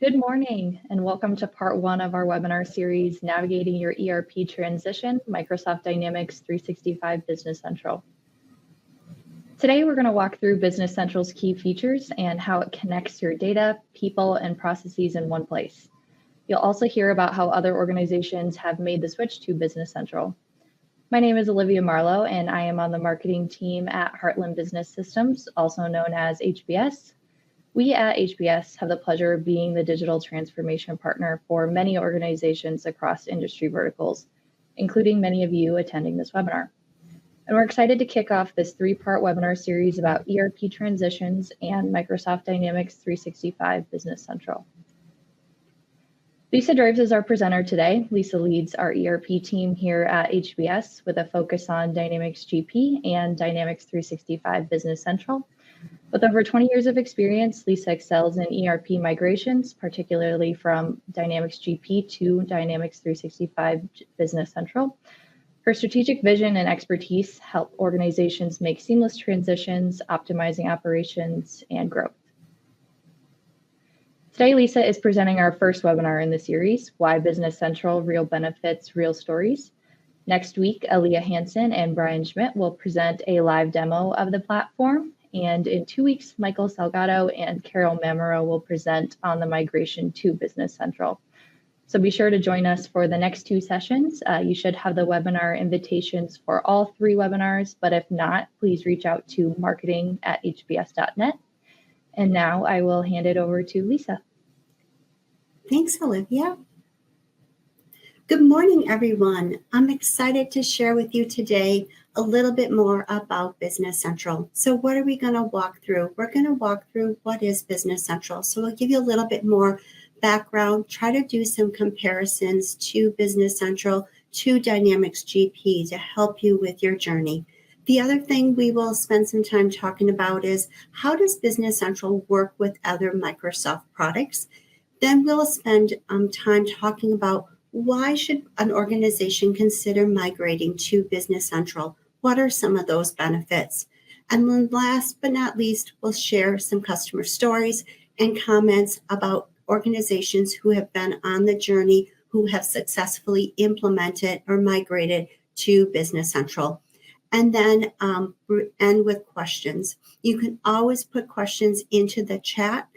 Good morning, and welcome to part one of our webinar series, Navigating Your ERP Transition, Microsoft Dynamics 365 Business Central. Today, we're going to walk through Business Central's key features and how it connects your data, people, and processes in one place. You'll also hear about how other organizations have made the switch to Business Central. My name is Olivia Marlowe, and I am on the marketing team at Heartland Business Systems, also known as HBS. We at HBS have the pleasure of being the digital transformation partner for many organizations across industry verticals, including many of you attending this webinar. And we're excited to kick off this three-part webinar series about ERP transitions and Microsoft Dynamics 365 Business Central. Lisa Draves is our presenter today. Lisa leads our ERP team here at HBS with a focus on Dynamics GP and Dynamics 365 Business Central. With over 20 years of experience, Lisa excels in ERP migrations, particularly from Dynamics GP to Dynamics 365 Business Central. Her strategic vision and expertise help organizations make seamless transitions, optimizing operations and growth. Today, Lisa is presenting our first webinar in the series, Why Business Central, Real Benefits, Real Stories. Next week, Aaliyah Hansen and Brian Schmidt will present a live demo of the platform. And in 2 weeks, Michael Salgado and Carol Mamero will present on the migration to Business Central. So be sure to join us for the next two sessions. You should have the webinar invitations for all three webinars, but if not, please reach out to marketing@hbs.net. And now I will hand it over to Lisa. Thanks, Olivia. Good morning, everyone. I'm excited to share with you today a little bit more about Business Central. So what are we going to walk through? We're going to walk through what is Business Central. So we'll give you a little bit more background, try to do some comparisons to Business Central, to Dynamics GP to help you with your journey. The other thing we will spend some time talking about is how does Business Central work with other Microsoft products? Then we'll spend time talking about why should an organization consider migrating to Business Central? What are some of those benefits? And then last but not least, we'll share some customer stories and comments about organizations who have been on the journey, who have successfully implemented or migrated to Business Central. And then end with questions. You can always put questions into the chat.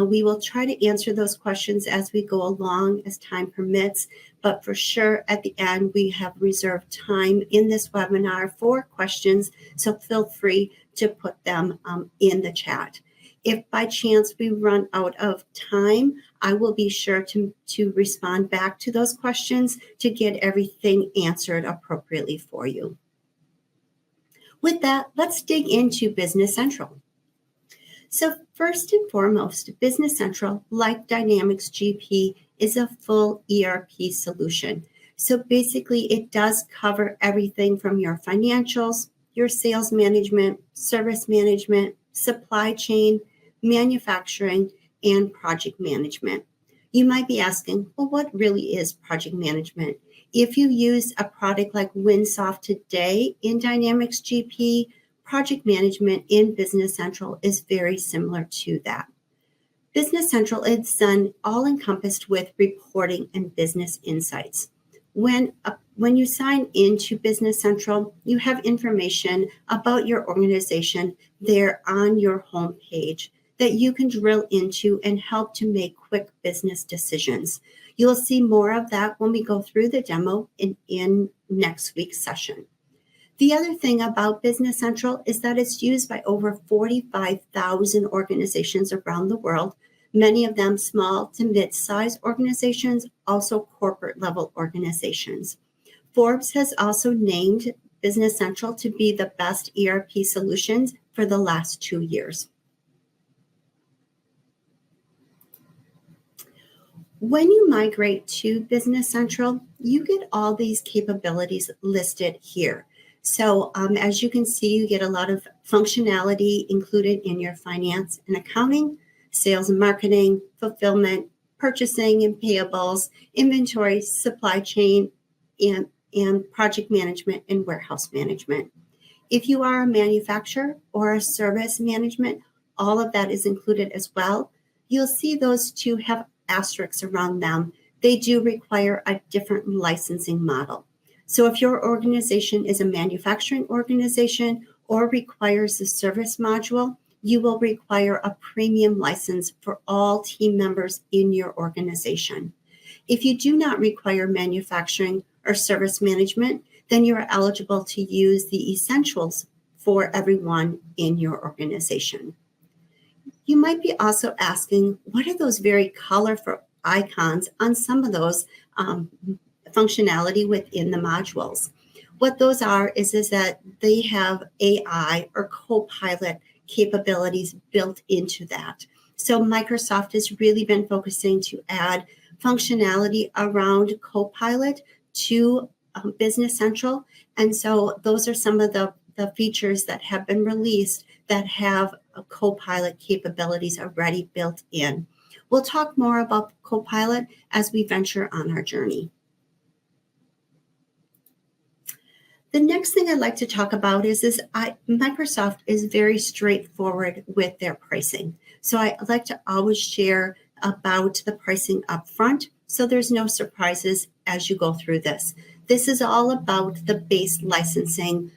We will try to answer those questions as we go along, as time permits, but for sure at the end, we have reserved time in this webinar for questions, so feel free to put them in the chat. If by chance we run out of time, I will be sure to respond back to those questions to get everything answered appropriately for you. With that, let's dig into Business Central. So first and foremost, Business Central, like Dynamics GP, is a full ERP solution. So basically, it does cover everything from your financials, your sales management, service management, supply chain, manufacturing, and project management. You might be asking, well, what really is project management? If you use a product like Winsoft today in Dynamics GP, project management in Business Central is very similar to that. Business Central is then all encompassed with reporting and business insights. When you sign into Business Central, you have information about your organization there on your home page that you can drill into and help to make quick business decisions. You'll see more of that when we go through the demo in next week's session. The other thing about Business Central is that it's used by over 45,000 organizations around the world, many of them small to mid-sized organizations, also corporate level organizations. Forbes has also named Business Central to be the best ERP solutions for the last 2 years. When you migrate to Business Central, you get all these capabilities listed here. So as you can see, you get a lot of functionality included in your finance and accounting, sales and marketing, fulfillment, purchasing and payables, inventory, supply chain, and project management and warehouse management. If you are a manufacturer or a service management, all of that is included as well. You'll see those two have asterisks around them, they do require a different licensing model. So if your organization is a manufacturing organization or requires the service module, you will require a premium license for all team members in your organization. If you do not require manufacturing or service management, then you are eligible to use the essentials for everyone in your organization. You might be also asking, what are those very colorful icons on some of those functionality within the modules? What those are is that they have AI or co-pilot capabilities built into that. So Microsoft has really been focusing to add functionality around co-pilot to Business Central. And so those are some of the features that have been released that have co-pilot capabilities already built in. We'll talk more about co-pilot as we venture on our journey. The next thing I'd like to talk about is Microsoft is very straightforward with their pricing. So I like to always share about the pricing up front, so there's no surprises as you go through this. This is all about the base licensing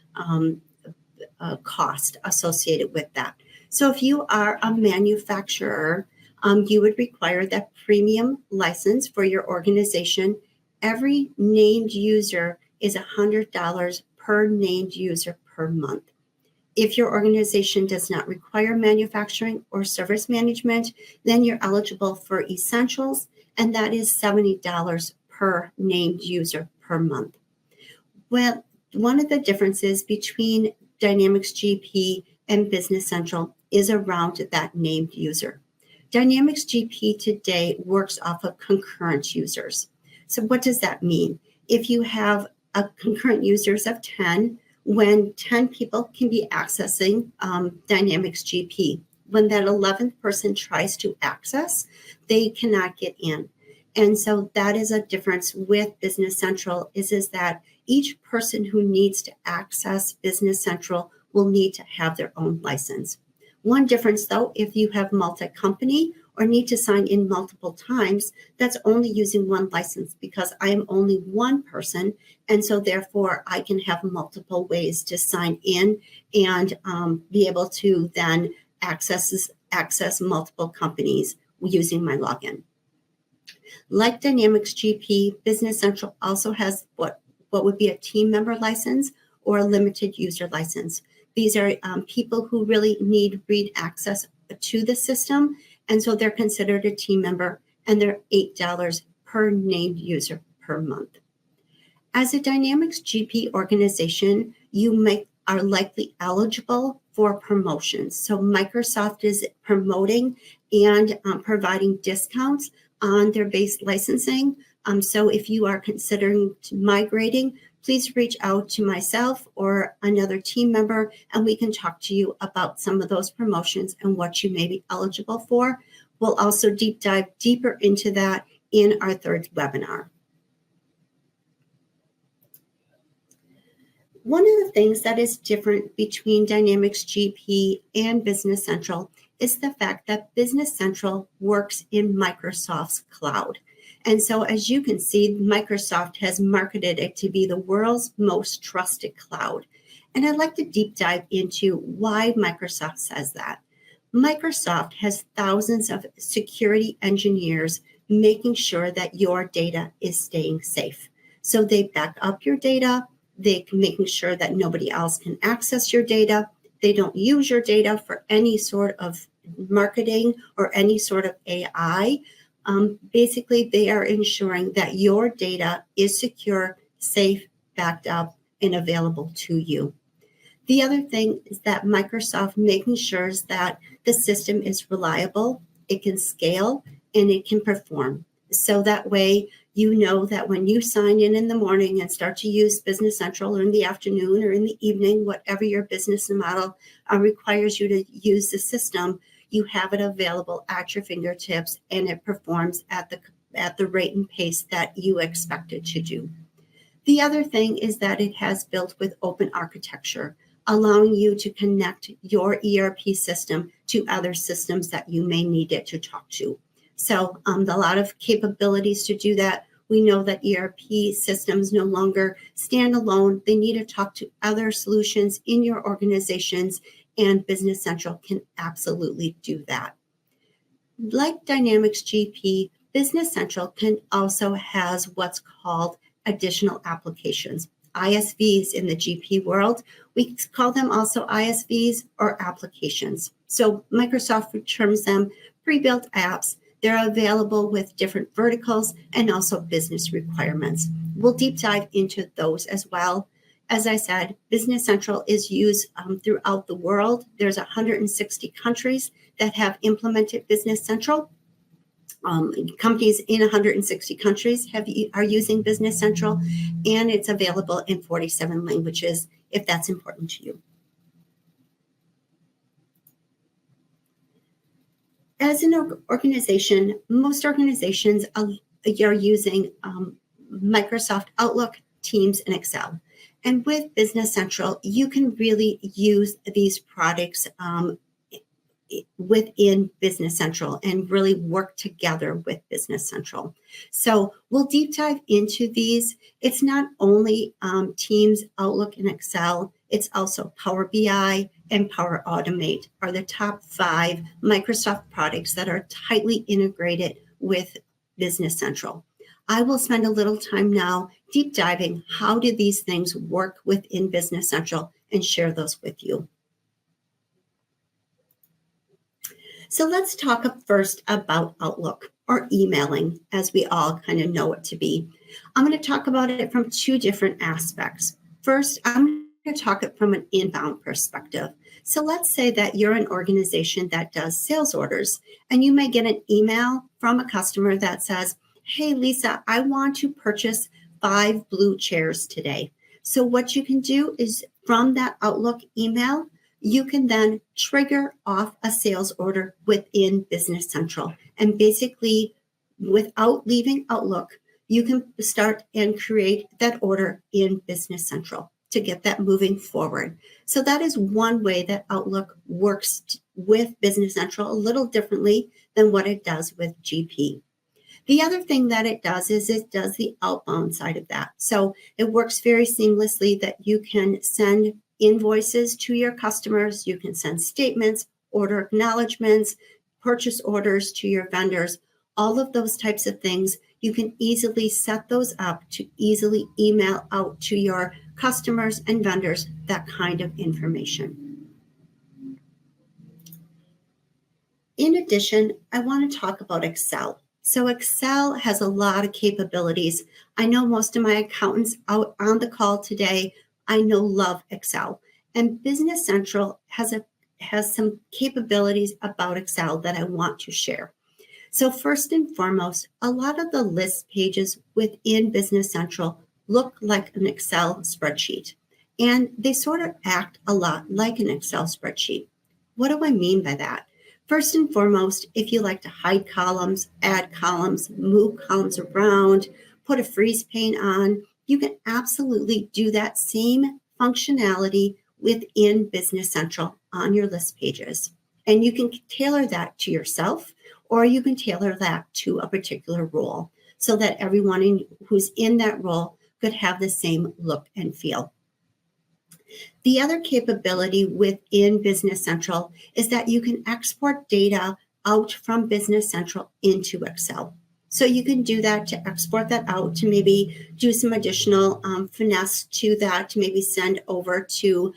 cost associated with that. So if you are a manufacturer, you would require that premium license for your organization. Every named user is $100 per named user per month. If your organization does not require manufacturing or service management, then you're eligible for essentials, and that is $70 per named user per month. Well, one of the differences between Dynamics GP and Business Central is around that named user. Dynamics GP today works off of concurrent users. So what does that mean? If you have a concurrent users of 10, when 10 people can be accessing Dynamics GP, when that 11th person tries to access, they cannot get in. And so that is a difference with Business Central is that each person who needs to access Business Central will need to have their own license. One difference, though, if you have multi-company or need to sign in multiple times, that's only using one license because I am only one person. And so therefore I can have multiple ways to sign in and be able to then access multiple companies using my login. Like Dynamics GP, Business Central also has what would be a team member license or a limited user license. These are people who really need read access to the system, and so they're considered a team member, and they're $8 per named user per month. As a Dynamics GP organization, you are likely eligible for promotions. So Microsoft is promoting and providing discounts on their base licensing. So if you are considering migrating, please reach out to myself or another team member, and we can talk to you about some of those promotions and what you may be eligible for. We'll also deep dive deeper into that in our third webinar. One of the things that is different between Dynamics GP and Business Central is the fact that Business Central works in Microsoft's cloud. And so as you can see, Microsoft has marketed it to be the world's most trusted cloud. And I'd like to deep dive into why Microsoft says that. Microsoft has thousands of security engineers making sure that your data is staying safe. So they back up your data, they're making sure that nobody else can access your data. They don't use your data for any sort of marketing or any sort of AI. Basically, they are ensuring that your data is secure, safe, backed up, and available to you. The other thing is that Microsoft making sure that the system is reliable, it can scale, and it can perform. So that way, you know that when you sign in the morning and start to use Business Central, or in the afternoon or in the evening, whatever your business model requires you to use the system, you have it available at your fingertips, and it performs at the rate and pace that you expect it to do. The other thing is that it has built with open architecture, allowing you to connect your ERP system to other systems that you may need it to talk to. So a lot of capabilities to do that. We know that ERP systems no longer stand alone. They need to talk to other solutions in your organizations, and Business Central can absolutely do that. Like Dynamics GP, Business Central can also has what's called additional applications, ISVs in the GP world. We call them also ISVs or applications. So Microsoft terms them pre-built apps. They're available with different verticals and also business requirements. We'll deep dive into those as well. As I said, Business Central is used throughout the world. There's 160 countries that have implemented Business Central. Companies in 160 countries are using Business Central, and it's available in 47 languages if that's important to you. As an organization, most organizations are using Microsoft Outlook, Teams, and Excel. And with Business Central, you can really use these products within Business Central and really work together with Business Central. So we'll deep dive into these. It's not only Teams, Outlook, and Excel, it's also Power BI and Power Automate are the top 5 Microsoft products that are tightly integrated with Business Central. I will spend a little time now deep diving how do these things work within Business Central and share those with you. So let's talk first about Outlook or emailing, as we all kind of know it to be. I'm going to talk about it from 2 different aspects. First, I'm going to talk it from an inbound perspective. So let's say that you're an organization that does sales orders, and you may get an email from a customer that says, "Hey, Lisa, I want to purchase 5 blue chairs today." So what you can do is from that Outlook email, you can then trigger off a sales order within Business Central. And basically, without leaving Outlook, you can start and create that order in Business Central to get that moving forward. So that is one way that Outlook works with Business Central a little differently than what it does with GP. The other thing that it does is it does the outbound side of that. So it works very seamlessly that you can send invoices to your customers, you can send statements, order acknowledgments, purchase orders to your vendors, all of those types of things. You can easily set those up to easily email out to your customers and vendors that kind of information. In addition, I want to talk about Excel. So Excel has a lot of capabilities. I know most of my accountants out on the call today, I know love Excel. And Business Central has some capabilities about Excel that I want to share. So first and foremost, a lot of the list pages within Business Central look like an Excel spreadsheet. And they sort of act a lot like an Excel spreadsheet. What do I mean by that? First and foremost, if you like to hide columns, add columns, move columns around, put a freeze pane on, you can absolutely do that same functionality within Business Central on your list pages. And you can tailor that to yourself, or you can tailor that to a particular role so that everyone who's in that role could have the same look and feel. The other capability within Business Central is that you can export data out from Business Central into Excel. So you can do that to export that out to maybe do some additional finesse to that, to maybe send over to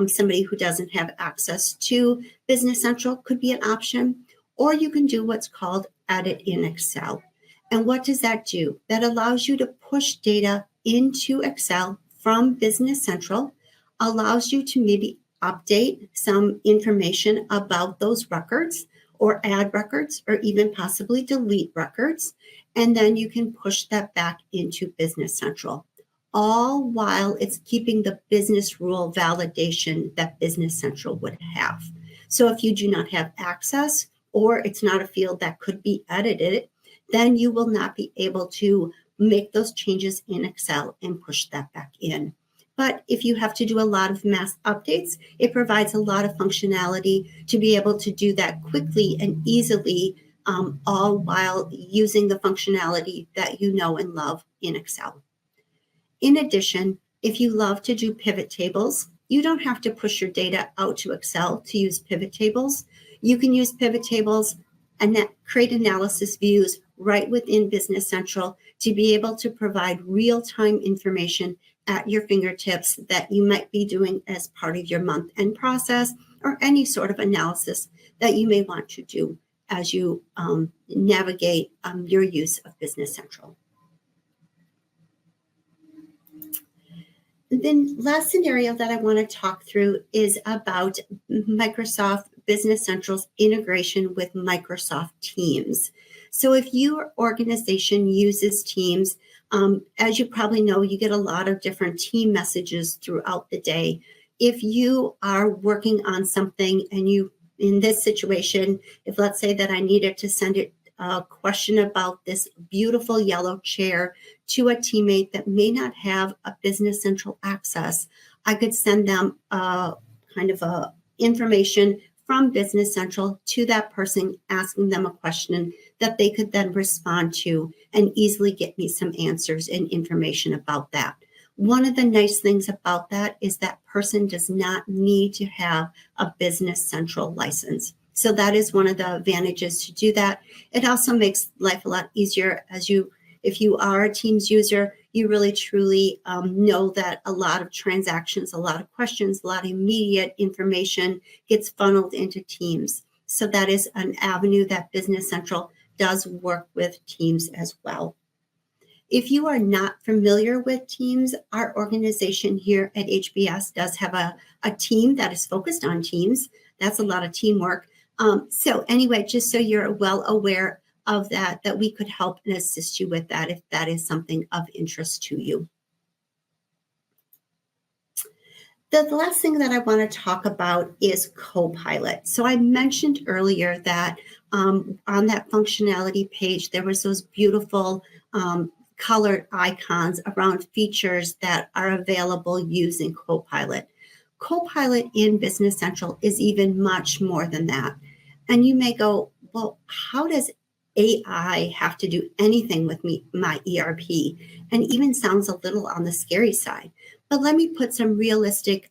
somebody who doesn't have access to Business Central could be an option. Or you can do what's called edit in Excel. And what does that do? That allows you to push data into Excel from Business Central, allows you to maybe update some information about those records or add records or even possibly delete records. And then you can push that back into Business Central, all while it's keeping the business rule validation that Business Central would have. So if you do not have access or it's not a field that could be edited, then you will not be able to make those changes in Excel and push that back in. But if you have to do a lot of mass updates, it provides a lot of functionality to be able to do that quickly and easily all while using the functionality that you know and love in Excel. In addition, if you love to do pivot tables, you don't have to push your data out to Excel to use pivot tables. You can use pivot tables and create analysis views right within Business Central to be able to provide real-time information at your fingertips that you might be doing as part of your month-end process or any sort of analysis that you may want to do as you navigate your use of Business Central. Then last scenario that I want to talk through is about Microsoft Business Central's integration with Microsoft Teams. So if your organization uses Teams, as you probably know, you get a lot of different team messages throughout the day. If you are working on something and you, in this situation, if let's say that I needed to send it a question about this beautiful yellow chair to a teammate that may not have a Business Central access, I could send them kind of a information from Business Central to that person, asking them a question that they could then respond to and easily get me some answers and information about that. One of the nice things about that is that person does not need to have a Business Central license. So that is one of the advantages to do that. It also makes life a lot easier if you are a Teams user, you really truly know that a lot of transactions, a lot of questions, a lot of immediate information gets funneled into Teams. So that is an avenue that Business Central does work with Teams as well. If you are not familiar with Teams, our organization here at HBS does have a team that is focused on Teams. That's a lot of teamwork. So anyway, just so you're well aware of that we could help and assist you with that if that is something of interest to you. The last thing that I want to talk about is Copilot. So I mentioned earlier that on that functionality page, there was those beautiful colored icons around features that are available using Copilot. Copilot in Business Central is even much more than that. And you may go, well, how does AI have to do anything with my ERP? And even sounds a little on the scary side. But let me put some realistic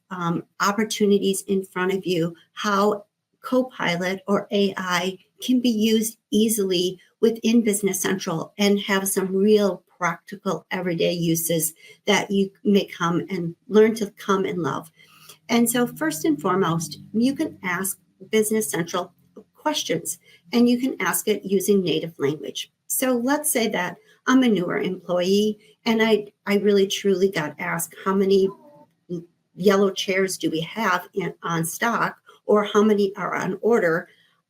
opportunities in front of you, how Copilot or AI can be used easily within Business Central and have some real practical everyday uses that you may come and learn to come and love. And so first and foremost, you can ask Business Central questions, and you can ask it using native language. So let's say that I'm a newer employee and I really truly got asked how many yellow chairs do we have on stock or how many are on order.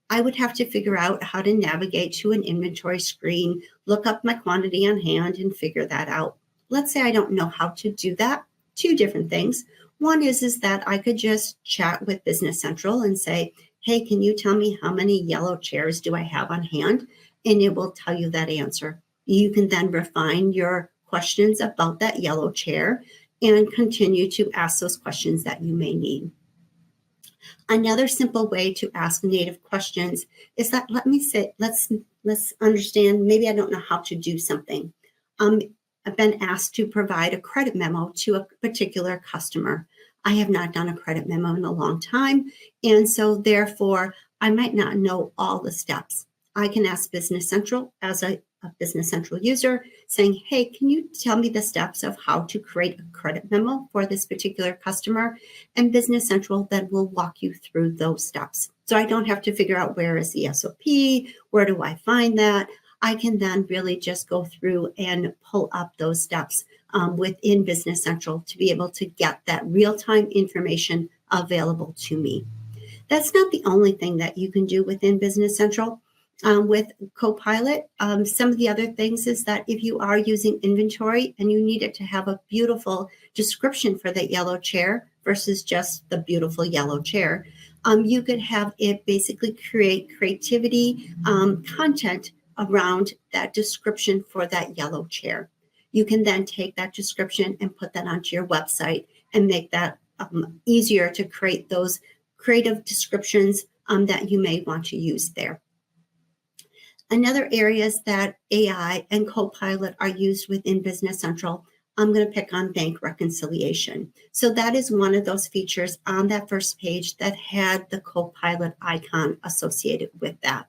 I would have to figure out how to navigate to an inventory screen, look up my quantity on hand and figure that out. Let's say I don't know how to do that. Two different things. One is that I could just chat with Business Central and say, hey, can you tell me how many yellow chairs do I have on hand? And it will tell you that answer. You can then refine your questions about that yellow chair and continue to ask those questions that you may need. Another simple way to ask native questions is that let's understand, maybe I don't know how to do something. I've been asked to provide a credit memo to a particular customer. I have not done a credit memo in a long time, and so therefore I might not know all the steps. I can ask Business Central as a Business Central user saying, hey, can you tell me the steps of how to create a credit memo for this particular customer? And Business Central then will walk you through those steps. So I don't have to figure out where is the SOP, where do I find that? I can then really just go through and pull up those steps within Business Central to be able to get that real-time information available to me. That's not the only thing that you can do within Business Central. With Copilot, some of the other things is that if you are using inventory and you need it to have a beautiful description for that yellow chair versus just the beautiful yellow chair, you could have it basically create creativity content around that description for that yellow chair. You can then take that description and put that onto your website and make that easier to create those creative descriptions that you may want to use there. Another areas that AI and Copilot are used within Business Central, I'm going to pick on bank reconciliation. So that is one of those features on that first page that had the Copilot icon associated with that.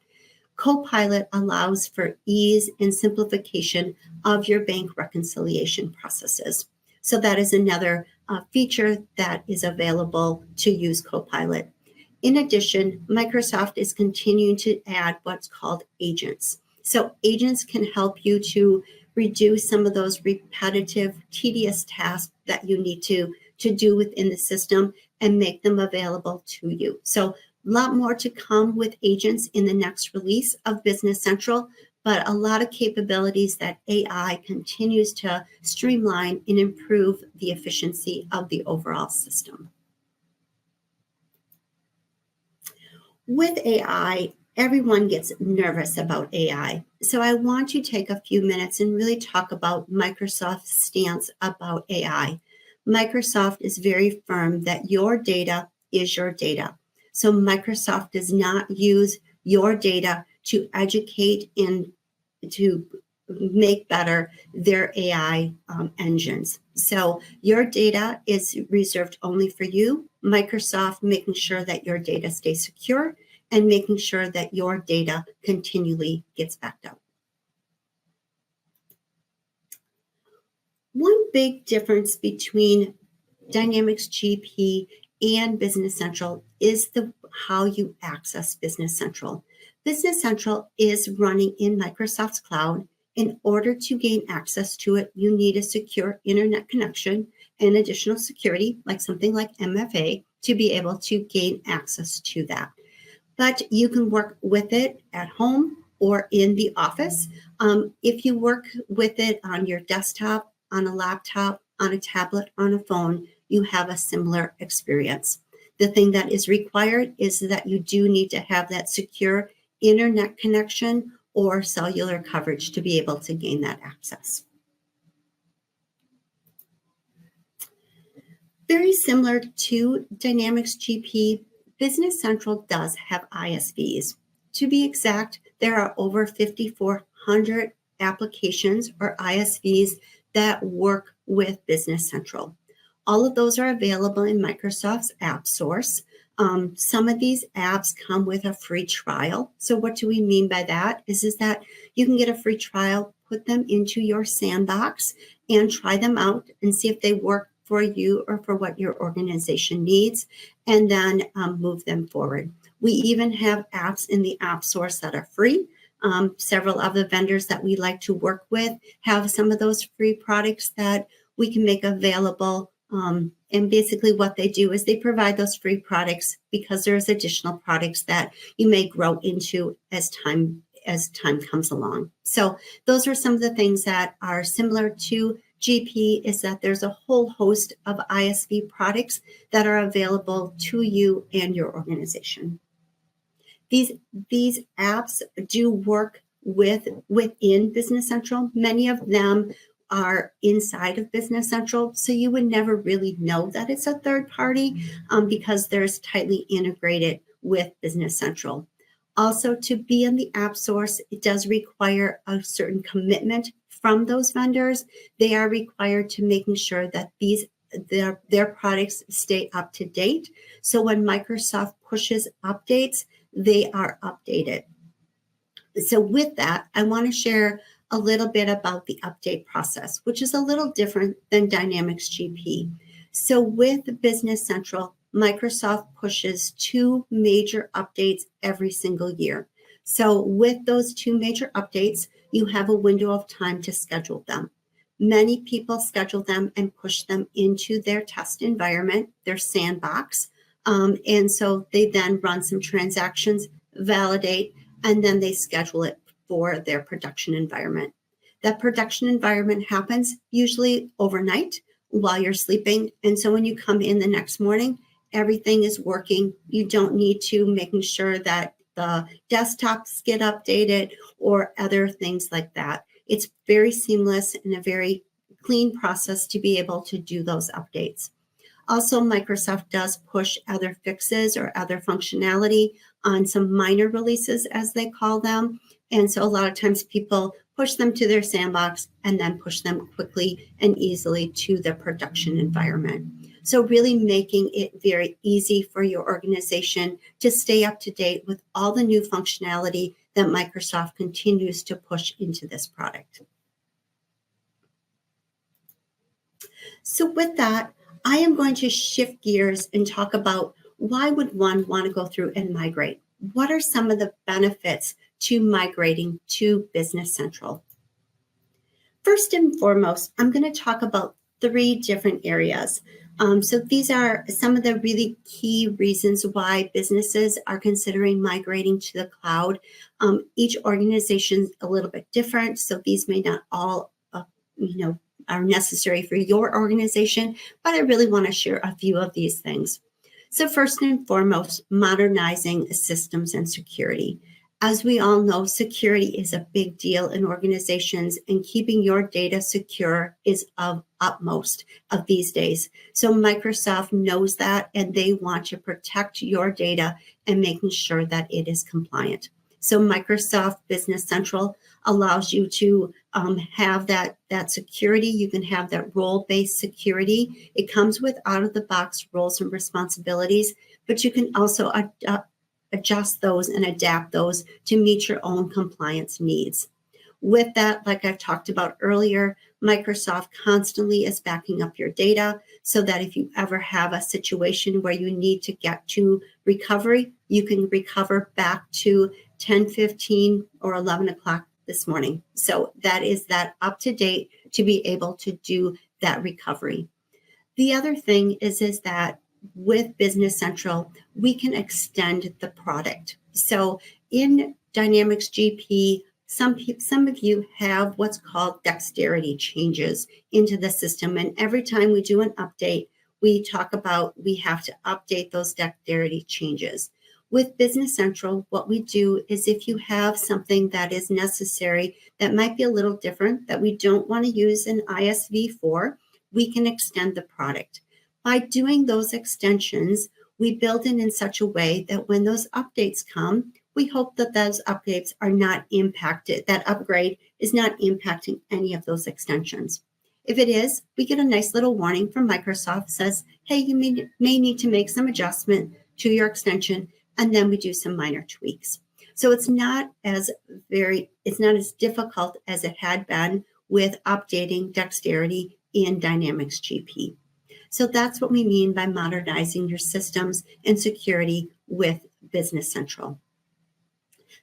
Copilot allows for ease and simplification of your bank reconciliation processes. So that is another feature that is available to use Copilot. In addition, Microsoft is continuing to add what's called agents. So agents can help you to reduce some of those repetitive, tedious tasks that you need to do within the system and make them available to you. So a lot more to come with agents in the next release of Business Central, but a lot of capabilities that AI continues to streamline and improve the efficiency of the overall system. With AI, everyone gets nervous about AI. So I want to take a few minutes and really talk about Microsoft's stance about AI. Microsoft is very firm that your data is your data. So Microsoft does not use your data to educate and to make better their AI engines. So your data is reserved only for you. Microsoft making sure that your data stays secure and making sure that your data continually gets backed up. One big difference between Dynamics GP and Business Central is how you access Business Central. Business Central is running in Microsoft's cloud. In order to gain access to it, you need a secure internet connection and additional security, like something like MFA, to be able to gain access to that. But you can work with it at home or in the office. If you work with it on your desktop, on a laptop, on a tablet, on a phone, you have a similar experience. The thing that is required is that you do need to have that secure internet connection or cellular coverage to be able to gain that access. Very similar to Dynamics GP, Business Central does have ISVs. To be exact, there are over 5,400 applications or ISVs that work with Business Central. All of those are available in Microsoft's App Source. Some of these apps come with a free trial. So what do we mean by that? Is that you can get a free trial, put them into your sandbox and try them out and see if they work for you or for what your organization needs, and then move them forward. We even have apps in the App Source that are free. Several of the vendors that we like to work with have some of those free products that we can make available. And basically what they do is they provide those free products because there's additional products that you may grow into as time comes along. So those are some of the things that are similar to GP, is that there's a whole host of ISV products that are available to you and your organization. These apps do work within Business Central. Many of them are inside of Business Central, so you would never really know that it's a third party because they're tightly integrated with Business Central. Also, to be in the App Source, it does require a certain commitment from those vendors. They are required to making sure that their products stay up to date. So when Microsoft pushes updates, they are updated. So with that, I want to share a little bit about the update process, which is a little different than Dynamics GP. So with Business Central, Microsoft pushes 2 major updates every single year. So with those 2 major updates, you have a window of time to schedule them. Many people schedule them and push them into their test environment, their sandbox. And so they then run some transactions, validate, and then they schedule it for their production environment. That production environment happens usually overnight while you're sleeping. And so when you come in the next morning, everything is working. You don't need to making sure that the desktops get updated or other things like that. It's very seamless and a very clean process to be able to do those updates. Also, Microsoft does push other fixes or other functionality on some minor releases, as they call them. And so a lot of times people push them to their sandbox and then push them quickly and easily to the production environment. So really making it very easy for your organization to stay up to date with all the new functionality that Microsoft continues to push into this product. So with that, I am going to shift gears and talk about why would one want to go through and migrate? What are some of the benefits to migrating to Business Central? First and foremost, I'm going to talk about 3 different areas. So these are some of the really key reasons why businesses are considering migrating to the cloud. Each organization is a little bit different, so these may not all, are necessary for your organization, but I really want to share a few of these things. So first and foremost, modernizing systems and security. As we all know, security is a big deal in organizations, and keeping your data secure is of utmost of these days. So Microsoft knows that, and they want to protect your data and making sure that it is compliant. So Microsoft Business Central allows you to have that security. You can have that role-based security. It comes with out-of-the-box roles and responsibilities, but you can also adjust those and adapt those to meet your own compliance needs. With that, like I've talked about earlier, Microsoft constantly is backing up your data so that if you ever have a situation where you need to get to recovery, you can recover back to 10:15 or 11 o'clock this morning. So that is that up to date to be able to do that recovery. The other thing is that with Business Central, we can extend the product. So in Dynamics GP, some of you have what's called dexterity changes into the system. And every time we do an update, we talk about we have to update those dexterity changes. With Business Central, what we do is if you have something that is necessary that might be a little different, that we don't want to use an ISV for, we can extend the product. By doing those extensions, we build it in such a way that when those updates come, we hope that those updates are not impacted, that upgrade is not impacting any of those extensions. If it is, we get a nice little warning from Microsoft says, hey, you may need to make some adjustment to your extension, and then we do some minor tweaks. So it's not as difficult as it had been with updating dexterity in Dynamics GP. So that's what we mean by modernizing your systems and security with Business Central.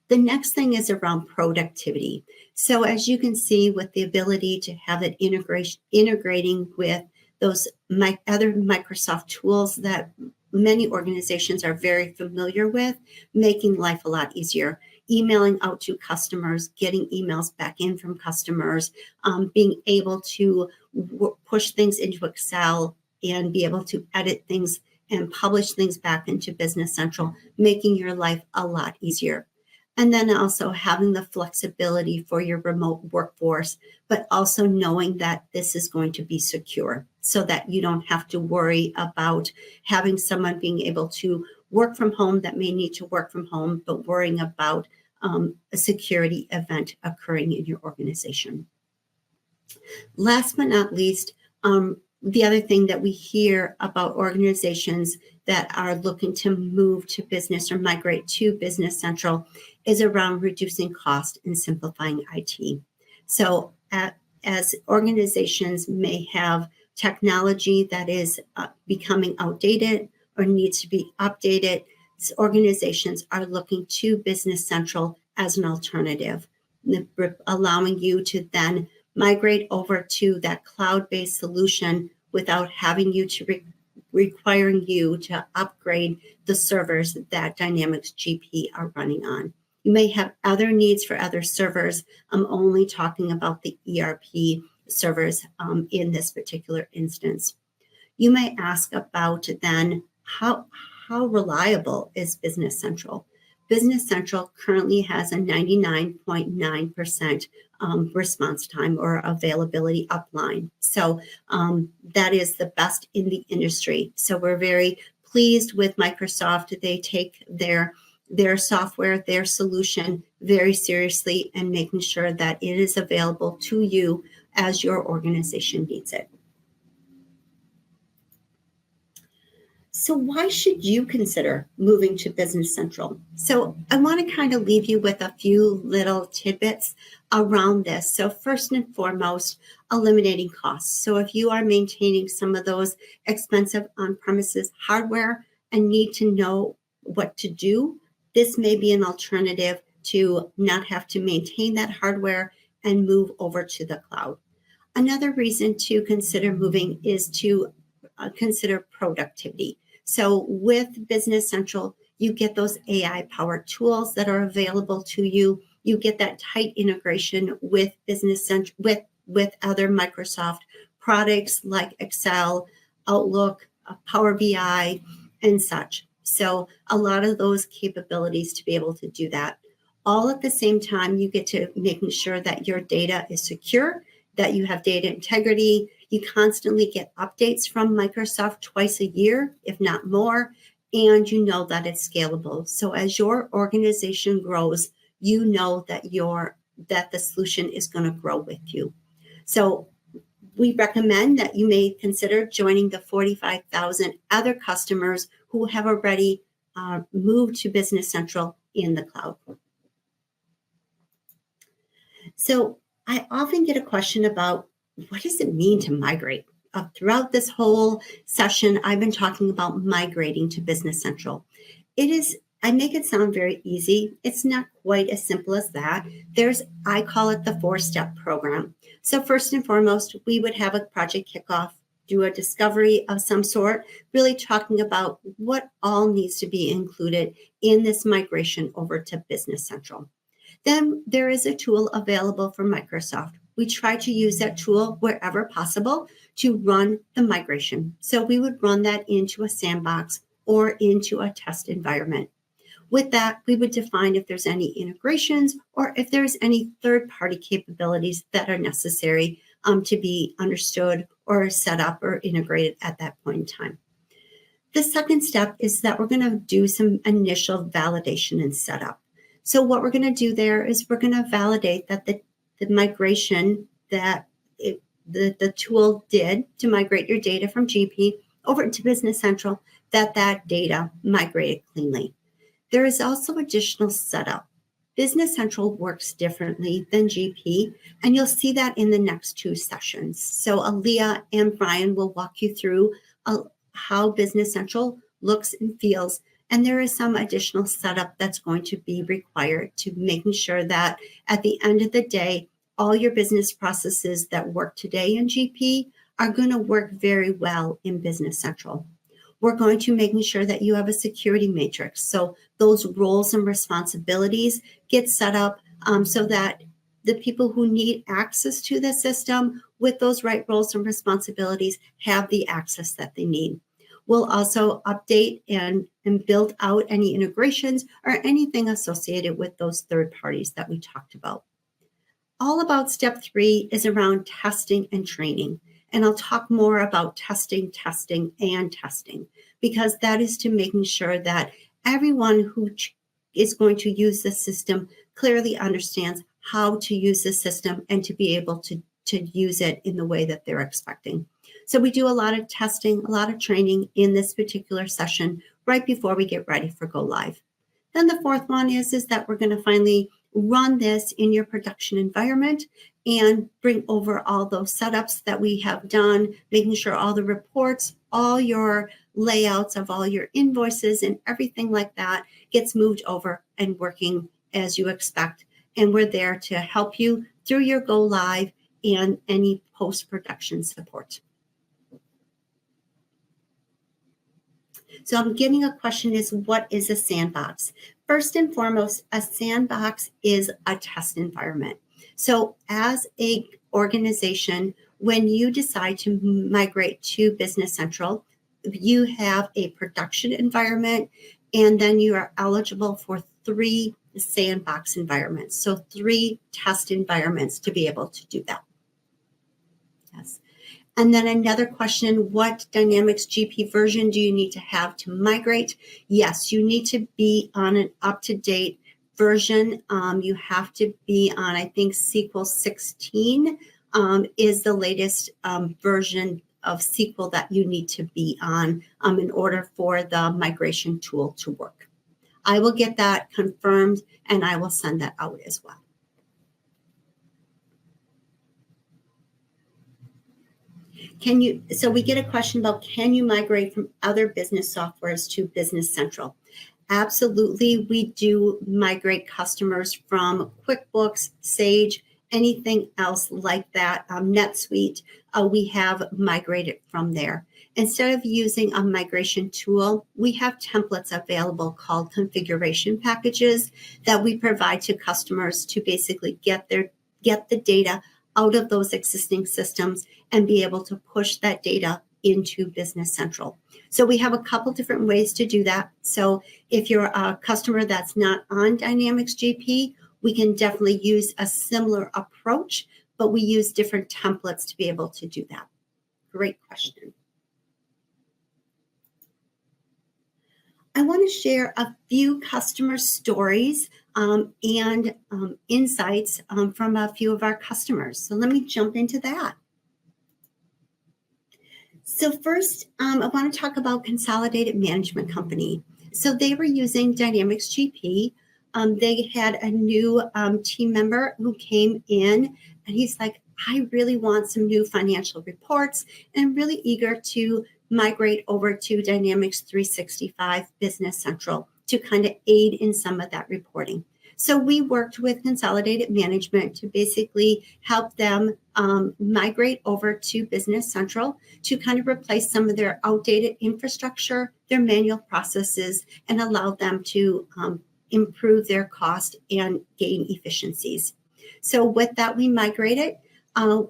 The next thing is around productivity. So as you can see, with the ability to have it integrating with those other Microsoft tools that many organizations are very familiar with, making life a lot easier. Emailing out to customers, getting emails back in from customers, being able to push things into Excel and be able to edit things and publish things back into Business Central, making your life a lot easier. And then also having the flexibility for your remote workforce, but also knowing that this is going to be secure so that you don't have to worry about having someone being able to work from home that may need to work from home, but worrying about a security event occurring in your organization. Last but not least, the other thing that we hear about organizations that are looking to move to business or migrate to Business Central is around reducing cost and simplifying IT. So as organizations may have technology that is becoming outdated or needs to be updated, organizations are looking to Business Central as an alternative, allowing you to then migrate over to that cloud-based solution without having you to requiring you to upgrade the servers that Dynamics GP are running on. You may have other needs for other servers. I'm only talking about the ERP servers in this particular instance. You may ask about then how reliable is Business Central? Business Central currently has a 99.9% response time or availability upline. So that is the best in the industry. So we're very pleased with Microsoft. They take their their software, their solution very seriously and making sure that it is available to you as your organization needs it. So why should you consider moving to Business Central? So I want to kind of leave you with a few little tidbits around this. So first and foremost, eliminating costs. So if you are maintaining some of those expensive on-premises hardware and need to know what to do, this may be an alternative to not have to maintain that hardware and move over to the cloud. Another reason to consider moving is to consider productivity. So with Business Central, you get those AI-powered tools that are available to you. You get that tight integration with Business Central, with other Microsoft products like Excel, Outlook, Power BI, and such. So a lot of those capabilities to be able to do that. All at the same time, you get to making sure that your data is secure, that you have data integrity. You constantly get updates from Microsoft twice a year, if not more, and you know that it's scalable. So as your organization grows, you know that the solution is going to grow with you. So we recommend that you may consider joining the 45,000 other customers who have already moved to Business Central in the cloud. So I often get a question about what does it mean to migrate? Throughout this whole session, I've been talking about migrating to Business Central. I make it sound very easy. It's not quite as simple as that. I call it the 4-step program. So first and foremost, we would have a project kickoff, do a discovery of some sort, really talking about what all needs to be included in this migration over to Business Central. Then there is a tool available from Microsoft. We try to use that tool wherever possible to run the migration. So we would run that into a sandbox or into a test environment. With that, we would define if there's any integrations or if there's any third-party capabilities that are necessary to be understood or set up or integrated at that point in time. The second step is that we're going to do some initial validation and setup. So what we're going to do there is we're going to validate that the migration that the tool did to migrate your data from GP over to Business Central, that data migrated cleanly. There is also additional setup. Business Central works differently than GP, and you'll see that in the next 2 sessions. So Aaliyah and Brian will walk you through how Business Central looks and feels. And there is some additional setup that's going to be required to making sure that at the end of the day, all your business processes that work today in GP are going to work very well in Business Central. We're going to making sure that you have a security matrix. So those roles and responsibilities get set up so that the people who need access to the system with those right roles and responsibilities have the access that they need. We'll also update and build out any integrations or anything associated with those third parties that we talked about. All about step 3 is around testing and training. And I'll talk more about testing, because that is to making sure that everyone who is going to use the system clearly understands how to use the system and to be able to use it in the way that they're expecting. So we do a lot of testing, a lot of training in this particular session right before we get ready for go live. Then the fourth one is that we're going to finally run this in your production environment and bring over all those setups that we have done, making sure all the reports, all your layouts of all your invoices and everything like that gets moved over and working as you expect. And we're there to help you through your go live and any post-production support. So I'm getting a question is, what is a sandbox? First and foremost, a sandbox is a test environment. So as an organization, when you decide to migrate to Business Central, you have a production environment, and then you are eligible for 3 sandbox environments. So 3 test environments to be able to do that. Yes. And then another question, what Dynamics GP version do you need to have to migrate? Yes, you need to be on an up-to-date version. You have to be on, I think, SQL 16 is the latest version of SQL that you need to be on in order for the migration tool to work. I will get that confirmed and I will send that out as well. So we get a question about, can you migrate from other business softwares to Business Central? Absolutely, we do migrate customers from QuickBooks, Sage, anything else like that, NetSuite, we have migrated from there. Instead of using a migration tool, we have templates available called configuration packages that we provide to customers to basically get the data out of those existing systems and be able to push that data into Business Central. So we have a couple different ways to do that. So if you're a customer that's not on Dynamics GP, we can definitely use a similar approach, but we use different templates to be able to do that. Great question. I want to share a few customer stories and insights from a few of our customers. So let me jump into that. So first, I want to talk about Consolidated Management Company. So they were using Dynamics GP. They had a new team member who came in, and he's like, I really want some new financial reports, and I'm really eager to migrate over to Dynamics 365 Business Central to kind of aid in some of that reporting. So we worked with Consolidated Management to basically help them migrate over to Business Central to kind of replace some of their outdated infrastructure, their manual processes, and allow them to improve their cost and gain efficiencies. So with that, we migrated.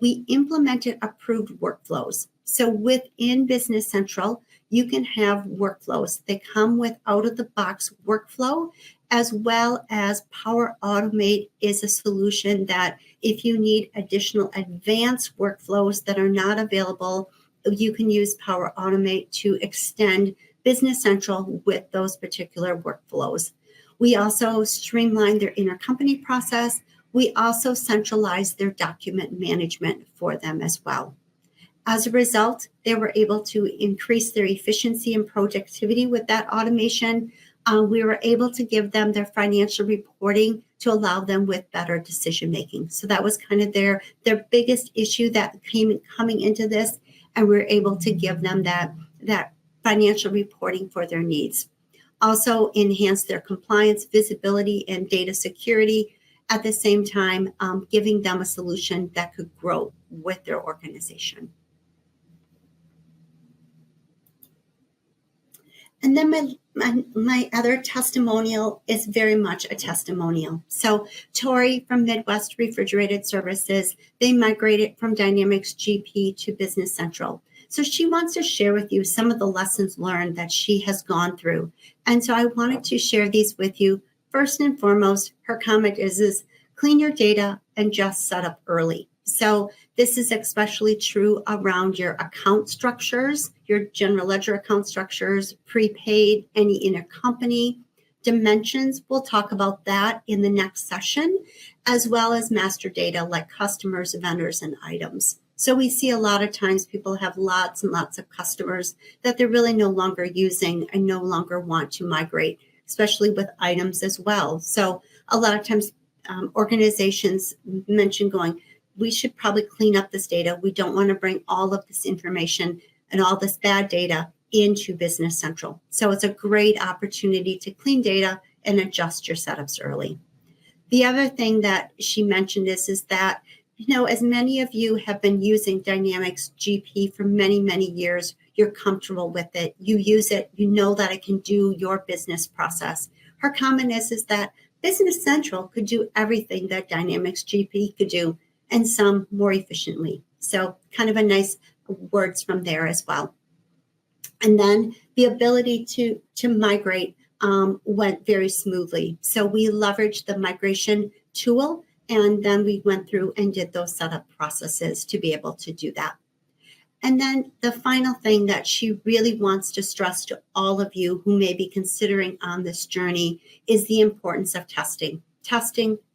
We implemented approved workflows. So within Business Central, you can have workflows. They come with out-of-the-box workflow, as well as Power Automate is a solution that if you need additional advanced workflows that are not available, you can use Power Automate to extend Business Central with those particular workflows. We also streamlined their intercompany process. We also centralized their document management for them as well. As a result, they were able to increase their efficiency and productivity with that automation. We were able to give them their financial reporting to allow them with better decision making. So that was kind of their biggest issue that coming into this, and we were able to give them that financial reporting for their needs. Also enhance their compliance, visibility, and data security, at the same time giving them a solution that could grow with their organization. And then my other testimonial is very much a testimonial. So Tori from Midwest Refrigerated Services, they migrated from Dynamics GP to Business Central. So she wants to share with you some of the lessons learned that she has gone through. And so I wanted to share these with you. First and foremost, her comment is clean your data and just set up early. So this is especially true around your account structures, your general ledger account structures, prepaid, any intercompany dimensions. We'll talk about that in the next session, as well as master data like customers, vendors, and items. So we see a lot of times people have lots and lots of customers that they're really no longer using and no longer want to migrate, especially with items as well. So a lot of times organizations mention going, we should probably clean up this data. We don't want to bring all of this information and all this bad data into Business Central. So it's a great opportunity to clean data and adjust your setups early. The other thing that she mentioned is that, as many of you have been using Dynamics GP for many, many years, you're comfortable with it. You use it. You know that it can do your business process. Her comment is that Business Central could do everything that Dynamics GP could do, and some more efficiently. So kind of a nice words from there as well. And then the ability to migrate went very smoothly. So we leveraged the migration tool, and then we went through and did those setup processes to be able to do that. And then the final thing that she really wants to stress to all of you who may be considering on this journey is the importance of testing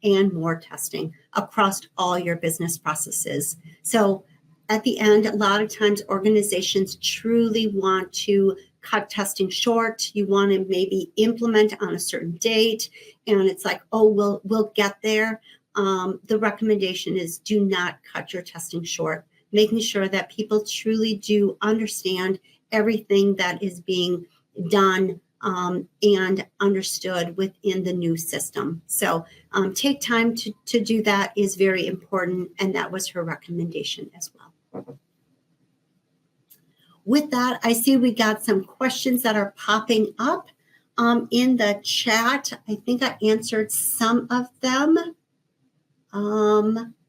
and more testing across all your business processes. So at the end, a lot of times organizations truly want to cut testing short. You want to maybe implement on a certain date, and it's like, oh, we'll get there. The recommendation is do not cut your testing short, making sure that people truly do understand everything that is being done and understood within the new system. So take time to do that is very important, and that was her recommendation as well. With that, I see we got some questions that are popping up in the chat. I think I answered some of them.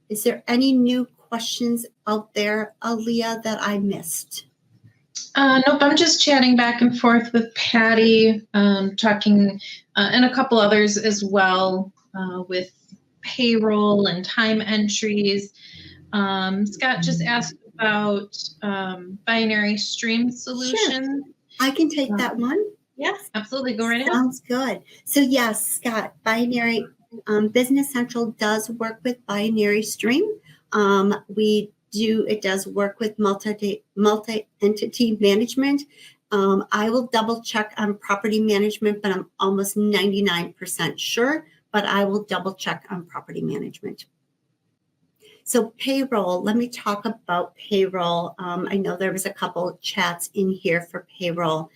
Is there any new questions out there, Aaliyah, that I missed? Nope, I'm just chatting back and forth with Patty, talking, and a couple others as well, with payroll and time entries. Scott just asked about binary stream solution. Sure. I can take that one. Yes, absolutely. Go right ahead. Sounds good. So yes, Scott, binary Business Central does work with binary stream. It does work with multi-entity management. I will double check on property management, but I'm almost 99% sure, but I will double check on property management. So payroll, let me talk about payroll. I know there was a couple of chats in here for payroll.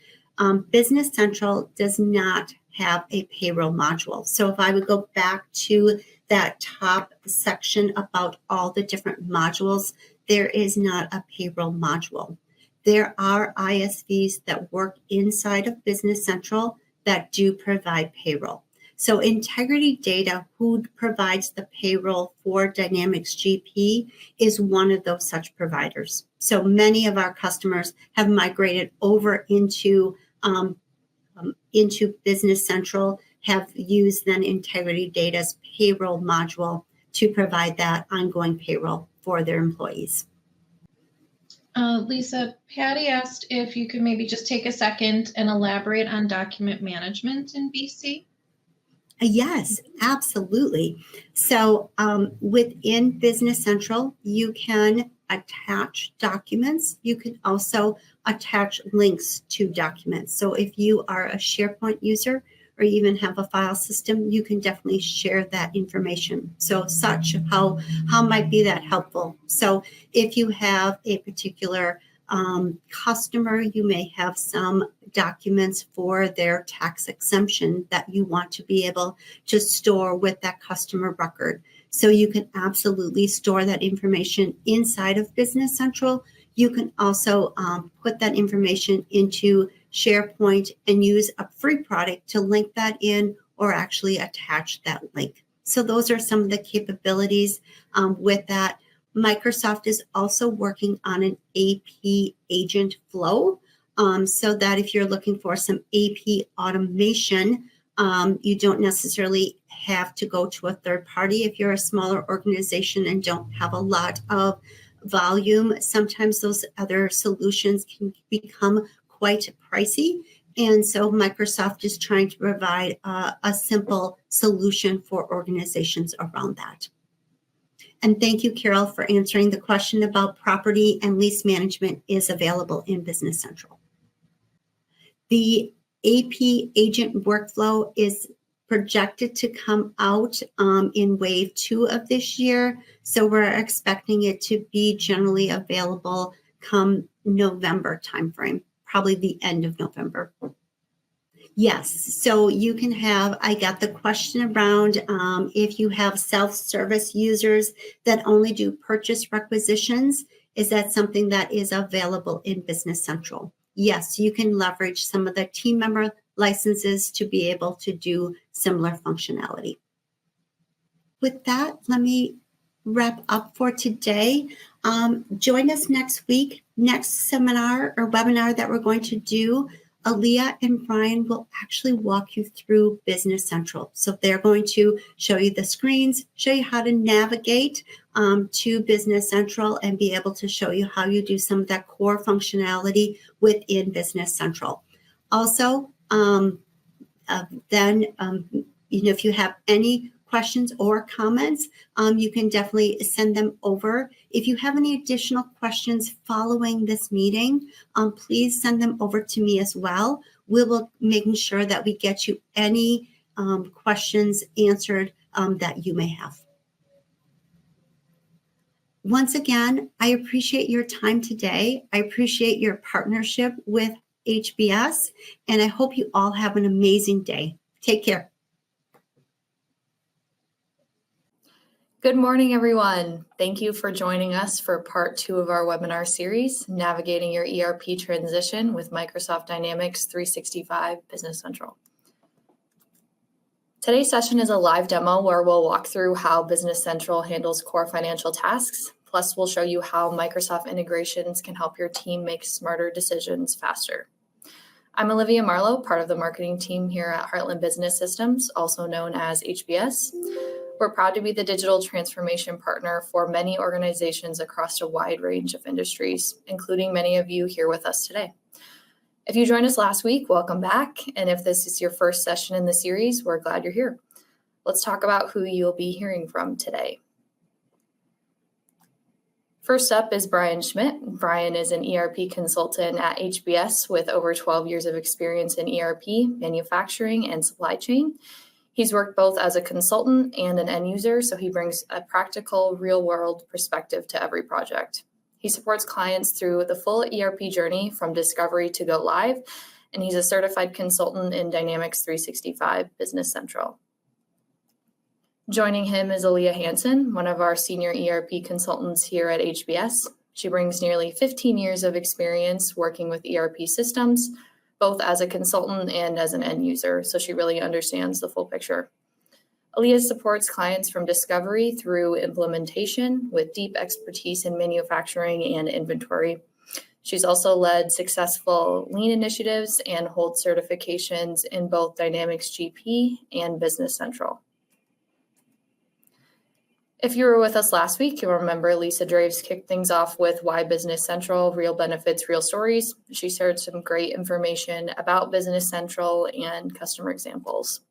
Business Central does not have a payroll module. So if I would go back to that top section about all the different modules, there is not a payroll module. There are ISVs that work inside of Business Central that do provide payroll. So Integrity Data, who provides the payroll for Dynamics GP, is one of those such providers. So many of our customers have migrated over into Business Central, have used then Integrity Data's payroll module to provide that ongoing payroll for their employees. Lisa, Patty asked if you could maybe just take a second and elaborate on document management in BC. Yes, absolutely. So within Business Central, you can attach documents. You can also attach links to documents. So if you are a SharePoint user or even have a file system, you can definitely share that information. So how might be that helpful? So if you have a particular customer, you may have some documents for their tax exemption that you want to be able to store with that customer record. So you can absolutely store that information inside of Business Central. You can also put that information into SharePoint and use a free product to link that in or actually attach that link. So those are some of the capabilities with that. Microsoft is also working on an AP agent flow so that if you're looking for some AP automation, you don't necessarily have to go to a third party. If you're a smaller organization and don't have a lot of volume, sometimes those other solutions can become quite pricey. And so Microsoft is trying to provide a simple solution for organizations around that. And thank you, Carol, for answering the question about property and lease management is available in Business Central. The AP agent workflow is projected to come out in wave 2 of this year. So we're expecting it to be generally available come November timeframe, probably the end of November. Yes, so you can have, I got the question around if you have self-service users that only do purchase requisitions, is that something that is available in Business Central? Yes, you can leverage some of the team member licenses to be able to do similar functionality. With that, let me wrap up for today. Join us next week, next seminar or webinar that we're going to do. Aaliyah and Brian will actually walk you through Business Central. So they're going to show you the screens, show you how to navigate to Business Central and be able to show you how you do some of that core functionality within Business Central. Also, if you have any questions or comments, you can definitely send them over. If you have any additional questions following this meeting, please send them over to me as well. We will making sure that we get you any questions answered that you may have. Once again, I appreciate your time today. I appreciate your partnership with HBS, and I hope you all have an amazing day. Take care. Good morning, everyone. Thank you for joining us for part 2 of our webinar series, Navigating Your ERP Transition with Microsoft Dynamics 365 Business Central. Today's session is a live demo where we'll walk through how Business Central handles core financial tasks. Plus, we'll show you how Microsoft integrations can help your team make smarter decisions faster. I'm Olivia Marlowe, part of the marketing team here at Heartland Business Systems, also known as HBS. We're proud to be the digital transformation partner for many organizations across a wide range of industries, including many of you here with us today. If you joined us last week, welcome back. And if this is your first session in the series, we're glad you're here. Let's talk about who you'll be hearing from today. First up is Brian Schmidt. Brian is an ERP consultant at HBS with over 12 years of experience in ERP, manufacturing, and supply chain. He's worked both as a consultant and an end user, so he brings a practical, real-world perspective to every project. He supports clients through the full ERP journey from discovery to go live, and he's a certified consultant in Dynamics 365 Business Central. Joining him is Aaliyah Hansen, one of our senior ERP consultants here at HBS. She brings nearly 15 years of experience working with ERP systems, both as a consultant and as an end user, so she really understands the full picture. Aaliyah supports clients from discovery through implementation with deep expertise in manufacturing and inventory. She's also led successful lean initiatives and holds certifications in both Dynamics GP and Business Central. If you were with us last week, you'll remember Lisa Draves kicked things off with Why Business Central, Real Benefits, Real Stories. She shared some great information about Business Central and customer examples.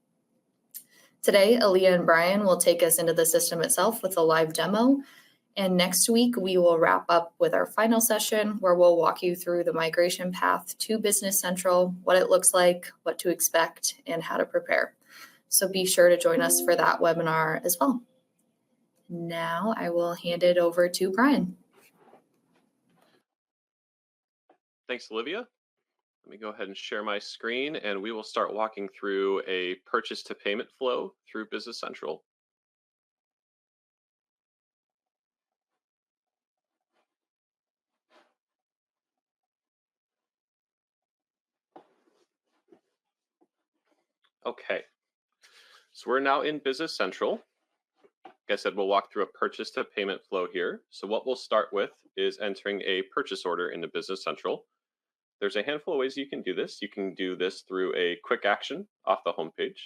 Today, Aaliyah and Brian will take us into the system itself with a live demo. And next week, we will wrap up with our final session where we'll walk you through the migration path to Business Central, what it looks like, what to expect, and how to prepare. So be sure to join us for that webinar as well. Now I will hand it over to Brian. Thanks, Olivia. Let me go ahead and share my screen, and we will start walking through a purchase to payment flow through Business Central. Okay, so we're now in Business Central. Like I said, we'll walk through a purchase to payment flow here. So what we'll start with is entering a purchase order into Business Central. There's a handful of ways you can do this. You can do this through a quick action off the homepage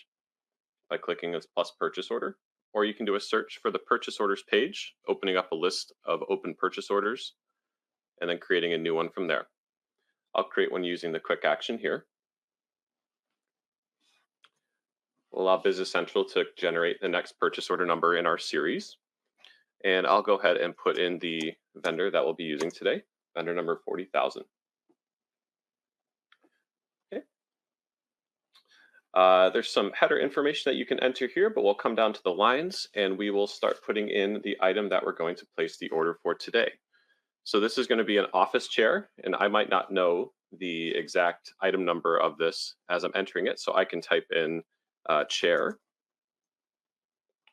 by clicking this plus purchase order, or you can do a search for the purchase orders page, opening up a list of open purchase orders, and then creating a new one from there. I'll create one using the quick action here. We'll allow Business Central to generate the next purchase order number in our series. And I'll go ahead and put in the vendor that we'll be using today, vendor number 40,000. Okay. There's some header information that you can enter here, but we'll come down to the lines and we will start putting in the item that we're going to place the order for today. So this is going to be an office chair, and I might not know the exact item number of this as I'm entering it, so I can type in chair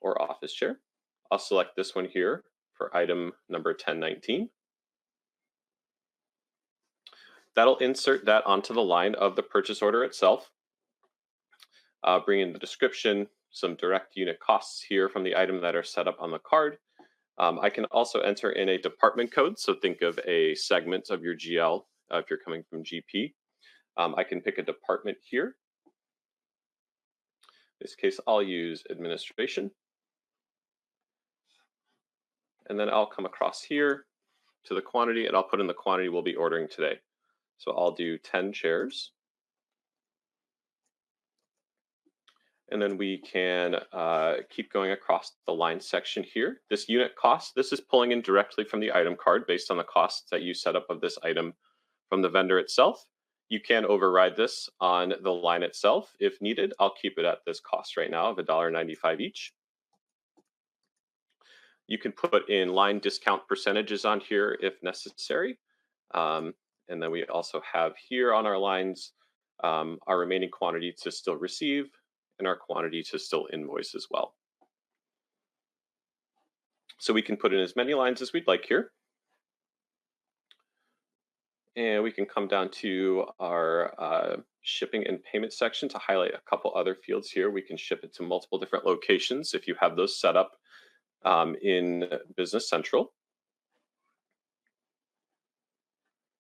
or office chair. I'll select this one here for item number 1019. That'll insert that onto the line of the purchase order itself. Bring in the description, some direct unit costs here from the item that are set up on the card. I can also enter in a department code, so think of a segment of your GL if you're coming from GP. I can pick a department here. In this case, I'll use administration. And then I'll come across here to the quantity, and I'll put in the quantity we'll be ordering today. So I'll do 10 chairs. And then we can keep going across the line section here. This unit cost, this is pulling in directly from the item card based on the costs that you set up of this item from the vendor itself. You can override this on the line itself if needed. I'll keep it at this cost right now of $1.95 each. You can put in line discount percentages on here if necessary. And then we also have here on our lines our remaining quantity to still receive and our quantity to still invoice as well. So we can put in as many lines as we'd like here. And we can come down to our shipping and payment section to highlight a couple other fields here. We can ship it to multiple different locations if you have those set up in Business Central.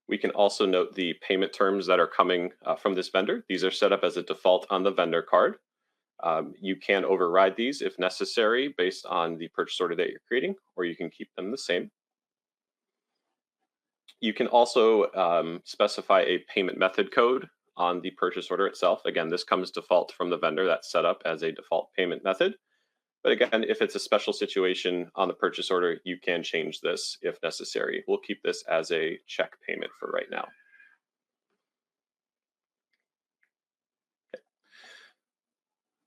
We can also note the payment terms that are coming from this vendor. These are set up as a default on the vendor card. You can override these if necessary based on the purchase order that you're creating, or you can keep them the same. You can also specify a payment method code on the purchase order itself. Again, this comes default from the vendor. That's set up as a default payment method. But again, if it's a special situation on the purchase order, you can change this if necessary. We'll keep this as a check payment for right now. Okay.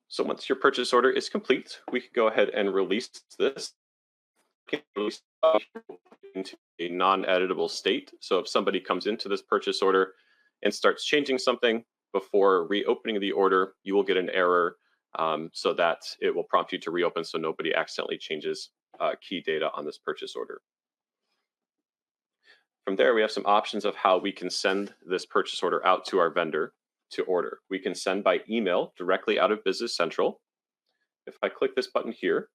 So once your purchase order is complete, we can go ahead and release this into a non-editable state. So if somebody comes into this purchase order and starts changing something before reopening the order, you will get an error so that it will prompt you to reopen so nobody accidentally changes key data on this purchase order. From there, we have some options of how we can send this purchase order out to our vendor to order. We can send by email directly out of Business Central. If I click this button here,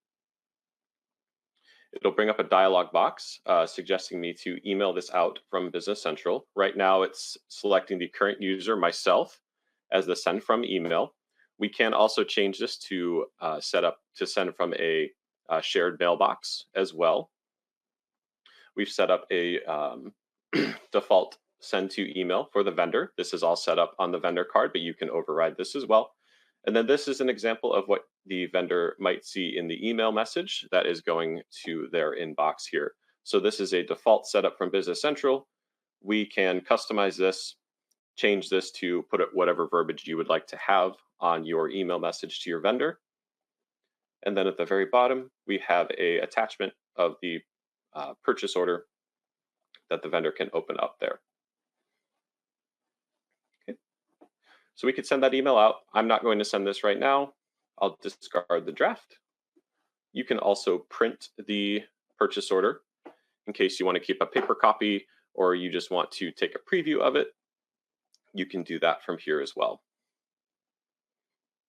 it'll bring up a dialog box suggesting me to email this out from Business Central. Right now, it's selecting the current user, myself, as the send from email. We can also change this to set up to send from a shared mailbox as well. We've set up a default send to email for the vendor. This is all set up on the vendor card, but you can override this as well. And then this is an example of what the vendor might see in the email message that is going to their inbox here. So this is a default setup from Business Central. We can customize this, change this to put it whatever verbiage you would like to have on your email message to your vendor. And then at the very bottom, we have an attachment of the purchase order that the vendor can open up there. Okay. So we could send that email out. I'm not going to send this right now. I'll discard the draft. You can also print the purchase order in case you want to keep a paper copy or you just want to take a preview of it. You can do that from here as well.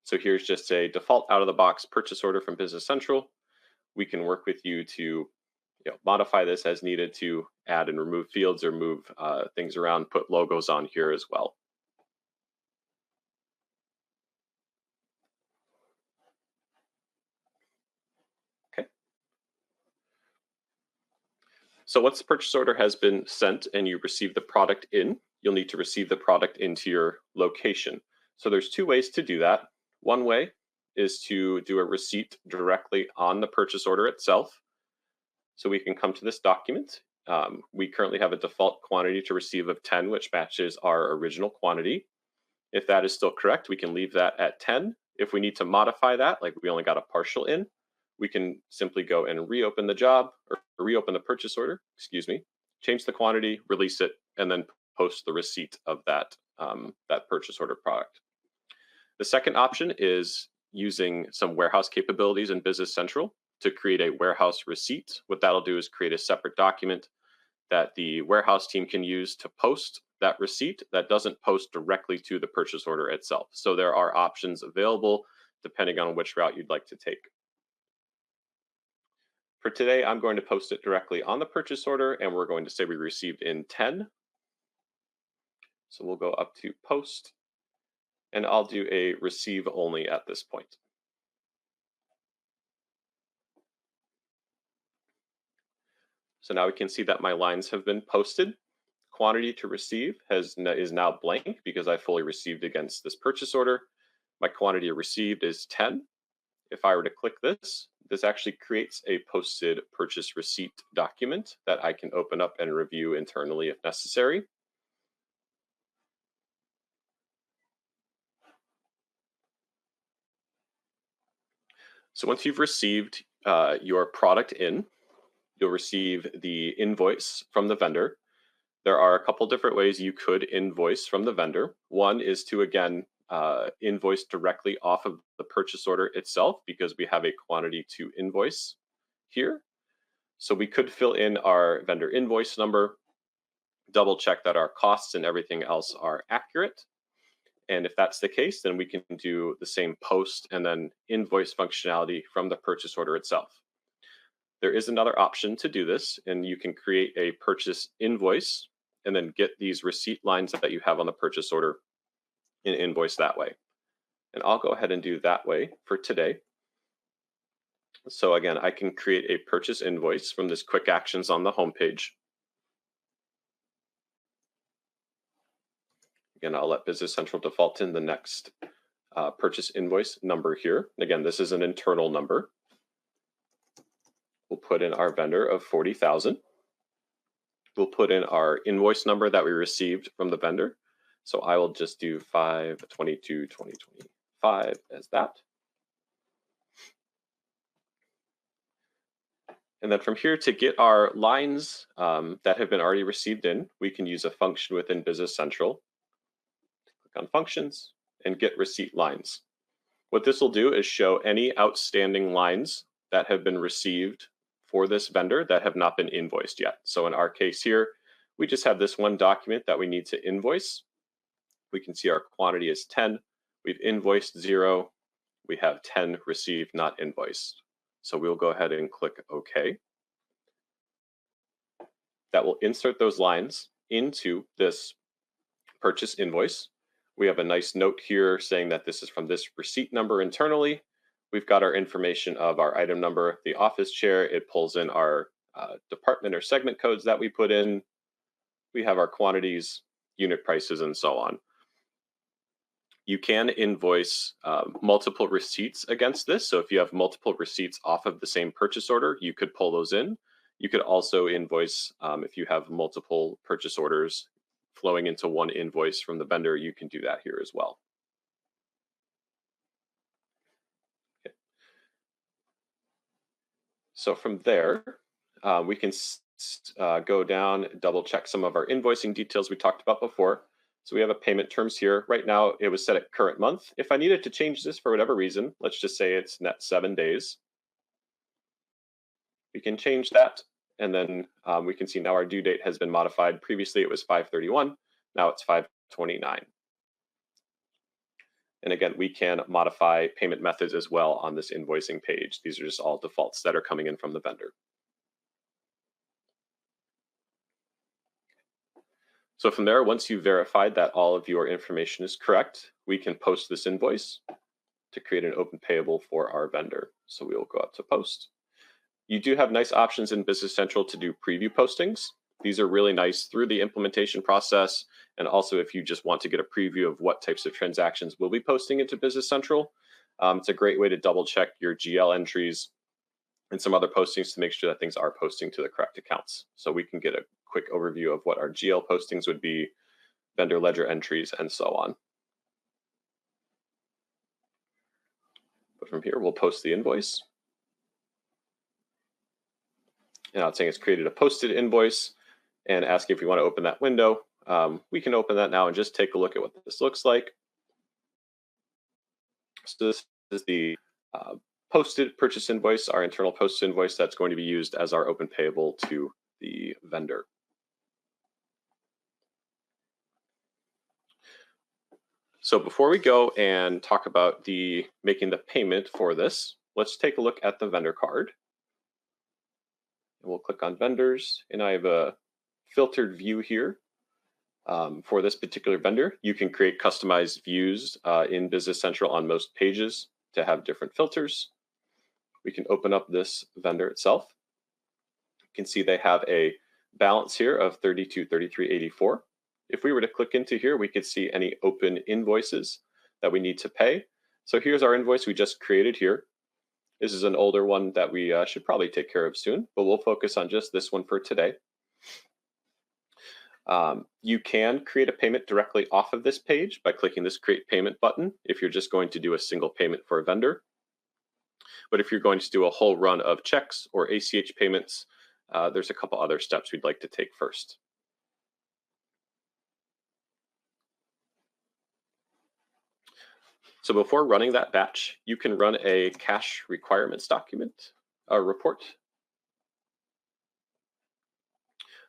So here's just a default out-of-the-box purchase order from Business Central. We can work with you to modify this as needed to add and remove fields or move things around, put logos on here as well. Okay. So once the purchase order has been sent and you receive the product in, you'll need to receive the product into your location. So there's two ways to do that. One way is to do a receipt directly on the purchase order itself. So we can come to this document. We currently have a default quantity to receive of 10, which matches our original quantity. If that is still correct, we can leave that at 10. If we need to modify that, like we only got a partial in, we can simply go and reopen the job or reopen the purchase order, change the quantity, release it, and then post the receipt of that, that purchase order product. The second option is using some warehouse capabilities in Business Central to create a warehouse receipt. What that'll do is create a separate document that the warehouse team can use to post that receipt that doesn't post directly to the purchase order itself. So there are options available depending on which route you'd like to take. For today, I'm going to post it directly on the purchase order, and we're going to say we received in 10. So we'll go up to post, and I'll do a receive only at this point. So now we can see that my lines have been posted. Quantity to receive is now blank because I fully received against this purchase order. My quantity received is 10. If I were to click this, this actually creates a posted purchase receipt document that I can open up and review internally if necessary. So once you've received your product in, you'll receive the invoice from the vendor. There are a couple different ways you could invoice from the vendor. One is to, again, invoice directly off of the purchase order itself because we have a quantity to invoice here. So we could fill in our vendor invoice number, double check that our costs and everything else are accurate. And if that's the case, then we can do the same post and then invoice functionality from the purchase order itself. There is another option to do this, and you can create a purchase invoice and then get these receipt lines that you have on the purchase order and invoice that way. And I'll go ahead and do that way for today. So again, I can create a purchase invoice from this quick actions on the homepage. Again, I'll let Business Central default in the next purchase invoice number here. Again, this is an internal number. We'll put in our vendor of 40,000. We'll put in our invoice number that we received from the vendor. So I will just do 5/22/2025 as that. And then from here, to get our lines that have been already received in, we can use a function within Business Central. Click on Functions and get receipt lines. What this will do is show any outstanding lines that have been received for this vendor that have not been invoiced yet. So in our case here, we just have this one document that we need to invoice. We can see our quantity is 10. We've invoiced 0. We have 10 received, not invoiced. So we'll go ahead and click OK. That will insert those lines into this purchase invoice. We have a nice note here saying that this is from this receipt number internally. We've got our information of our item number, the office chair. It pulls in our department or segment codes that we put in. We have our quantities, unit prices, and so on. You can invoice multiple receipts against this. So if you have multiple receipts off of the same purchase order, you could pull those in. You could also invoice if you have multiple purchase orders flowing into one invoice from the vendor, you can do that here as well. Okay. So from there, we can go down, double check some of our invoicing details we talked about before. So we have a payment terms here. Right now, it was set at current month. If I needed to change this for whatever reason, let's just say it's net 7 days. We can change that. And then we can see now our due date has been modified. Previously, it was 5/31. Now it's 5/29. And again, we can modify payment methods as well on this invoicing page. These are just all defaults that are coming in from the vendor. So from there, once you've verified that all of your information is correct, we can post this invoice to create an open payable for our vendor. So we will go up to post. You do have nice options in Business Central to do preview postings. These are really nice through the implementation process. And also if you just want to get a preview of what types of transactions we'll be posting into Business Central, it's a great way to double check your GL entries and some other postings to make sure that things are posting to the correct accounts. So we can get a quick overview of what our GL postings would be, vendor ledger entries, and so on. But from here, we'll post the invoice. And now it's saying it's created a posted invoice and ask if we want to open that window. We can open that now and just take a look at what this looks like. So this is the posted purchase invoice, our internal post invoice that's going to be used as our open payable to the vendor. So before we go and talk about making the payment for this, let's take a look at the vendor card. And we'll click on vendors, and I have a filtered view here for this particular vendor. You can create customized views in Business Central on most pages to have different filters. We can open up this vendor itself. can see they have a balance here of $32.33.84. If we were to click into here, we could see any open invoices that we need to pay. So here's our invoice we just created here. This is an older one that we should probably take care of soon, but we'll focus on just this one for today. You can create a payment directly off of this page by clicking this Create Payment button if you're just going to do a single payment for a vendor. But if you're going to do a whole run of checks or ACH payments, there's a couple other steps we'd like to take first. So before running that batch, you can run a cash requirements document, a report.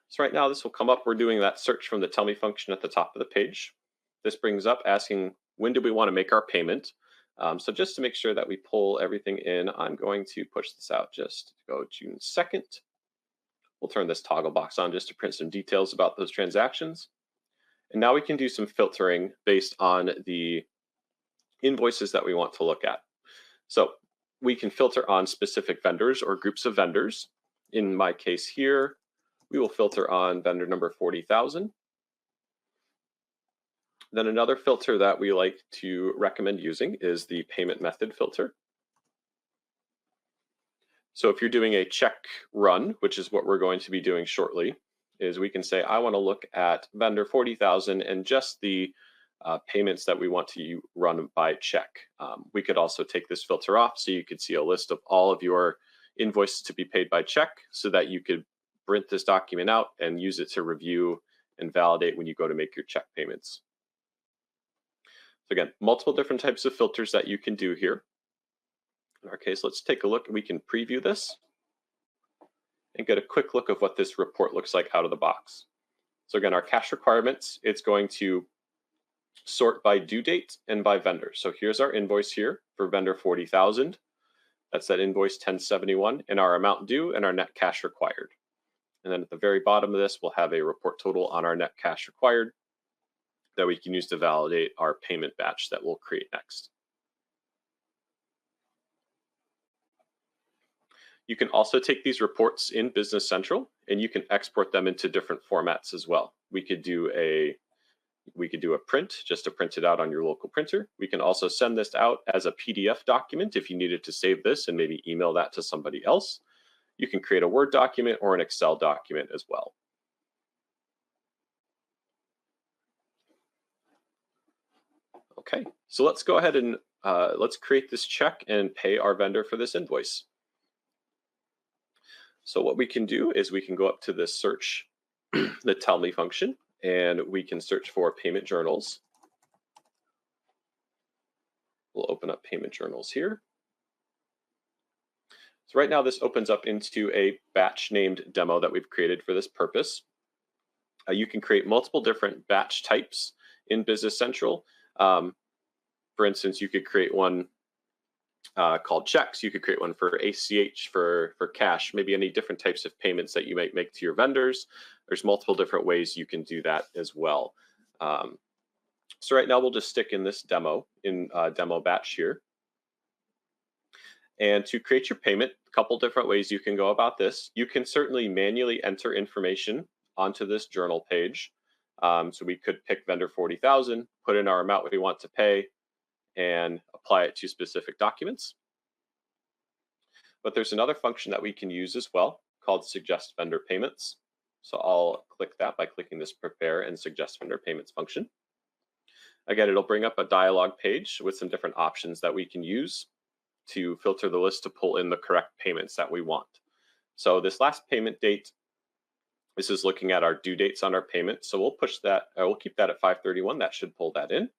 So right now this will come up. We're doing that search from the Tell Me function at the top of the page. This brings up asking, when do we want to make our payment? So just to make sure that we pull everything in, I'm going to push this out just to go June 2nd. We'll turn this toggle box on just to print some details about those transactions. And now we can do some filtering based on the invoices that we want to look at. So we can filter on specific vendors or groups of vendors. In my case here, we will filter on vendor number 40,000. Then another filter that we like to recommend using is the payment method filter. So if you're doing a check run, which is what we're going to be doing shortly, is we can say, I want to look at vendor 40,000 and just the payments that we want to run by check. We could also take this filter off so you could see a list of all of your invoices to be paid by check so that you could print this document out and use it to review and validate when you go to make your check payments. So again, multiple different types of filters that you can do here. In our case, let's take a look. We can preview this and get a quick look of what this report looks like out of the box. So again, our cash requirements, it's going to sort by due date and by vendor. So here's our invoice here for vendor 40,000. That's that invoice 1071 and our amount due and our net cash required. And then at the very bottom of this, we'll have a report total on our net cash required that we can use to validate our payment batch that we'll create next. You can also take these reports in Business Central and you can export them into different formats as well. We could do a print just to print it out on your local printer. We can also send this out as a PDF document if you needed to save this and maybe email that to somebody else. You can create a Word document or an Excel document as well. Okay, so let's go ahead and let's create this check and pay our vendor for this invoice. So what we can do is we can go up to this search, the Tell Me function, and we can search for payment journals. We'll open up payment journals here. So right now this opens up into a batch named demo that we've created for this purpose. You can create multiple different batch types in Business Central. For instance, you could create one called checks. You could create one for ACH, for cash, maybe any different types of payments that you might make to your vendors. There's multiple different ways you can do that as well. So right now we'll just stick in this demo, demo batch here. And to create your payment, a couple different ways you can go about this. You can certainly manually enter information onto this journal page. So we could pick vendor 40,000, put in our amount we want to pay, and apply it to specific documents. But there's another function that we can use as well called Suggest Vendor Payments. So I'll click that by clicking this Prepare and Suggest Vendor Payments function. Again, it'll bring up a dialog page with some different options that we can use to filter the list to pull in the correct payments that we want. So this last payment date, this is looking at our due dates on our payment. So we'll push that, we'll keep that at 5/31. That should pull that in.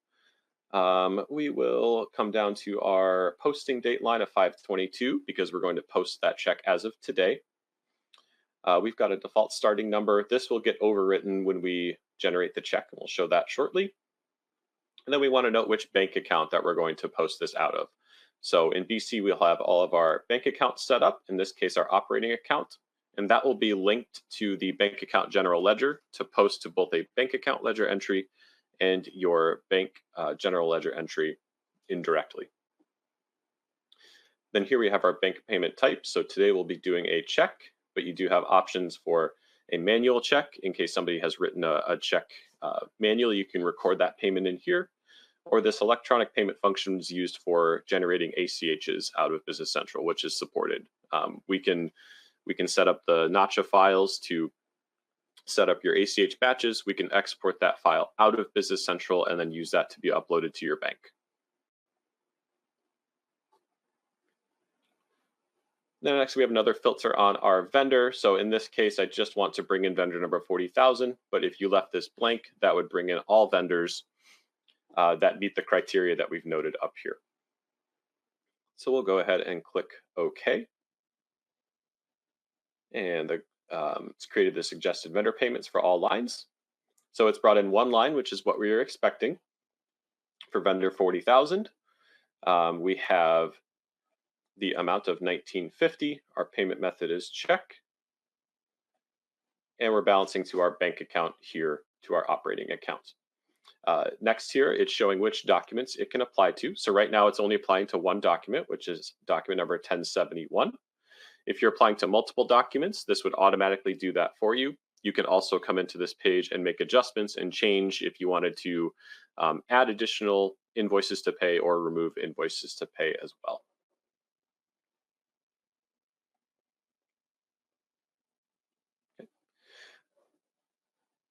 We will come down to our posting date line of 5/22 because we're going to post that check as of today. We've got a default starting number. This will get overwritten when we generate the check, and we'll show that shortly. And then we want to note which bank account that we're going to post this out of. So in BC, we'll have all of our bank accounts set up, in this case, our operating account, and that will be linked to the bank account general ledger to post to both a bank account ledger entry and your bank general ledger entry indirectly. Then here we have our bank payment type. So today we'll be doing a check, but you do have options for a manual check. In case somebody has written a check manually, you can record that payment in here. Or this electronic payment function is used for generating ACHs out of Business Central, which is supported. We can set up the Nacha files to set up your ACH batches. We can export that file out of Business Central and then use that to be uploaded to your bank. Then next we have another filter on our vendor. So in this case, I just want to bring in vendor number 40,000, but if you left this blank, that would bring in all vendors that meet the criteria that we've noted up here. So we'll go ahead and click OK. And it's created the suggested vendor payments for all lines. So it's brought in one line, which is what we were expecting for vendor 40,000. We have the amount of $19.50. Our payment method is check. And we're balancing to our bank account here to our operating account. Next here, it's showing which documents it can apply to. So right now it's only applying to one document, which is document number 1071. If you're applying to multiple documents, this would automatically do that for you. You can also come into this page and make adjustments and change if you wanted to add additional invoices to pay or remove invoices to pay as well. Okay.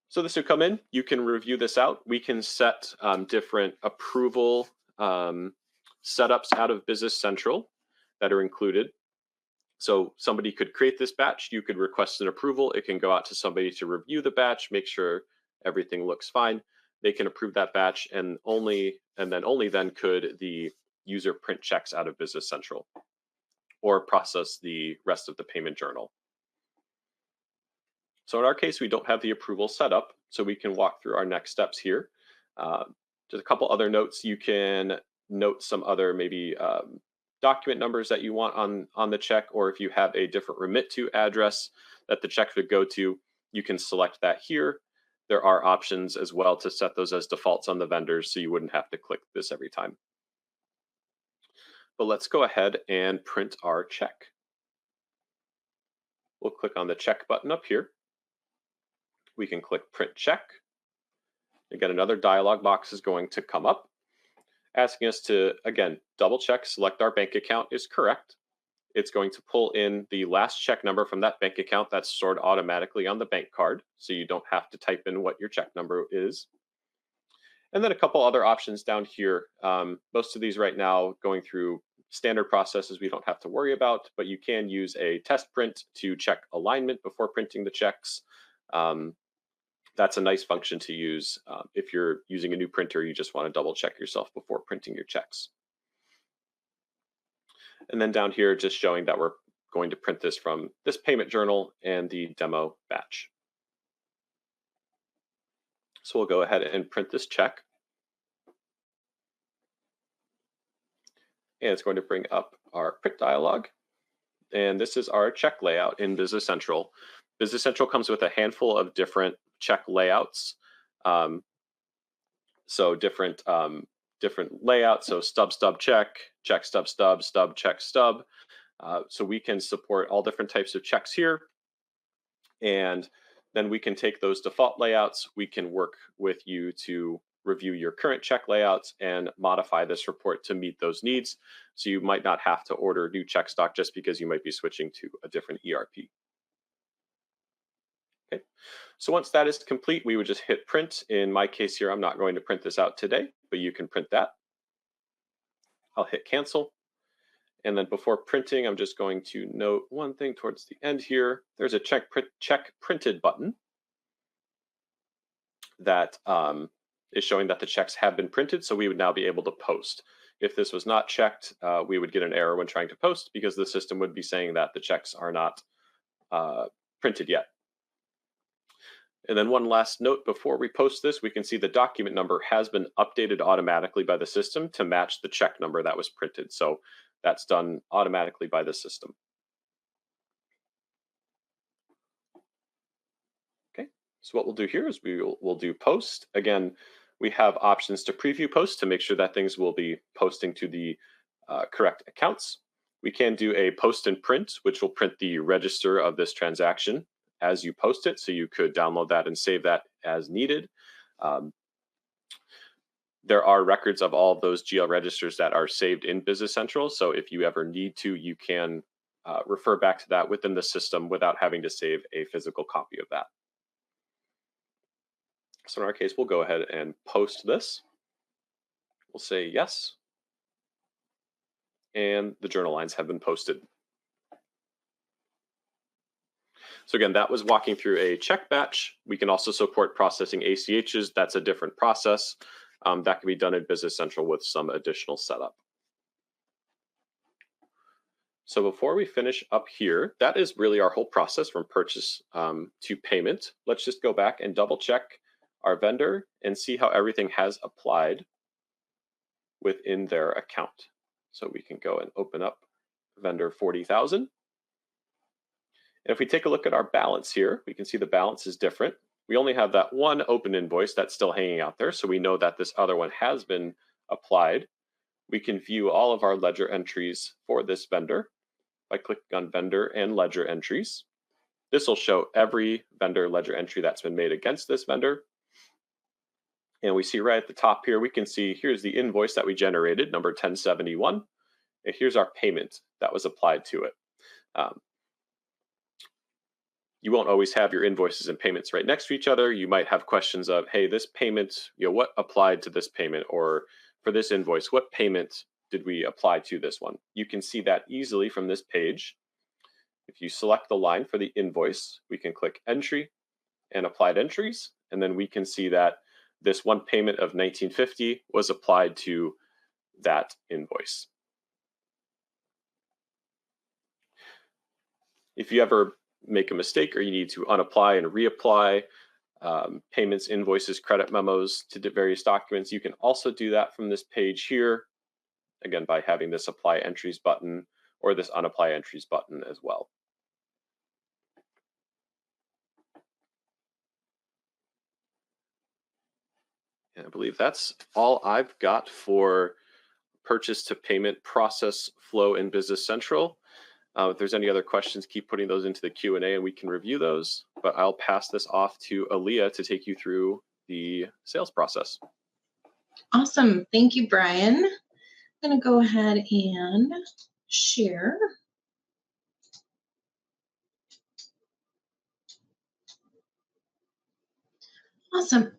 So this would come in, you can review this out. We can set different approval setups out of Business Central that are included. So somebody could create this batch, you could request an approval, it can go out to somebody to review the batch, make sure everything looks fine. They can approve that batch and only then could the user print checks out of Business Central or process the rest of the payment journal. So in our case, we don't have the approval set up, so we can walk through our next steps here. Just a couple other notes. You can note some other maybe document numbers that you want on the check, or if you have a different remit to address that the check would go to, you can select that here. There are options as well to set those as defaults on the vendors, so you wouldn't have to click this every time. But let's go ahead and print our check. We'll click on the check button up here. We can click print check. Again, another dialog box is going to come up, asking us to, again, double check, select our bank account is correct. It's going to pull in the last check number from that bank account that's stored automatically on the bank card, so you don't have to type in what your check number is. And then a couple other options down here. Most of these right now going through standard processes we don't have to worry about, but you can use a test print to check alignment before printing the checks. That's a nice function to use if you're using a new printer, you just want to double check yourself before printing your checks. And then down here, just showing that we're going to print this from this payment journal and the demo batch. So we'll go ahead and print this check. And it's going to bring up our print dialog. And this is our check layout in Business Central. Business Central comes with a handful of different check layouts. So different layouts. So stub, check, stub, check, stub. So we can support all different types of checks here. And then we can take those default layouts. We can work with you to review your current check layouts and modify this report to meet those needs. So you might not have to order new check stock just because you might be switching to a different ERP. Okay, so once that is complete, we would just hit print. In my case here, I'm not going to print this out today, but you can print that. I'll hit cancel. And then before printing, I'm just going to note one thing towards the end here. There's a check printed button that is showing that the checks have been printed, so we would now be able to post. If this was not checked, we would get an error when trying to post because the system would be saying that the checks are not printed yet. And then one last note before we post this, we can see the document number has been updated automatically by the system to match the check number that was printed. So that's done automatically by the system. Okay, so what we'll do here is we'll do post. Again, we have options to preview post to make sure that things will be posting to the correct accounts. We can do a post and print, which will print the register of this transaction as you post it. So you could download that and save that as needed. There are records of all of those GL registers that are saved in Business Central. So if you ever need to, you can refer back to that within the system without having to save a physical copy of that. So in our case, we'll go ahead and post this. We'll say yes. And the journal lines have been posted. So again, that was walking through a check batch. We can also support processing ACHs. That's a different process. That can be done in Business Central with some additional setup. So before we finish up here, that is really our whole process from purchase to payment. Let's just go back and double check our vendor and see how everything has applied within their account. So we can go and open up vendor 40,000. And if we take a look at our balance here, we can see the balance is different. We only have that one open invoice that's still hanging out there, so we know that this other one has been applied. We can view all of our ledger entries for this vendor by clicking on vendor and ledger entries. This will show every vendor ledger entry that's been made against this vendor. And we see right at the top here, we can see here's the invoice that we generated, number 1071. And here's our payment that was applied to it. You won't always have your invoices and payments right next to each other. You might have questions of, hey, this payment, what applied to this payment? Or for this invoice, what payment did we apply to this one? You can see that easily from this page. If you select the line for the invoice, we can click entry and applied entries. And then we can see that this one payment of $19.50 was applied to that invoice. If you ever make a mistake or you need to unapply and reapply payments, invoices, credit memos to various documents, you can also do that from this page here, again, by having this apply entries button or this unapply entries button as well. And I believe that's all I've got for purchase to payment process flow in Business Central. If there's any other questions, keep putting those into the Q&A and we can review those. But I'll pass this off to Aaliyah to take you through the sales process. Awesome. Thank you, Brian. I'm going to go ahead and share. Awesome.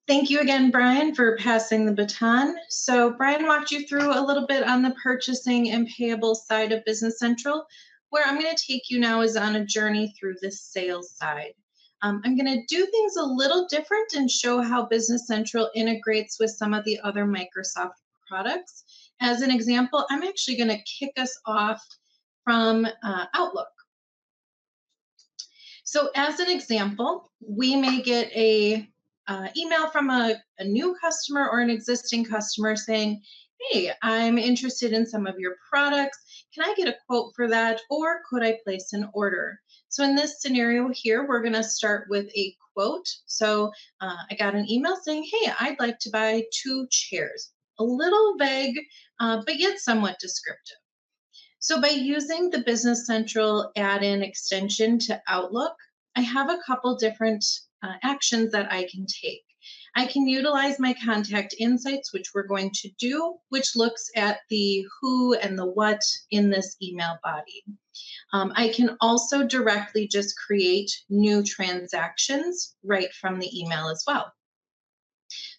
Thank you again, Brian, for passing the baton. So Brian walked you through a little bit on the purchasing and payable side of Business Central. Where I'm going to take you now is on a journey through the sales side. I'm going to do things a little different and show how Business Central integrates with some of the other Microsoft products. As an example, I'm actually going to kick us off from Outlook. So as an example, we may get a email from a new customer or an existing customer saying, hey, I'm interested in some of your products. Can I get a quote for that? Or could I place an order? So in this scenario here, we're going to start with a quote. So I got an email saying, hey, I'd like to buy 2 chairs. A little vague, but yet somewhat descriptive. So by using the Business Central add-in extension to Outlook, I have a couple different actions that I can take. I can utilize my contact insights, which we're going to do, which looks at the who and the what in this email body. I can also directly just create new transactions right from the email as well.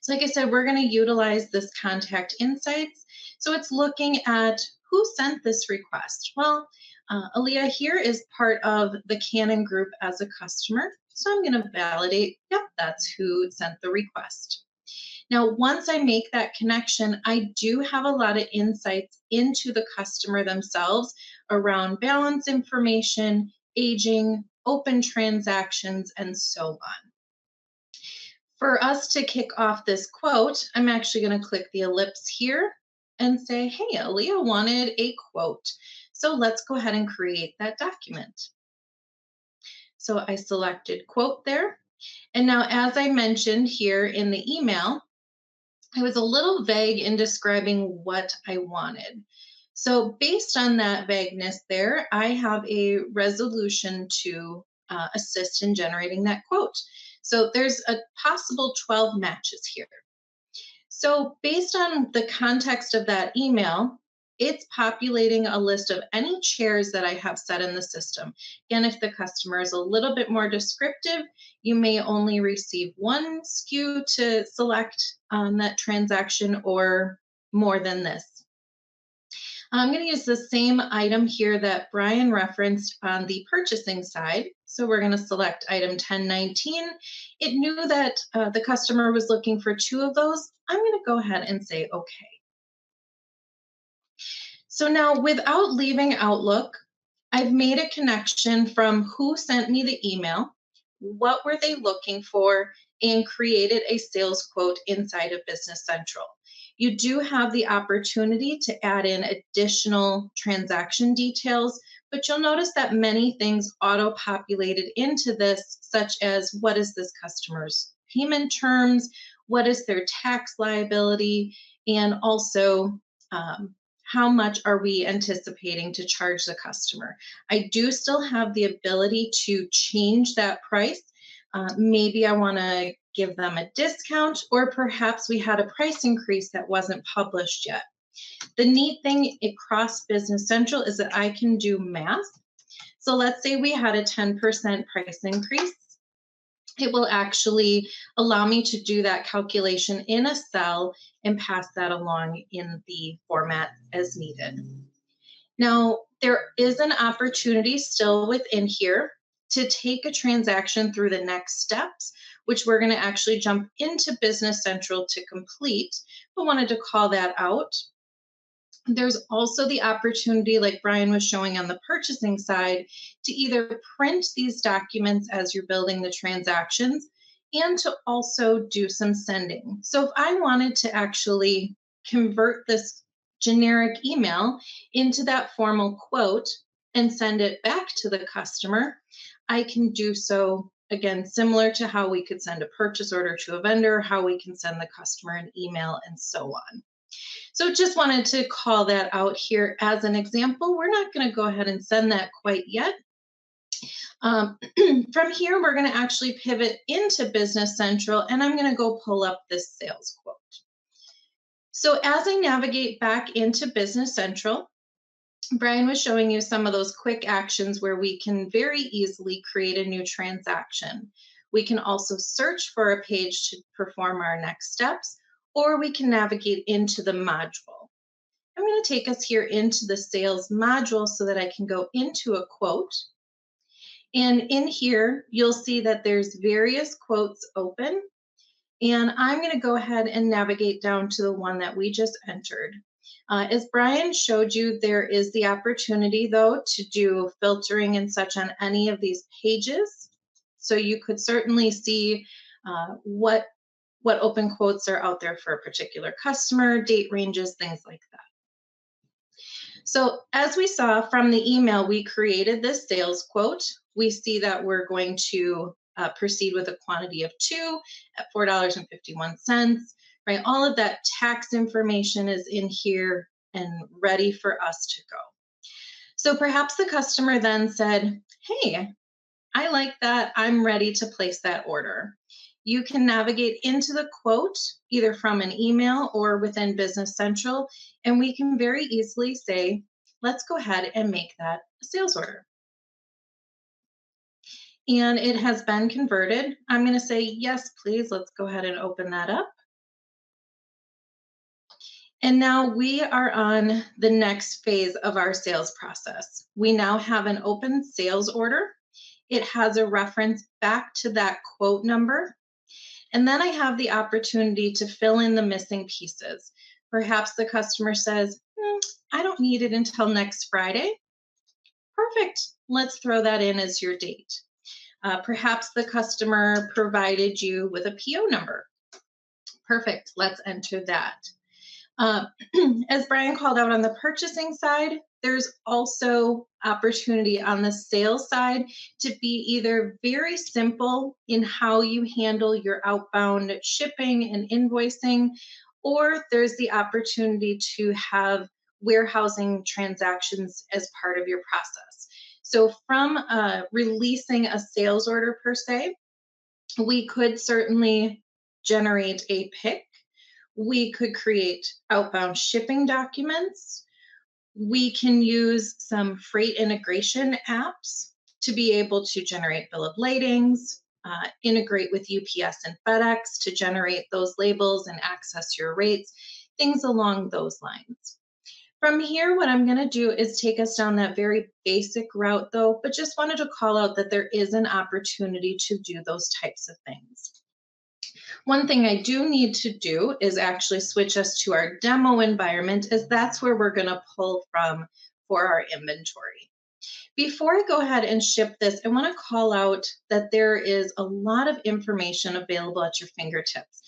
So like I said, we're going to utilize this contact insights. So it's looking at who sent this request. Well, Aaliyah here is part of the Canon group as a customer. So I'm going to validate, yep, that's who sent the request. Now, once I make that connection, I do have a lot of insights into the customer themselves around balance information, aging, open transactions, and so on. For us to kick off this quote, I'm actually going to click the ellipse here and say, hey, Aaliyah wanted a quote. So let's go ahead and create that document. So I selected quote there. And now, as I mentioned here in the email, I was a little vague in describing what I wanted. So based on that vagueness there, I have a resolution to assist in generating that quote. So there's a possible 12 matches here. So based on the context of that email, it's populating a list of any chairs that I have set in the system. Again, if the customer is a little bit more descriptive, you may only receive one SKU to select on that transaction or more than this. I'm going to use the same item here that Brian referenced on the purchasing side. So we're going to select item 1019. It knew that the customer was looking for 2 of those. I'm going to go ahead and say okay. So now without leaving Outlook, I've made a connection from who sent me the email, what were they looking for, and created a sales quote inside of Business Central. You do have the opportunity to add in additional transaction details, but you'll notice that many things auto-populated into this, such as what is this customer's payment terms, what is their tax liability, and also how much are we anticipating to charge the customer. I do still have the ability to change that price. Maybe I want to give them a discount, or perhaps we had a price increase that wasn't published yet. The neat thing across Business Central is that I can do math. So let's say we had a 10% price increase. It will actually allow me to do that calculation in a cell and pass that along in the format as needed. Now, there is an opportunity still within here to take a transaction through the next steps, which we're going to actually jump into Business Central to complete. We wanted to call that out. There's also the opportunity, like Brian was showing on the purchasing side, to either print these documents as you're building the transactions and to also do some sending. So if I wanted to actually convert this generic email into that formal quote and send it back to the customer, I can do so, again, similar to how we could send a purchase order to a vendor, how we can send the customer an email, and so on. So just wanted to call that out here as an example. We're not going to go ahead and send that quite yet. From here, we're going to actually pivot into Business Central, and I'm going to go pull up this sales quote. So as I navigate back into Business Central, Brian was showing you some of those quick actions where we can very easily create a new transaction. We can also search for a page to perform our next steps, or we can navigate into the module. I'm going to take us here into the sales module so that I can go into a quote. And in here, you'll see that there's various quotes open. And I'm going to go ahead and navigate down to the one that we just entered. As Brian showed you, there is the opportunity, though, to do filtering and such on any of these pages. So you could certainly see what open quotes are out there for a particular customer, date ranges, things like that. So as we saw from the email, we created this sales quote. We see that we're going to proceed with a quantity of 2 at $4.51, right? All of that tax information is in here and ready for us to go. So perhaps the customer then said, hey, I like that. I'm ready to place that order. You can navigate into the quote either from an email or within Business Central, and we can very easily say, let's go ahead and make that a sales order. And it has been converted. I'm going to say, yes, please. Let's go ahead and open that up. And now we are on the next phase of our sales process. We now have an open sales order. It has a reference back to that quote number. And then I have the opportunity to fill in the missing pieces. Perhaps the customer says, I don't need it until next Friday. Perfect. Let's throw that in as your date. Perhaps the customer provided you with a PO number. Perfect. Let's enter that. As Brian called out on the purchasing side, there's also opportunity on the sales side to be either very simple in how you handle your outbound shipping and invoicing, or there's the opportunity to have warehousing transactions as part of your process. So from releasing a sales order per se, we could certainly generate a pick. We could create outbound shipping documents. We can use some freight integration apps to be able to generate bill of ladings, integrate with UPS and FedEx to generate those labels and access your rates, things along those lines. From here, what I'm going to do is take us down that very basic route though, but just wanted to call out that there is an opportunity to do those types of things. One thing I do need to do is actually switch us to our demo environment, as that's where we're going to pull from for our inventory. Before I go ahead and ship this, I want to call out that there is a lot of information available at your fingertips.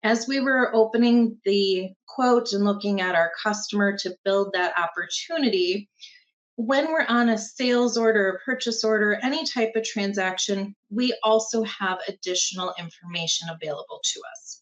As we were opening the quote and looking at our customer to build that opportunity, when we're on a sales order, a purchase order, any type of transaction, we also have additional information available to us.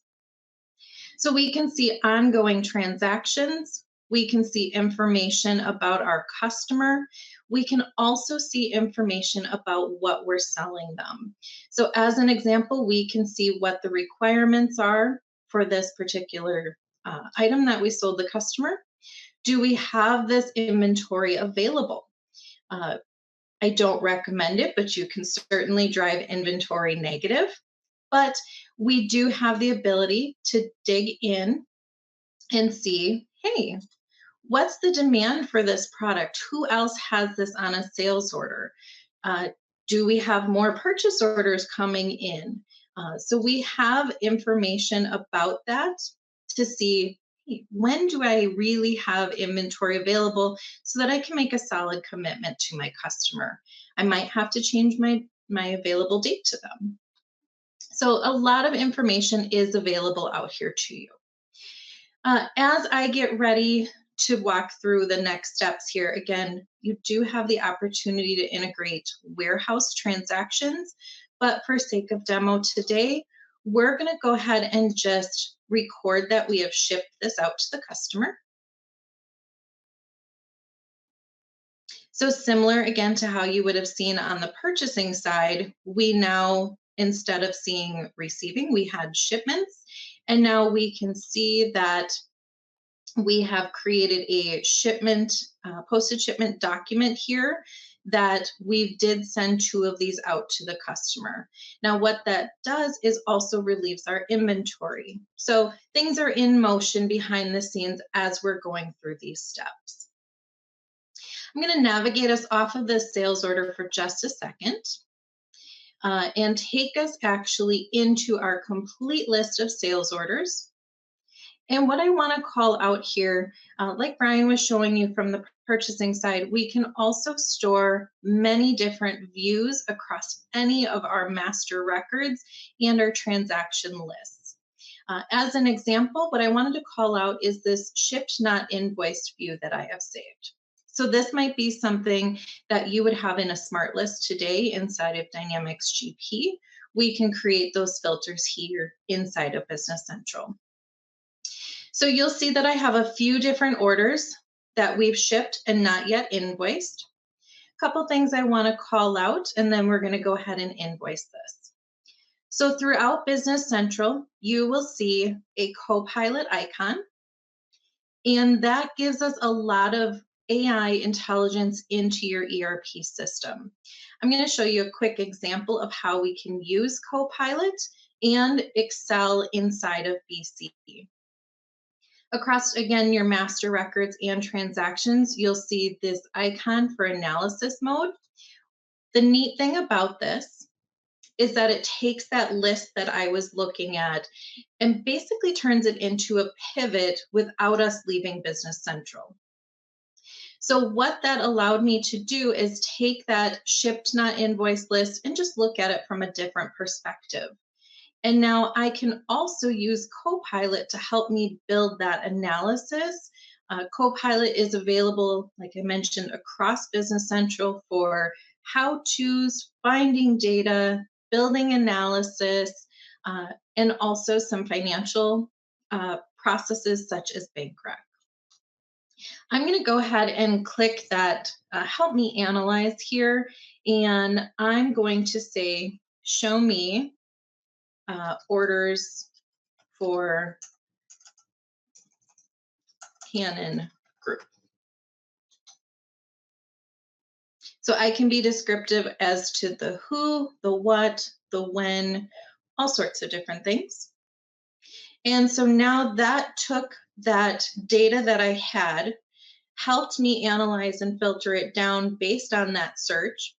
So we can see ongoing transactions. We can see information about our customer. We can also see information about what we're selling them. So as an example, we can see what the requirements are for this particular item that we sold the customer. Do we have this inventory available? I don't recommend it, but you can certainly drive inventory negative. But we do have the ability to dig in and see, hey, what's the demand for this product? Who else has this on a sales order? Do we have more purchase orders coming in? So we have information about that to see, hey, when do I really have inventory available so that I can make a solid commitment to my customer? I might have to change my available date to them. So a lot of information is available out here to you. As I get ready to walk through the next steps here, again, you do have the opportunity to integrate warehouse transactions, but for sake of demo today, we're going to go ahead and just record that we have shipped this out to the customer. So similar again to how you would have seen on the purchasing side, we now, instead of seeing receiving, we had shipments, and now we can see that we have created a shipment, posted shipment document here that we did send 2 of these out to the customer. Now what that does is also relieves our inventory. So things are in motion behind the scenes as we're going through these steps. I'm going to navigate us off of this sales order for just a second and take us actually into our complete list of sales orders. And what I want to call out here, like Brian was showing you from the purchasing side, we can also store many different views across any of our master records and our transaction lists. As an example, what I wanted to call out is this shipped not invoiced view that I have saved. So this might be something that you would have in a smart list today inside of Dynamics GP. We can create those filters here inside of Business Central. So you'll see that I have a few different orders that we've shipped and not yet invoiced. A couple things I want to call out, and then we're going to go ahead and invoice this. So throughout Business Central, you will see a Copilot icon, and that gives us a lot of AI intelligence into your ERP system. I'm going to show you a quick example of how we can use Copilot and Excel inside of BC. Across, again, your master records and transactions, you'll see this icon for analysis mode. The neat thing about this is that it takes that list that I was looking at and basically turns it into a pivot without us leaving Business Central. So what that allowed me to do is take that shipped not invoiced list and just look at it from a different perspective. And now I can also use Copilot to help me build that analysis. Copilot is available, like I mentioned, across Business Central for how-tos, finding data, building analysis, and also some financial processes such as bank rec. I'm going to go ahead and click that help me analyze here, and I'm going to say show me orders for Canon Group. So I can be descriptive as to the who, the what, the when, all sorts of different things. And so now that took that data that I had, helped me analyze and filter it down based on that search.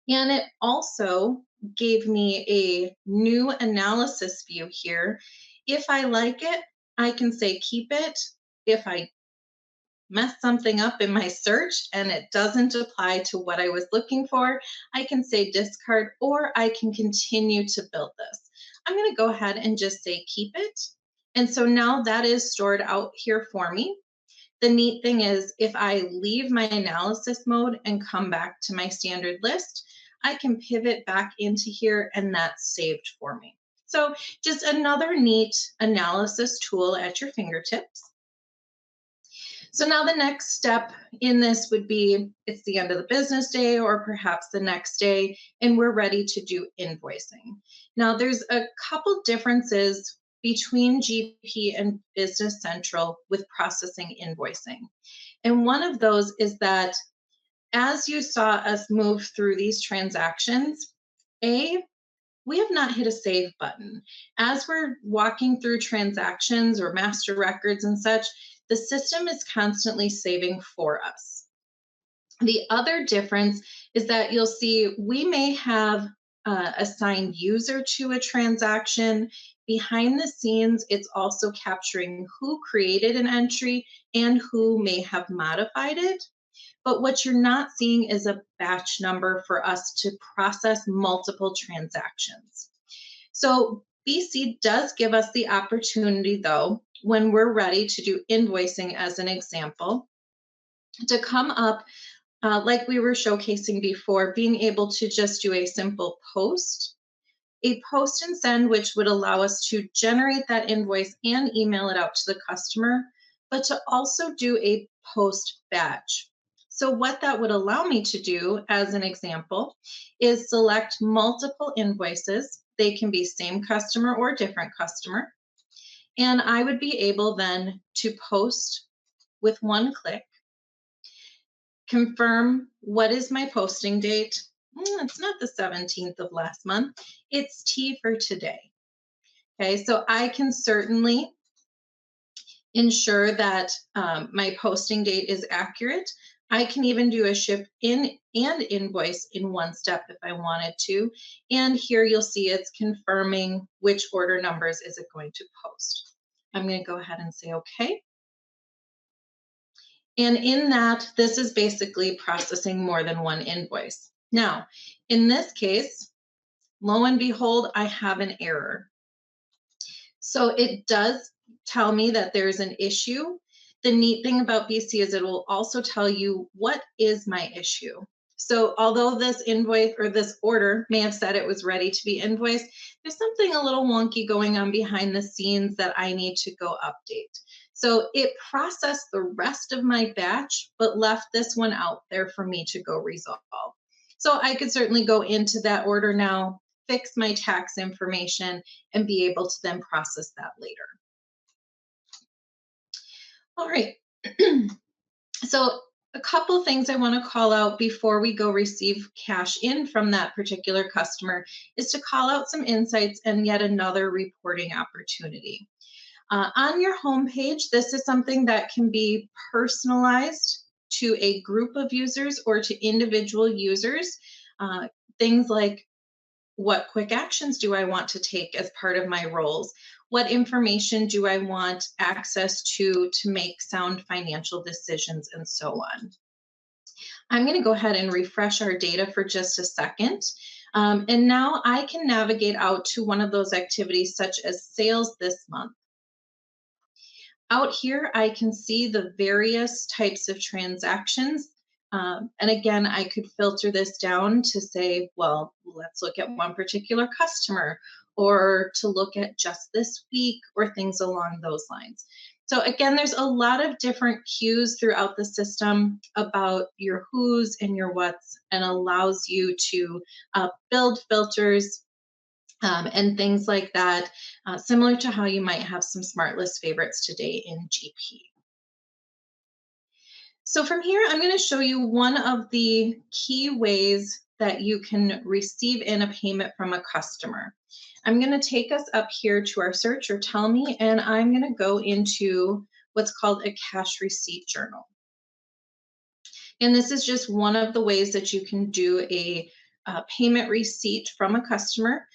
And it also gave me a new analysis view here. If I like it, I can say keep it. If I mess something up in my search and it doesn't apply to what I was looking for, I can say discard, or I can continue to build this. I'm going to go ahead and just say keep it. And so now that is stored out here for me. The neat thing is if I leave my analysis mode and come back to my standard list, I can pivot back into here and that's saved for me. So just another neat analysis tool at your fingertips. So now the next step in this would be it's the end of the business day or perhaps the next day, and we're ready to do invoicing. Now there's a couple differences between GP and Business Central with processing invoicing. And one of those is that as you saw us move through these transactions, we have not hit a save button. As we're walking through transactions or master records and such, the system is constantly saving for us. The other difference is that you'll see we may have assigned user to a transaction. Behind the scenes, it's also capturing who created an entry and who may have modified it. But what you're not seeing is a batch number for us to process multiple transactions. So BC does give us the opportunity, though, when we're ready to do invoicing as an example, to come up like we were showcasing before, being able to just do a simple post and send, which would allow us to generate that invoice and email it out to the customer, but to also do a post batch. So what that would allow me to do, as an example, is select multiple invoices. They can be same customer or different customer. And I would be able then to post with one click, confirm what is my posting date. It's not the 17th of last month, it's T for today. Okay, so I can certainly ensure that my posting date is accurate. I can even do a ship in and invoice in one step if I wanted to. And here you'll see it's confirming which order numbers is it going to post. I'm going to go ahead and say okay. And in that, this is basically processing more than one invoice. Now, in this case, lo and behold, I have an error. So it does tell me that there's an issue. The neat thing about BC is it will also tell you what is my issue. So although this invoice or this order may have said it was ready to be invoiced, there's something a little wonky going on behind the scenes that I need to go update. So it processed the rest of my batch, but left this one out there for me to go resolve. So I could certainly go into that order now, fix my tax information, and be able to then process that later. All right. So a couple things I want to call out before we go receive cash in from that particular customer is to call out some insights and yet another reporting opportunity. On your homepage, this is something that can be personalized to a group of users or to individual users. Things like, what quick actions do I want to take as part of my roles? What information do I want access to make sound financial decisions, and so on? I'm going to go ahead and refresh our data for just a second. And now I can navigate out to one of those activities such as sales this month. Out here, I can see the various types of transactions. And again, I could filter this down to say, well, let's look at one particular customer, or to look at just this week, or things along those lines. So again, there's a lot of different cues throughout the system about your who's and your what's, and allows you to build filters and things like that, similar to how you might have some smart list favorites today in GP. So from here, I'm going to show you one of the key ways that you can receive in a payment from a customer. I'm going to take us up here to our search or tell me, and I'm going to go into what's called a cash receipt journal. And this is just one of the ways that you can do a payment receipt from a customer.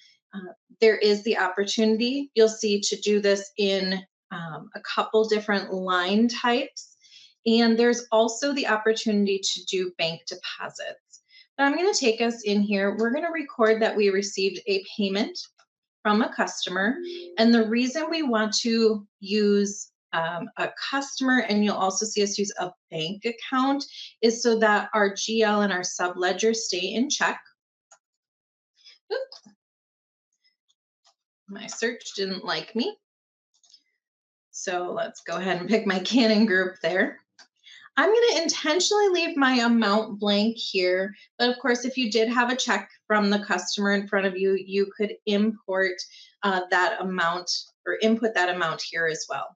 There is the opportunity, you'll see, to do this in a couple different line types. And there's also the opportunity to do bank deposits. But I'm going to take us in here. We're going to record that we received a payment from a customer. And the reason we want to use a customer, and you'll also see us use a bank account, is so that our GL and our subledger stay in check. Oops. My search didn't like me. So let's go ahead and pick my Canon group there. I'm going to intentionally leave my amount blank here, but of course, if you did have a check from the customer in front of you, you could import that amount or input that amount here as well.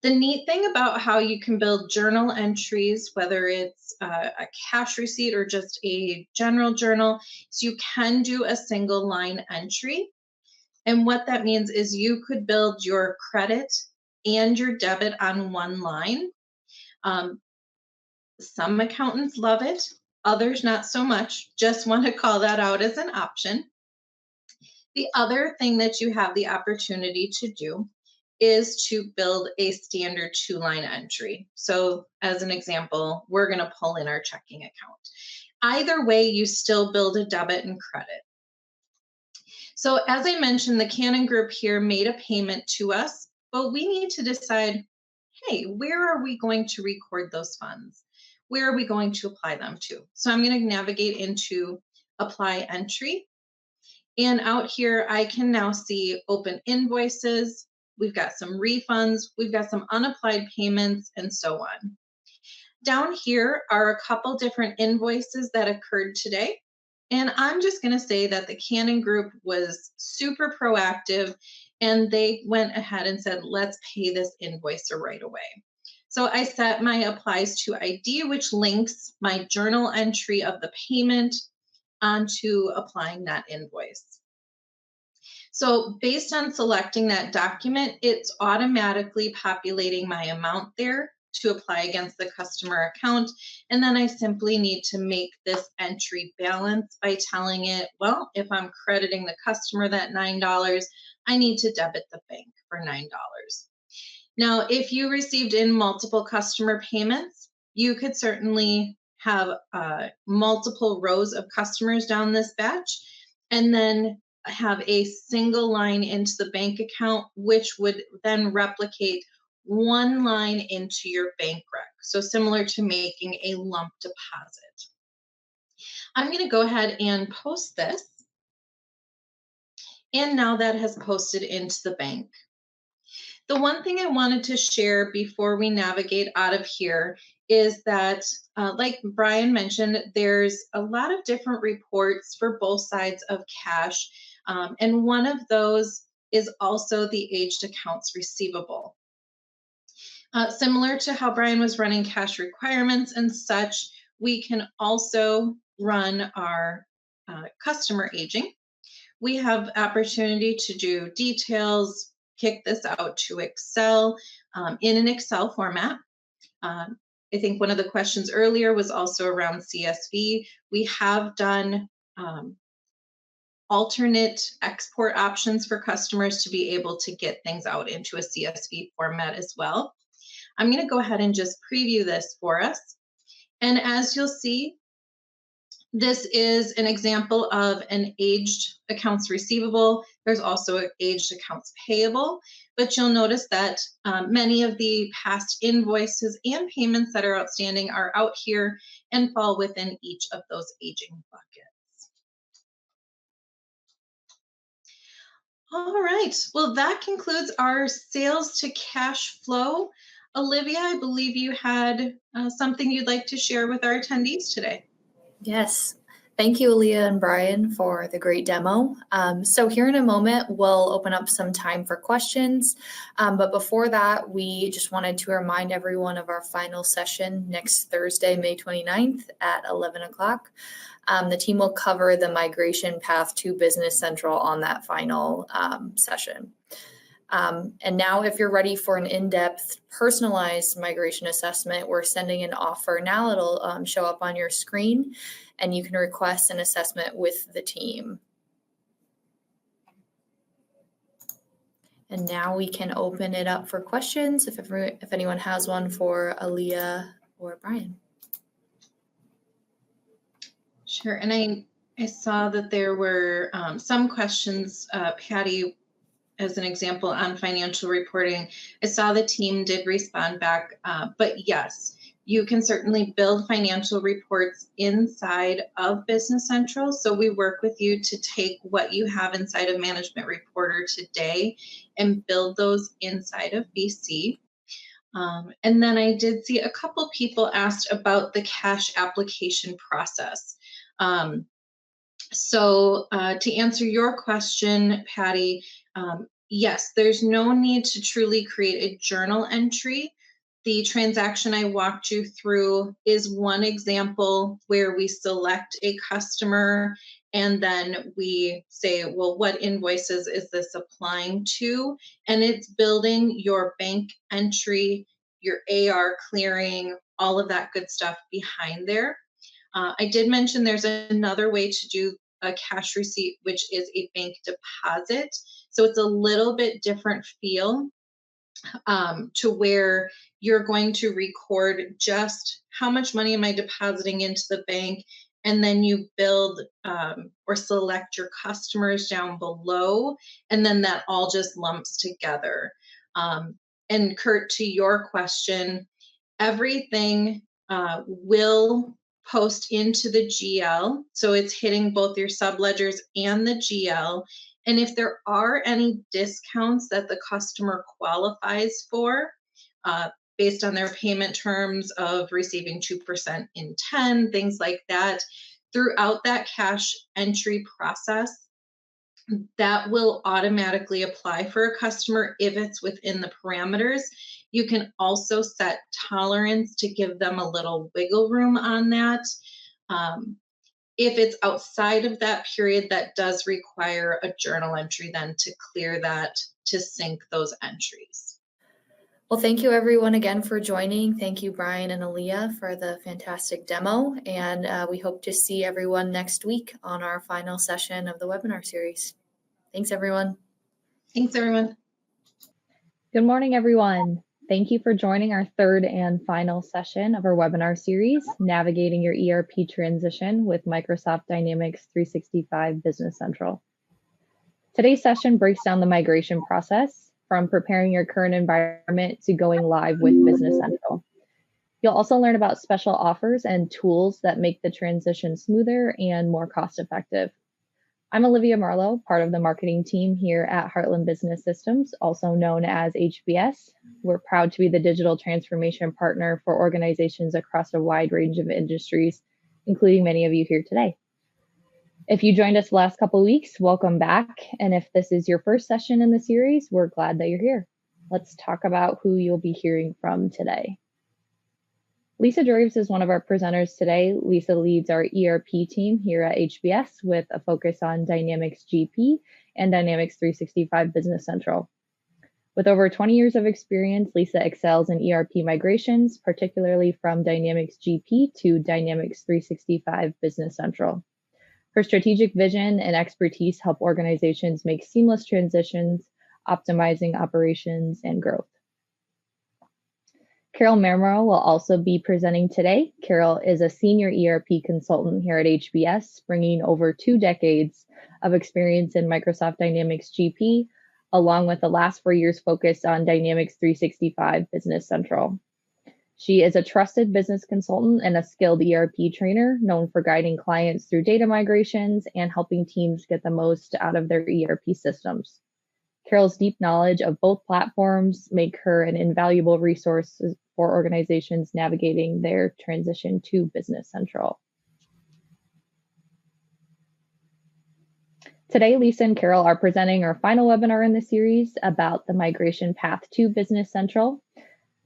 The neat thing about how you can build journal entries, whether it's a cash receipt or just a general journal, is you can do a single line entry. And what that means is you could build your credit and your debit on one line. Some accountants love it, others not so much. Just want to call that out as an option. The other thing that you have the opportunity to do is to build a standard 2-line entry. So as an example, we're going to pull in our checking account. Either way, you still build a debit and credit. So as I mentioned, the Canon group here made a payment to us, but we need to decide, hey, where are we going to record those funds? Where are we going to apply them to? So I'm going to navigate into Apply Entry. And out here, I can now see open invoices. We've got some refunds. We've got some unapplied payments and so on. Down here are a couple different invoices that occurred today. And I'm just going to say that the Canon group was super proactive, and they went ahead and said, let's pay this invoice right away. So I set my applies to ID, which links my journal entry of the payment onto applying that invoice. So based on selecting that document, it's automatically populating my amount there to apply against the customer account. And then I simply need to make this entry balance by telling it, well, if I'm crediting the customer that $9, I need to debit the bank for $9. Now, if you received in multiple customer payments, you could certainly have multiple rows of customers down this batch, and then have a single line into the bank account, which would then replicate one line into your bank rec. So similar to making a lump deposit. I'm going to go ahead and post this. And now that has posted into the bank. The one thing I wanted to share before we navigate out of here is that, like Brian mentioned, there's a lot of different reports for both sides of cash. And one of those is also the aged accounts receivable. Similar to how Brian was running cash requirements and such, we can also run our customer aging. We have opportunity to do details, kick this out to Excel in an Excel format. I think one of the questions earlier was also around CSV. We have done alternate export options for customers to be able to get things out into a CSV format as well. I'm going to go ahead and just preview this for us. And as you'll see, this is an example of an aged accounts receivable. There's also aged accounts payable, but you'll notice that many of the past invoices and payments that are outstanding are out here and fall within each of those aging buckets. All right. Well, that concludes our sales to cash flow. Olivia, I believe you had something you'd like to share with our attendees today. Yes. Thank you, Aaliyah and Brian, for the great demo. So here in a moment, we'll open up some time for questions. But before that, we just wanted to remind everyone of our final session next Thursday, May 29th at 11 o'clock. The team will cover the migration path to Business Central on that final session. And now if you're ready for an in-depth personalized migration assessment, we're sending an offer. Now it'll show up on your screen and you can request an assessment with the team. And now we can open it up for questions if anyone has one for Aaliyah or Brian. Sure. And I saw that there were some questions, Patty, as an example on financial reporting. I saw the team did respond back, but yes, you can certainly build financial reports inside of Business Central. So we work with you to take what you have inside of Management Reporter today and build those inside of BC. And then I did see a couple people asked about the cash application process. So to answer your question, Patty, yes, there's no need to truly create a journal entry. The transaction I walked you through is one example where we select a customer and then we say, well, what invoices is this applying to? And it's building your bank entry, your AR clearing, all of that good stuff behind there. I did mention there's another way to do a cash receipt, which is a bank deposit. So it's a little bit different feel to where you're going to record just how much money am I depositing into the bank, and then you build or select your customers down below, and then that all just lumps together. And Kurt, to your question, everything will post into the GL. So it's hitting both your subledgers and the GL. And if there are any discounts that the customer qualifies for, based on their payment terms of receiving 2% in 10, things like that, throughout that cash entry process, that will automatically apply for a customer if it's within the parameters. You can also set tolerance to give them a little wiggle room on that. If it's outside of that period, that does require a journal entry then to clear that, to sync those entries. Well, thank you everyone again for joining. Thank you, Brian and Aaliyah, for the fantastic demo. And we hope to see everyone next week on our final session of the webinar series. Thanks, everyone. Thanks, everyone. Good morning, everyone. Thank you for joining our third and final session of our webinar series, Navigating Your ERP Transition with Microsoft Dynamics 365 Business Central. Today's session breaks down the migration process from preparing your current environment to going live with Business Central. You'll also learn about special offers and tools that make the transition smoother and more cost-effective. I'm Olivia Marlowe, part of the marketing team here at Heartland Business Systems, also known as HBS. We're proud to be the digital transformation partner for organizations across a wide range of industries, including many of you here today. If you joined us the last couple of weeks, welcome back. And if this is your first session in the series, we're glad that you're here. Let's talk about who you'll be hearing from today. Lisa Draves is one of our presenters today. Lisa leads our ERP team here at HBS with a focus on Dynamics GP and Dynamics 365 Business Central. With over 20 years of experience, Lisa excels in ERP migrations, particularly from Dynamics GP to Dynamics 365 Business Central. Her strategic vision and expertise help organizations make seamless transitions, optimizing operations and growth. Carol Marmoro will also be presenting today. Carol is a senior ERP consultant here at HBS, bringing over 2 decades of experience in Microsoft Dynamics GP, along with the last 4 years focused on Dynamics 365 Business Central. She is a trusted business consultant and a skilled ERP trainer, known for guiding clients through data migrations and helping teams get the most out of their ERP systems. Carol's deep knowledge of both platforms make her an invaluable resource for organizations navigating their transition to Business Central. Today, Lisa and Carol are presenting our final webinar in the series about the migration path to Business Central.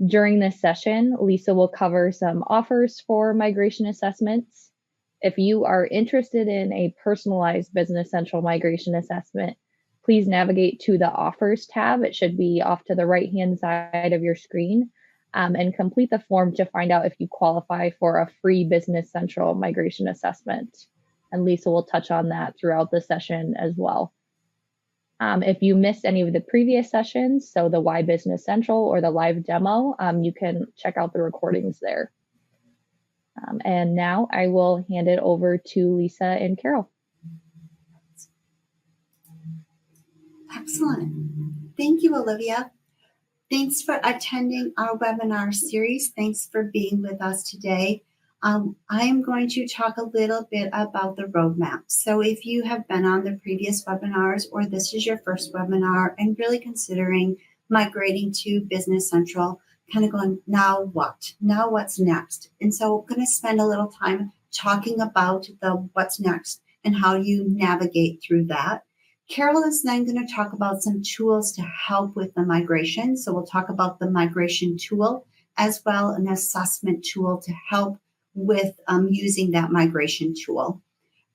During this session, Lisa will cover some offers for migration assessments. If you are interested in a personalized Business Central migration assessment, please navigate to the Offers tab. It should be off to the right-hand side of your screen, and complete the form to find out if you qualify for a free Business Central migration assessment. And Lisa will touch on that throughout the session as well. If you missed any of the previous sessions, so the Why Business Central or the live demo, you can check out the recordings there. And now I will hand it over to Lisa and Carol. Excellent. Thank you, Olivia. Thanks for attending our webinar series. Thanks for being with us today. I am going to talk a little bit about the roadmap. So if you have been on the previous webinars or this is your first webinar and really considering migrating to Business Central, kind of going, now what? Now what's next? And so we're going to spend a little time talking about the what's next and how you navigate through that. Carol is then going to talk about some tools to help with the migration. So we'll talk about the migration tool as well an assessment tool to help with using that migration tool.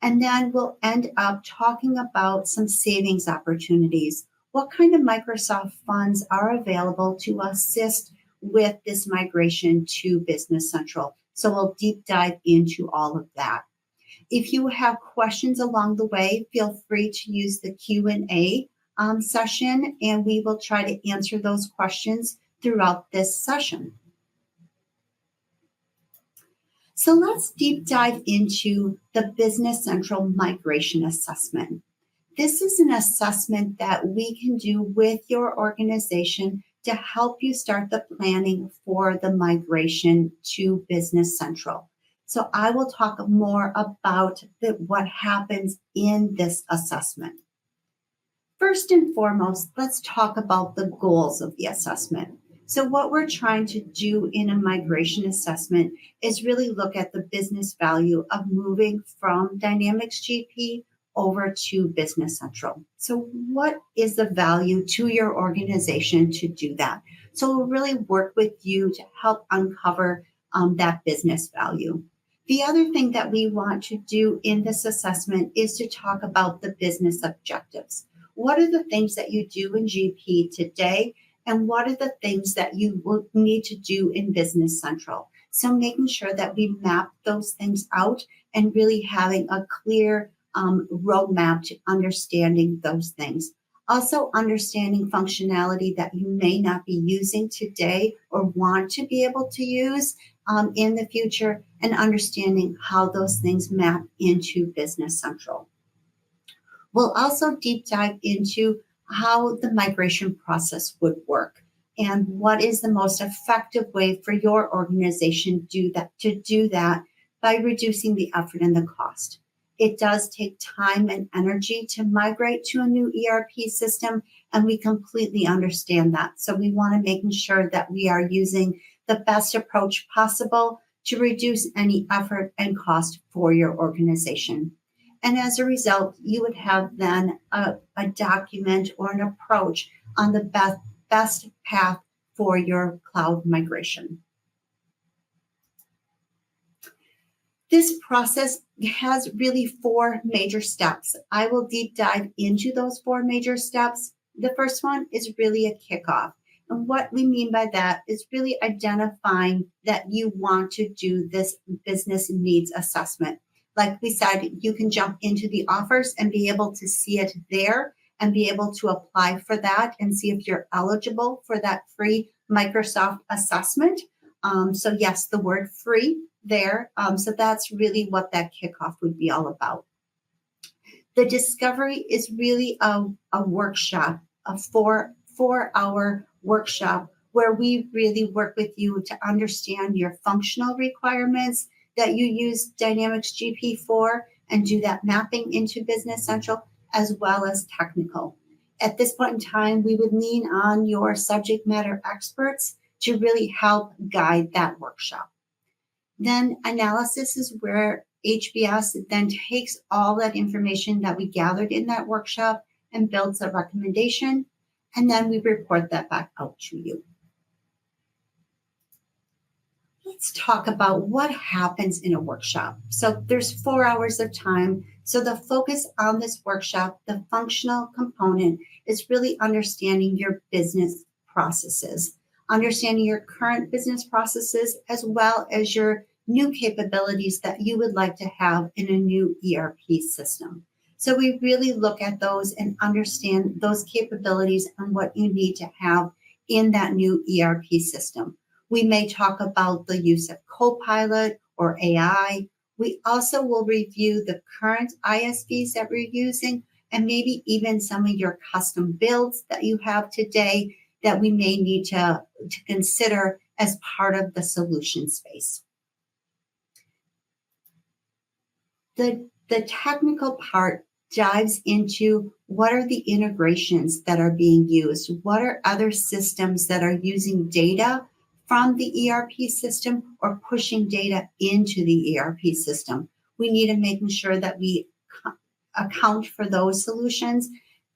And then we'll end up talking about some savings opportunities. What kind of Microsoft funds are available to assist with this migration to Business Central? So we'll deep dive into all of that. If you have questions along the way, feel free to use the Q&A session, and we will try to answer those questions throughout this session. So let's deep dive into the Business Central Migration Assessment. This is an assessment that we can do with your organization to help you start the planning for the migration to Business Central. So I will talk more about what happens in this assessment. First and foremost, let's talk about the goals of the assessment. So what we're trying to do in a migration assessment is really look at the business value of moving from Dynamics GP over to Business Central. So what is the value to your organization to do that? So we'll really work with you to help uncover that business value. The other thing that we want to do in this assessment is to talk about the business objectives. What are the things that you do in GP today? And what are the things that you will need to do in Business Central? So making sure that we map those things out and really having a clear roadmap to understanding those things. Also understanding functionality that you may not be using today or want to be able to use in the future, and understanding how those things map into Business Central. We'll also deep dive into how the migration process would work and what is the most effective way for your organization to do that by reducing the effort and the cost. It does take time and energy to migrate to a new ERP system, and we completely understand that. So we want to make sure that we are using the best approach possible to reduce any effort and cost for your organization. And as a result, you would have then a document or an approach on the best path for your cloud migration. This process has really 4 major steps. I will deep dive into those 4 major steps. The first one is really a kickoff. And what we mean by that is really identifying that you want to do this business needs assessment. Like we said, you can jump into the offers and be able to see it there and be able to apply for that and see if you're eligible for that free Microsoft assessment. So yes, the word free there. So that's really what that kickoff would be all about. The discovery is really a workshop, a 4-hour workshop where we really work with you to understand your functional requirements that you use Dynamics GP for and do that mapping into Business Central, as well as technical. at this point in time, we would lean on your subject matter experts to really help guide that workshop. Then analysis is where HBS then takes all that information that we gathered in that workshop and builds a recommendation, and then we report that back out to you. Let's talk about what happens in a workshop. So there's 4 hours of time. So the focus on this workshop, the functional component, is really understanding your business processes, understanding your current business processes, as well as your new capabilities that you would like to have in a new ERP system. So we really look at those and understand those capabilities and what you need to have in that new ERP system. We may talk about the use of Copilot or AI. We also will review the current ISVs that we're using and maybe even some of your custom builds that you have today that we may need to consider as part of the solution space. The technical part dives into what are the integrations that are being used, what are other systems that are using data from the ERP system or pushing data into the ERP system. We need to make sure that we account for those solutions,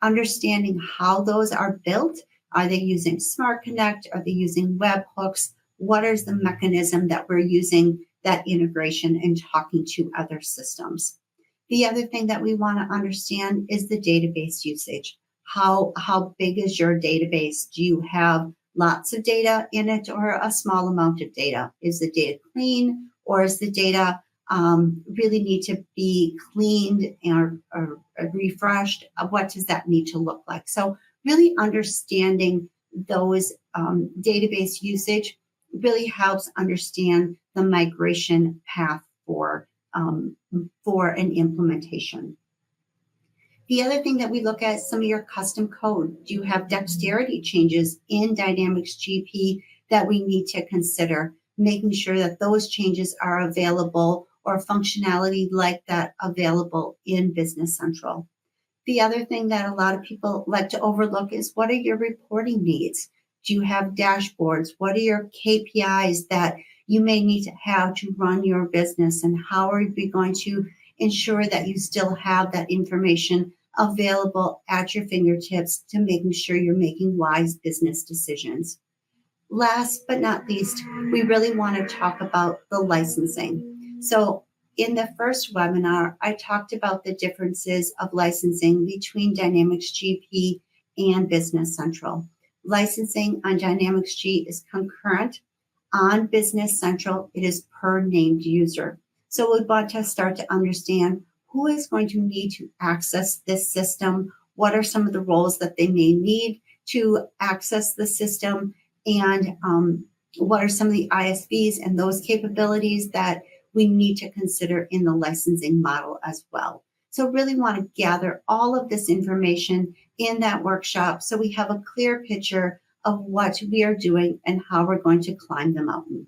understanding how those are built. Are they using Smart Connect? Are they using webhooks? What is the mechanism that we're using that integration and talking to other systems? The other thing that we want to understand is the database usage. How big is your database? Do you have lots of data in it or a small amount of data? Is the data clean, or is the data really need to be cleaned or refreshed? What does that need to look like? So really understanding those database usage really helps understand the migration path for an implementation. The other thing that we look at is some of your custom code. Do you have dexterity changes in Dynamics GP that we need to consider, making sure that those changes are available or functionality like that available in Business Central? The other thing that a lot of people like to overlook is what are your reporting needs? Do you have dashboards? What are your KPIs that you may need to have to run your business? And how are we going to ensure that you still have that information available at your fingertips to making sure you're making wise business decisions? Last but not least, we really want to talk about the licensing. So in the first webinar, I talked about the differences of licensing between Dynamics GP and Business Central. Licensing on Dynamics G is concurrent. On Business Central, it is per named user. So we want to start to understand who is going to need to access this system, what are some of the roles that they may need to access the system, and what are some of the ISVs and those capabilities that we need to consider in the licensing model as well. So really want to gather all of this information in that workshop so we have a clear picture of what we are doing and how we're going to climb the mountain.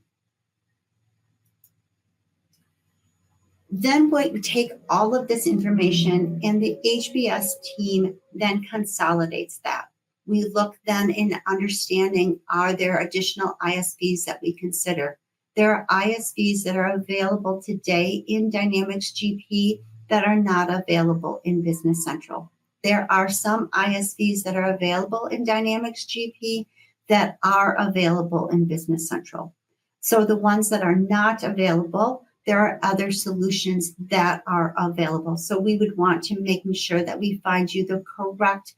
Then we take all of this information and the HBS team then consolidates that. We look then in understanding, are there additional ISVs that we consider? There are ISVs that are available today in Dynamics GP that are not available in Business Central. There are some ISVs that are available in Dynamics GP that are available in Business Central. So the ones that are not available, there are other solutions that are available. So we would want to make sure that we find you the correct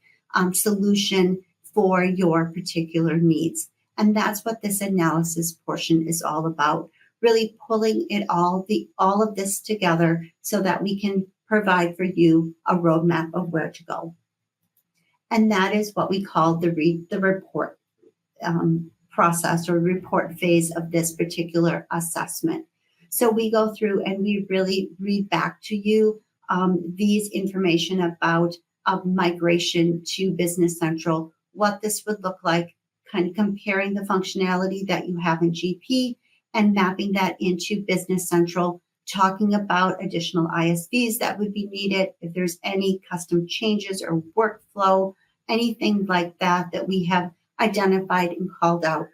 solution for your particular needs. And that's what this analysis portion is all about, really pulling it all of this together so that we can provide for you a roadmap of where to go. And that is what we call the report process or report phase of this particular assessment. So we go through and we really read back to you these information about migration to Business Central, what this would look like, kind of comparing the functionality that you have in GP and mapping that into Business Central, talking about additional ISVs that would be needed, if there's any custom changes or workflow, anything like that that we have identified and called out.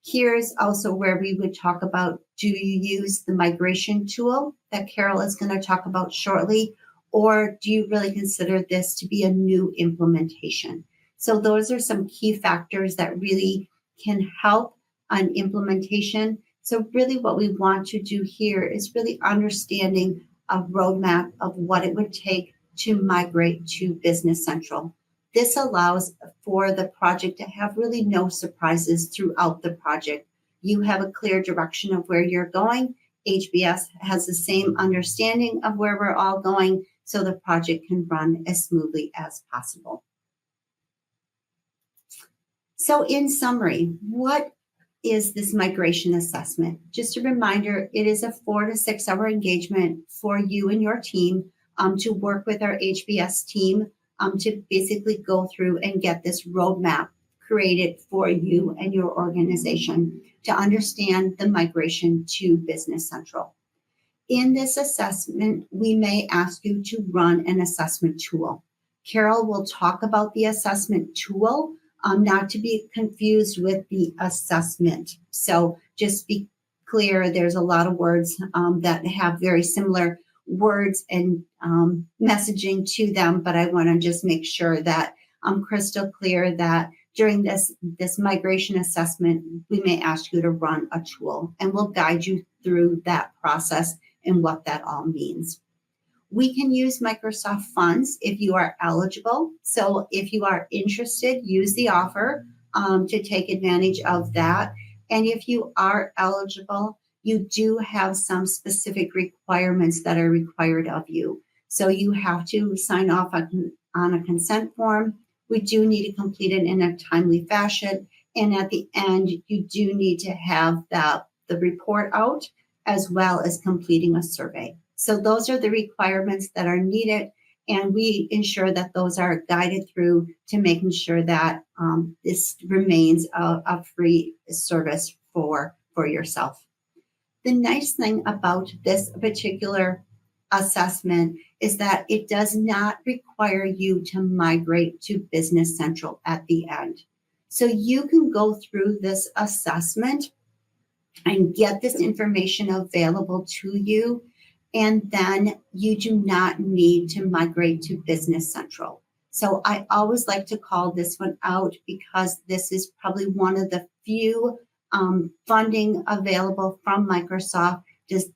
Here's also where we would talk about, do you use the migration tool that Carol is going to talk about shortly, or do you really consider this to be a new implementation? So those are some key factors that really can help on implementation. So really what we want to do here is really understanding a roadmap of what it would take to migrate to Business Central. This allows for the project to have really no surprises throughout the project. You have a clear direction of where you're going. HBS has the same understanding of where we're all going, so the project can run as smoothly as possible. So in summary, what is this migration assessment? Just a reminder, it is a 4 to 6 hour engagement for you and your team to work with our HBS team to basically go through and get this roadmap created for you and your organization to understand the migration to Business Central. In this assessment, we may ask you to run an assessment tool. Carol will talk about the assessment tool, not to be confused with the assessment. So just be clear, there's a lot of words that have very similar words and messaging to them, but I want to just make sure that I'm crystal clear that during this migration assessment, we may ask you to run a tool, and we'll guide you through that process and what that all means. We can use Microsoft funds if you are eligible. So if you are interested, use the offer to take advantage of that. And if you are eligible, you do have some specific requirements that are required of you. So you have to sign off on a consent form. We do need to complete it in a timely fashion. And at the end, you do need to have the report out as well as completing a survey. So those are the requirements that are needed, and we ensure that those are guided through to making sure that this remains a free service for yourself. The nice thing about this particular assessment is that it does not require you to migrate to Business Central at the end. So you can go through this assessment and get this information available to you, and then you do not need to migrate to Business Central. So I always like to call this one out because this is probably one of the few funding available from Microsoft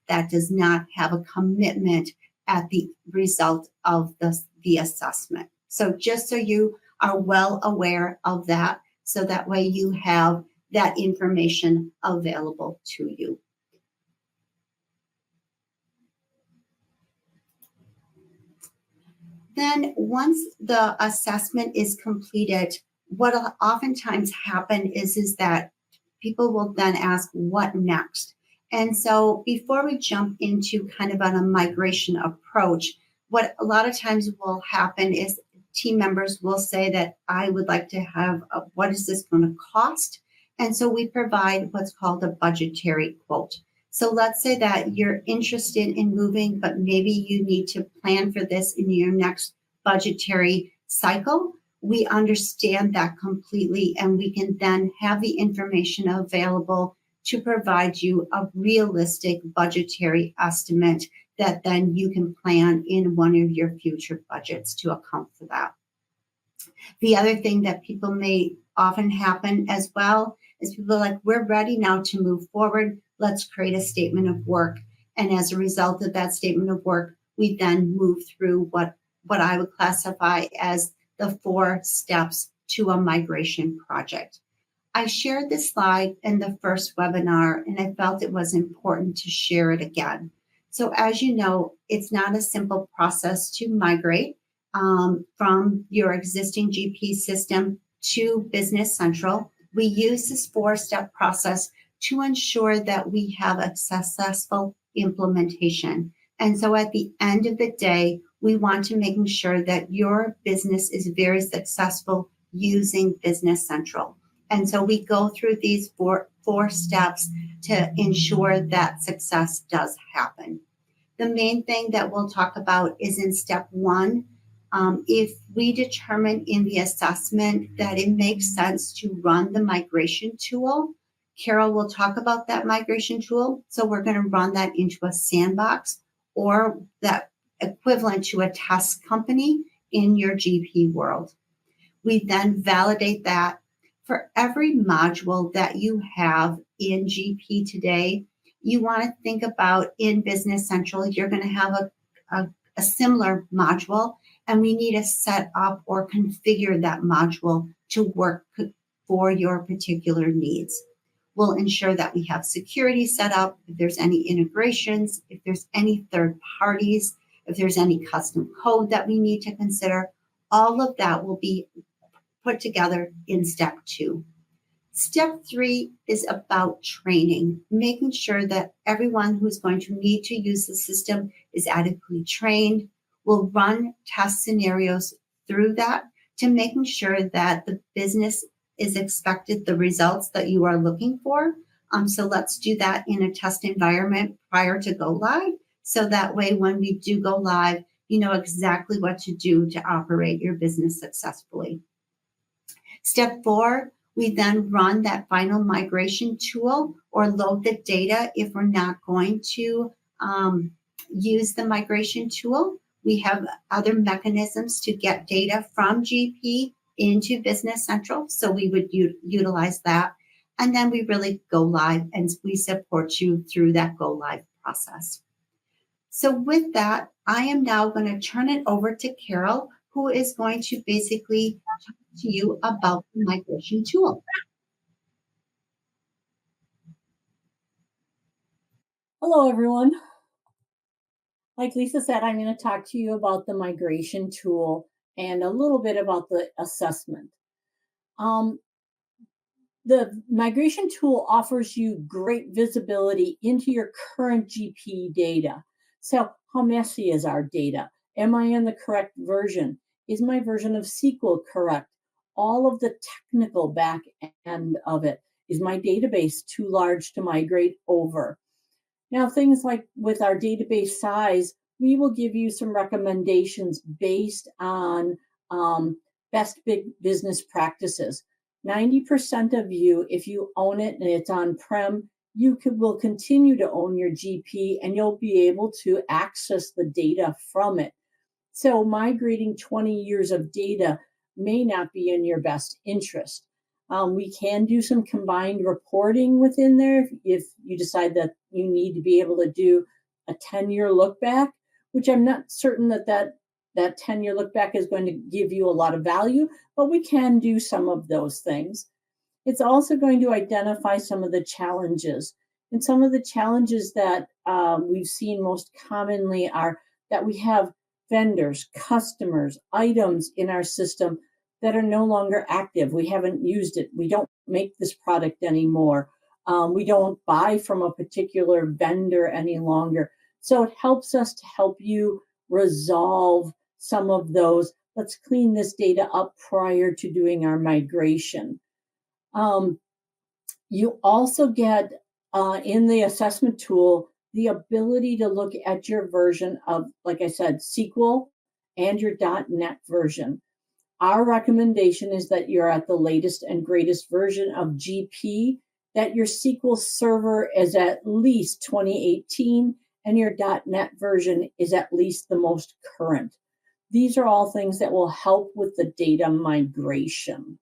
that does not have a commitment at the result of the assessment. So just so you are well aware of that, so that way you have that information available to you. Then once the assessment is completed, what will oftentimes happen is that people will then ask, what next? And so before we jump into kind of on a migration approach, what a lot of times will happen is team members will say that I would like to have, what is this going to cost? And so we provide what's called a budgetary quote. So let's say that you're interested in moving, but maybe you need to plan for this in your next budgetary cycle. We understand that completely, and we can then have the information available to provide you a realistic budgetary estimate that then you can plan in one of your future budgets to account for that. The other thing that people may often happen as well is people are like, we're ready now to move forward. Let's create a statement of work. And as a result of that statement of work, we then move through what I would classify as the 4 steps to a migration project. I shared this slide in the first webinar, and I felt it was important to share it again. So as you know, it's not a simple process to migrate from your existing GP system to Business Central. We use this 4-step process to ensure that we have a successful implementation. And so at the end of the day, we want to make sure that your business is very successful using Business Central. And so we go through these four steps to ensure that success does happen. The main thing that we'll talk about is in step 1, If we determine in the assessment that it makes sense to run the migration tool, Carol will talk about that migration tool. So we're going to run that into a sandbox or that equivalent to a test company in your GP world. We then validate that. For every module that you have in GP today, you want to think about in Business Central, you're going to have a similar module, and we need to set up or configure that module to work for your particular needs. We'll ensure that we have security set up, if there's any integrations, if there's any third parties, if there's any custom code that we need to consider. All of that will be put together in step 2. Step 3 is about training, making sure that everyone who's going to need to use the system is adequately trained. We'll run test scenarios through that to making sure that the business is expected the results that you are looking for. So let's do that in a test environment prior to go live. So that way, when we do go live, you know exactly what to do to operate your business successfully. Step 4, we then run that final migration tool or load the data if we're not going to use the migration tool. We have other mechanisms to get data from GP into Business Central, so we would utilize that. And then we really go live, and we support you through that go live process. So with that, I am now going to turn it over to Carol, who is going to basically talk to you about the migration tool. Hello, everyone. Like Lisa said, I'm going to talk to you about the migration tool and a little bit about the assessment. The migration tool offers you great visibility into your current GP data. So how messy is our data? Am I in the correct version? Is my version of SQL correct? All of the technical back end of it. Is my database too large to migrate over? Now, things like with our database size, we will give you some recommendations based on best big business practices. 90% of you, if you own it and it's on-prem, will continue to own your GP and you'll be able to access the data from it. So migrating 20 years of data may not be in your best interest. We can do some combined reporting within there if you decide that you need to be able to do a 10-year look back, which I'm not certain that 10-year look back is going to give you a lot of value, but we can do some of those things. It's also going to identify some of the challenges. And some of the challenges that we've seen most commonly are that we have vendors, customers, items in our system that are no longer active. We haven't used it. We don't make this product anymore. We don't buy from a particular vendor any longer. So it helps us to help you resolve some of those. Let's clean this data up prior to doing our migration. You also get in the assessment tool the ability to look at your version of, like I said, SQL and your .NET version. Our recommendation is that you're at the latest and greatest version of GP, that your SQL server is at least 2018, and your .NET version is at least the most current. These are all things that will help with the data migration.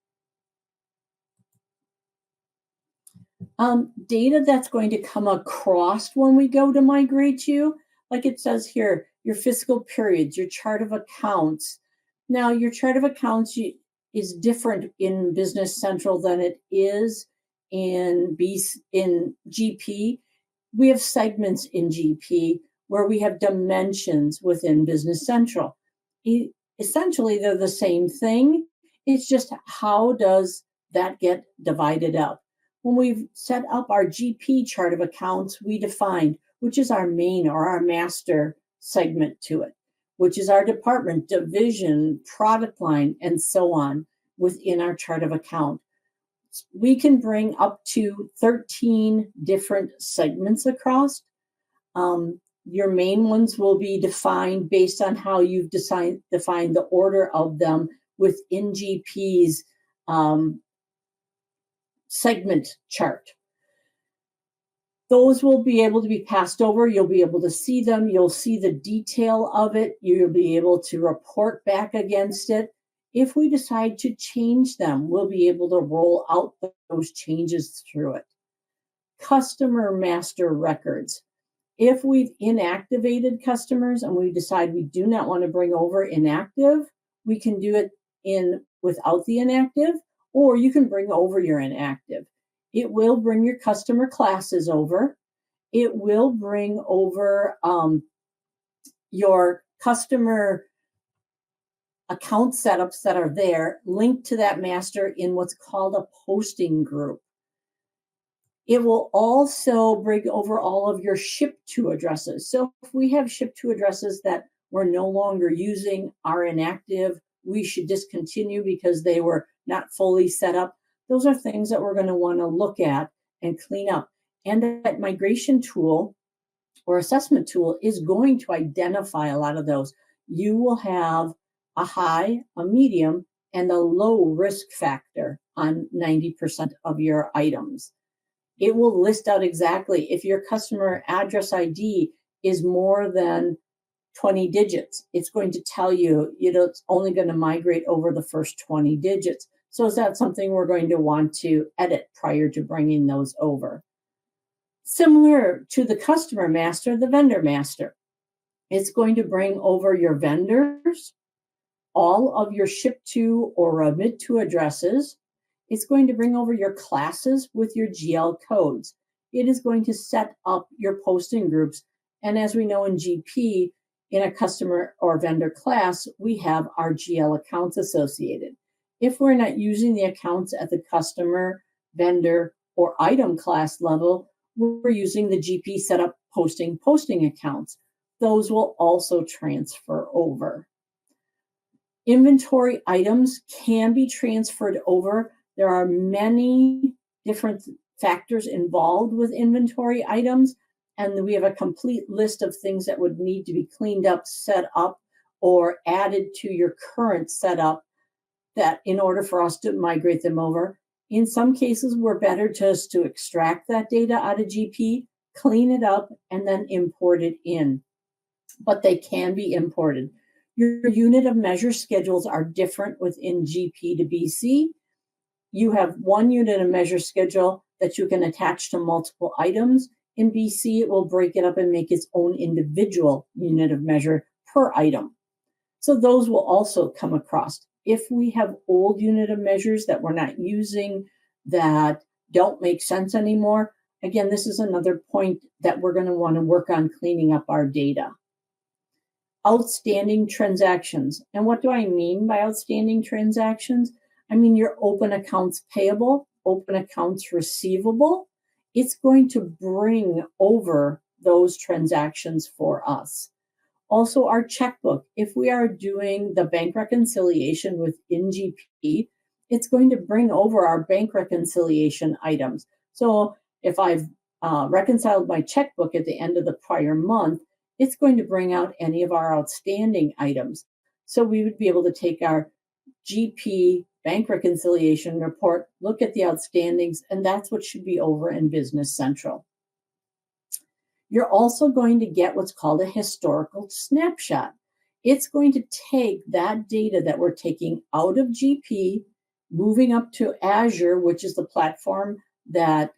Data that's going to come across when we go to migrate you, like it says here, your fiscal periods, your chart of accounts. Now, your chart of accounts is different in Business Central than it is in GP. We have segments in GP where we have dimensions within Business Central. Essentially, they're the same thing. It's just how does that get divided up? When we've set up our GP chart of accounts, we defined which is our main or our master segment to it, which is our department, division, product line, and so on within our chart of account. We can bring up to 13 different segments across. Your main ones will be defined based on how you've defined the order of them within GP's segment chart. Those will be able to be passed over. You'll be able to see them. You'll see the detail of it. You'll be able to report back against it. If we decide to change them, we'll be able to roll out those changes through it. Customer master records. If we've inactivated customers and we decide we do not want to bring over inactive, we can do it without the inactive, or you can bring over your inactive. It will bring your customer classes over. It will bring over your customer account setups that are there, linked to that master in what's called a posting group. It will also bring over all of your ship to addresses. So if we have ship to addresses that we're no longer using, are inactive, we should discontinue because they were not fully set up. Those are things that we're going to want to look at and clean up. And that migration tool or assessment tool is going to identify a lot of those. You will have a high, a medium, and a low risk factor on 90% of your items. It will list out exactly if your customer address ID is more than 20 digits. It's going to tell you, it's only going to migrate over the first 20 digits. So is that something we're going to want to edit prior to bringing those over? Similar to the customer master, the vendor master. It's going to bring over your vendors, all of your ship to or remit to addresses. It's going to bring over your classes with your GL codes. It is going to set up your posting groups. And as we know in GP, in a customer or vendor class, we have our GL accounts associated. If we're not using the accounts at the customer, vendor, or item class level, we're using the GP setup posting accounts. Those will also transfer over. Inventory items can be transferred over. There are many different factors involved with inventory items, and we have a complete list of things that would need to be cleaned up, set up, or added to your current setup that in order for us to migrate them over. In some cases, we're better just to extract that data out of GP, clean it up, and then import it in. But they can be imported. Your unit of measure schedules are different within GP to BC. You have one unit of measure schedule that you can attach to multiple items. In BC, it will break it up and make its own individual unit of measure per item. So those will also come across. If we have old unit of measures that we're not using that don't make sense anymore, again, this is another point that we're going to want to work on cleaning up our data. Outstanding transactions. And what do I mean by outstanding transactions? I mean your open accounts payable, open accounts receivable. It's going to bring over those transactions for us. Also, our checkbook. If we are doing the bank reconciliation within GP, it's going to bring over our bank reconciliation items. So if I've reconciled my checkbook at the end of the prior month, it's going to bring out any of our outstanding items. So we would be able to take our GP bank reconciliation report, look at the outstandings, and that's what should be over in Business Central. You're also going to get what's called a historical snapshot. It's going to take that data that we're taking out of GP, moving up to Azure, which is the platform that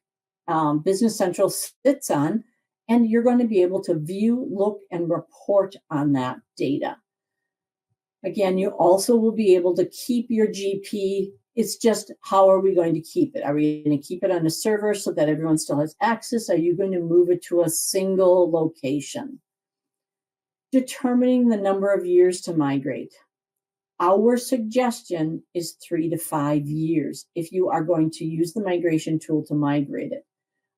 Business Central sits on, and you're going to be able to view, look, and report on that data. Again, you also will be able to keep your GP. It's just, how are we going to keep it? Are we going to keep it on a server so that everyone still has access? Are you going to move it to a single location? Determining the number of years to migrate. Our suggestion is 3 to 5 years if you are going to use the migration tool to migrate it.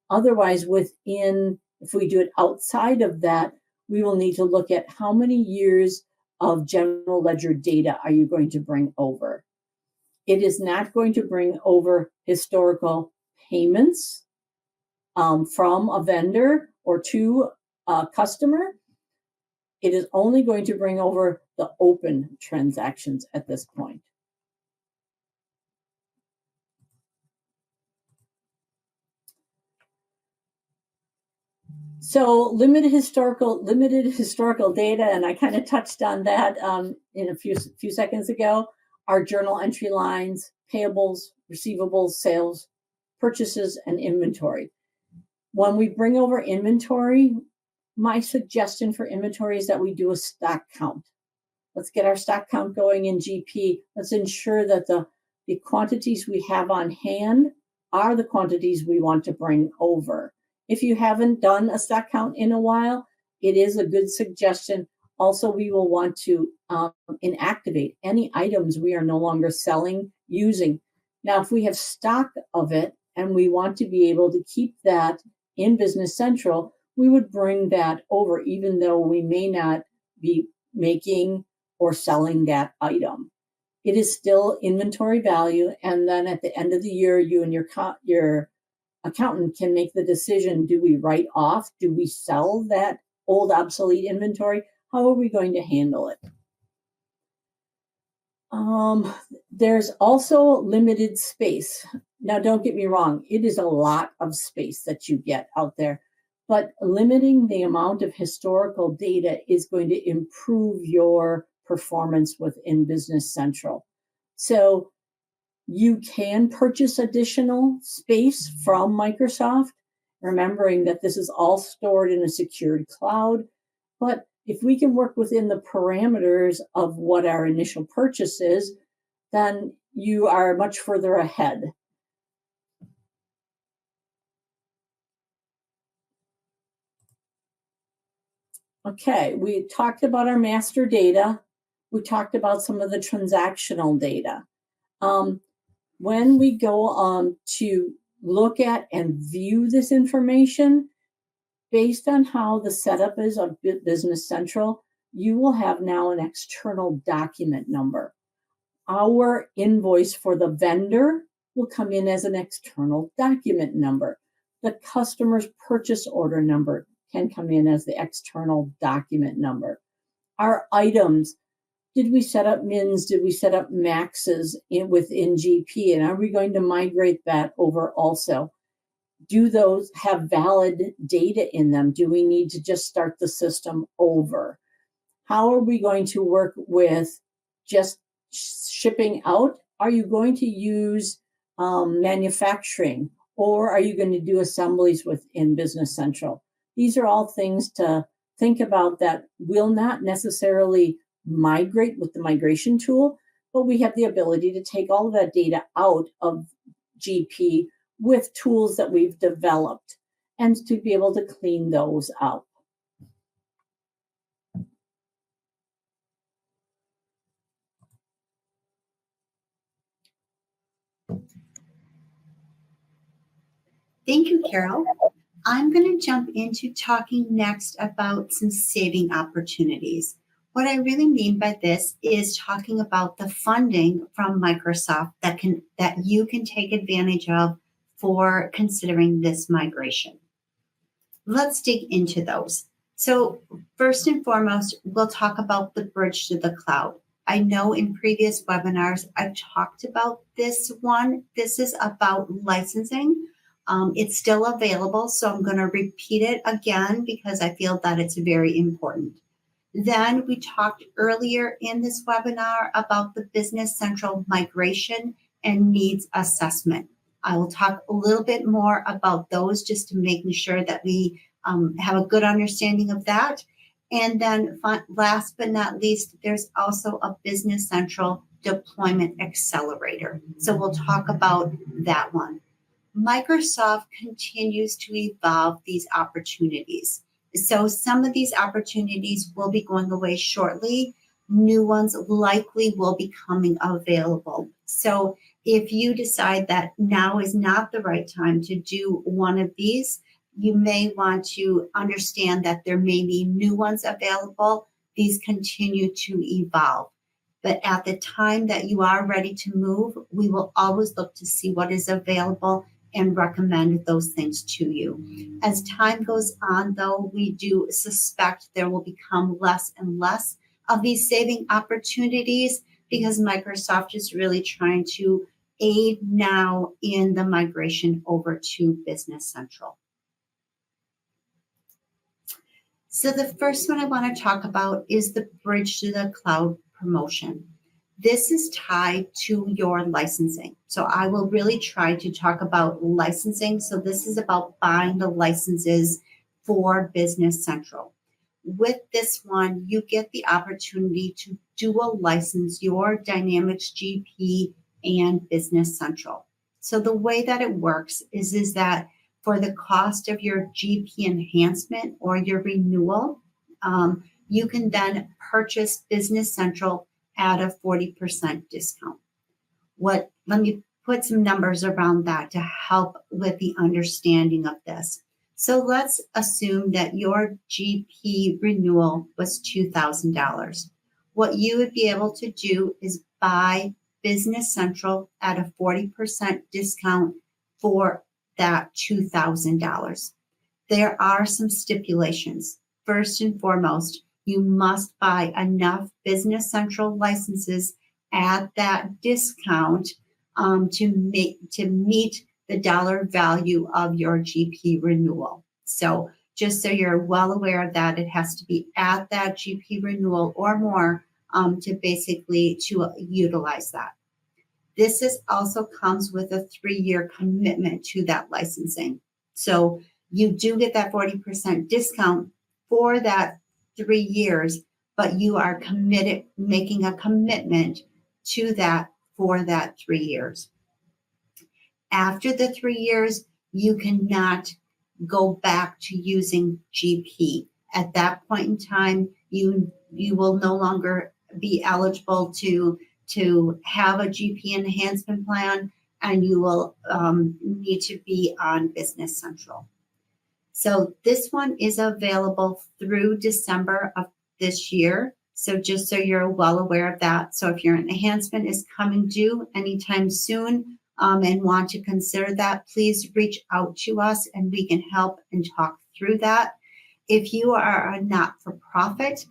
Otherwise, if we do it outside of that, we will need to look at how many years of general ledger data are you going to bring over. It is not going to bring over historical payments from a vendor or to customer, it is only going to bring over the open transactions at this point. So limited historical data, and I kind of touched on that in a few seconds ago. Our journal entry lines, payables, receivables, sales, purchases, and inventory. When we bring over inventory, my suggestion for inventory is that we do a stock count. Let's get our stock count going in GP. Let's ensure that the quantities we have on hand are the quantities we want to bring over. If you haven't done a stock count in a while, it is a good suggestion. Also, we will want to inactivate any items we are no longer selling, using. Now, if we have stock of it and we want to be able to keep that in Business Central, we would bring that over, even though we may not be making or selling that item. It is still inventory value, and then at the end of the year, you and your accountant can make the decision: do we write off? Do we sell that old obsolete inventory? How are we going to handle it? There's also limited space. Now, don't get me wrong, it is a lot of space that you get out there, but limiting the amount of historical data is going to improve your performance within Business Central. So you can purchase additional space from Microsoft, remembering that this is all stored in a secured cloud. But if we can work within the parameters of what our initial purchase is, then you are much further ahead. Okay, we talked about our master data. We talked about some of the transactional data. When we go to look at and view this information, based on how the setup is of Business Central, you will have now an external document number. Our invoice for the vendor will come in as an external document number. The customer's purchase order number can come in as the external document number. Our items, did we set up mins? Did we set up maxes within GP? And are we going to migrate that over also? Do those have valid data in them? Do we need to just start the system over? How are we going to work with just shipping out? Are you going to use manufacturing, or are you going to do assemblies within Business Central? These are all things to think about that will not necessarily migrate with the migration tool, but we have the ability to take all of that data out of GP with tools that we've developed and to be able to clean those up. Thank you, Carol. I'm going to jump into talking next about some saving opportunities. What I really mean by this is talking about the funding from Microsoft that you can take advantage of for considering this migration. Let's dig into those. So first and foremost, we'll talk about the bridge to the cloud. I know in previous webinars, I've talked about this one. This is about licensing. It's still available, so I'm going to repeat it again because I feel that it's very important. Then we talked earlier in this webinar about the Business Central migration and needs assessment. I will talk a little bit more about those just to making sure that we have a good understanding of that. And then last but not least, there's also a Business Central deployment accelerator. So we'll talk about that one. Microsoft continues to evolve these opportunities. So some of these opportunities will be going away shortly. New ones likely will be coming available. So if you decide that now is not the right time to do one of these, you may want to understand that there may be new ones available. These continue to evolve. But at the time that you are ready to move, we will always look to see what is available and recommend those things to you. As time goes on, though, we do suspect there will become less and less of these saving opportunities because Microsoft is really trying to aid now in the migration over to Business Central. So the first one I want to talk about is the Bridge to the Cloud promotion. This is tied to your licensing. So I will really try to talk about licensing. So this is about buying the licenses for Business Central. With this one, you get the opportunity to dual license your Dynamics GP and Business Central. So the way that it works is that for the cost of your GP enhancement or your renewal, you can then purchase Business Central at a 40% discount. Let me put some numbers around that to help with the understanding of this. So let's assume that your GP renewal was $2,000. What you would be able to do is buy Business Central at a 40% discount for that $2,000. There are some stipulations. First and foremost, you must buy enough Business Central licenses at that discount to meet the dollar value of your GP renewal. So just so you're well aware of that, it has to be at that GP renewal or more to utilize that. This also comes with a 3-year commitment to that licensing. So you do get that 40% discount for that 3 years, but you are making a commitment to that for that 3 years. After the 3 years, you cannot go back to using GP. At that point in time, you will no longer be eligible to have a GP enhancement plan, and you will need to be on Business Central. So this one is available through December of this year. So just so you're well aware of that. So if your enhancement is coming due anytime soon and want to consider that, please reach out to us and we can help and talk through that. If you are a not-for-profit,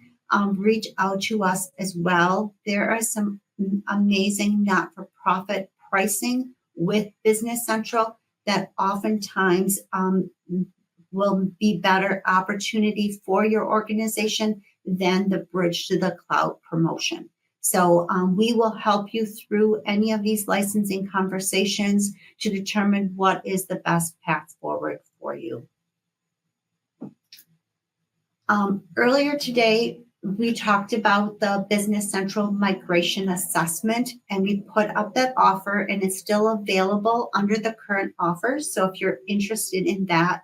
reach out to us as well. There are some amazing not-for-profit pricing with Business Central that oftentimes will be better opportunity for your organization than the Bridge to the Cloud promotion. So we will help you through any of these licensing conversations to determine what is the best path forward for you. Earlier today, we talked about the Business Central migration assessment, and we put up that offer, and it's still available under the current offers. So if you're interested in that,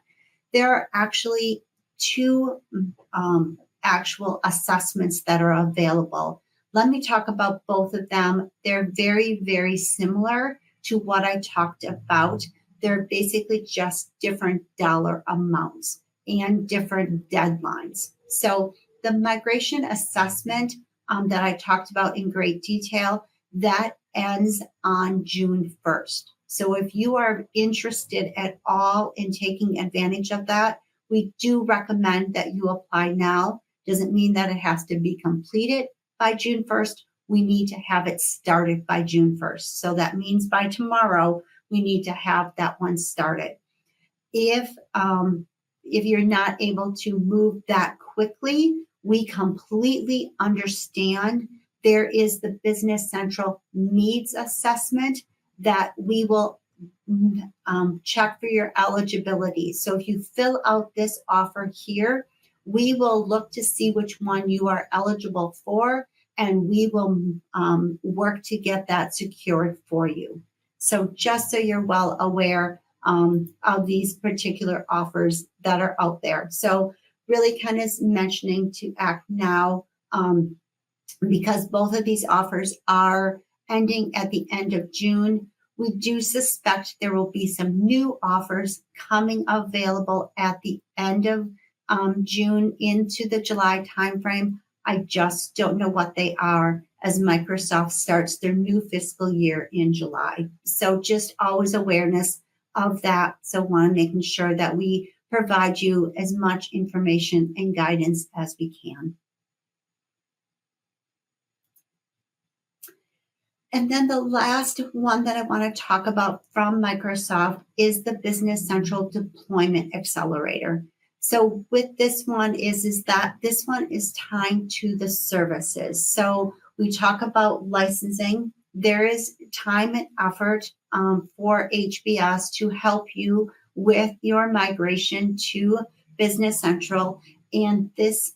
there are actually 2 actual assessments that are available. Let me talk about both of them. They're very, very similar to what I talked about. They're basically just different dollar amounts and different deadlines. So the migration assessment that I talked about in great detail, that ends on June 1st. So if you are interested at all in taking advantage of that, we do recommend that you apply now. Doesn't mean that it has to be completed by June 1st. We need to have it started by June 1st. So that means by tomorrow, we need to have that one started. If you're not able to move that quickly, we completely understand. There is the Business Central needs assessment that we will check for your eligibility. So if you fill out this offer here, we will look to see which one you are eligible for, and we will work to get that secured for you. So just so you're well aware of these particular offers that are out there. So really kind of mentioning to act now because both of these offers are ending at the end of June. We do suspect there will be some new offers coming available at the end of June into the July timeframe. I just don't know what they are as Microsoft starts their new fiscal year in July. So just always awareness of that. So want to making sure that we provide you as much information and guidance as we can. And then the last one that I want to talk about from Microsoft is the Business Central Deployment Accelerator. So with this one is that this one is tying to the services. So we talk about licensing. There is time and effort for HBS to help you with your migration to Business Central. And this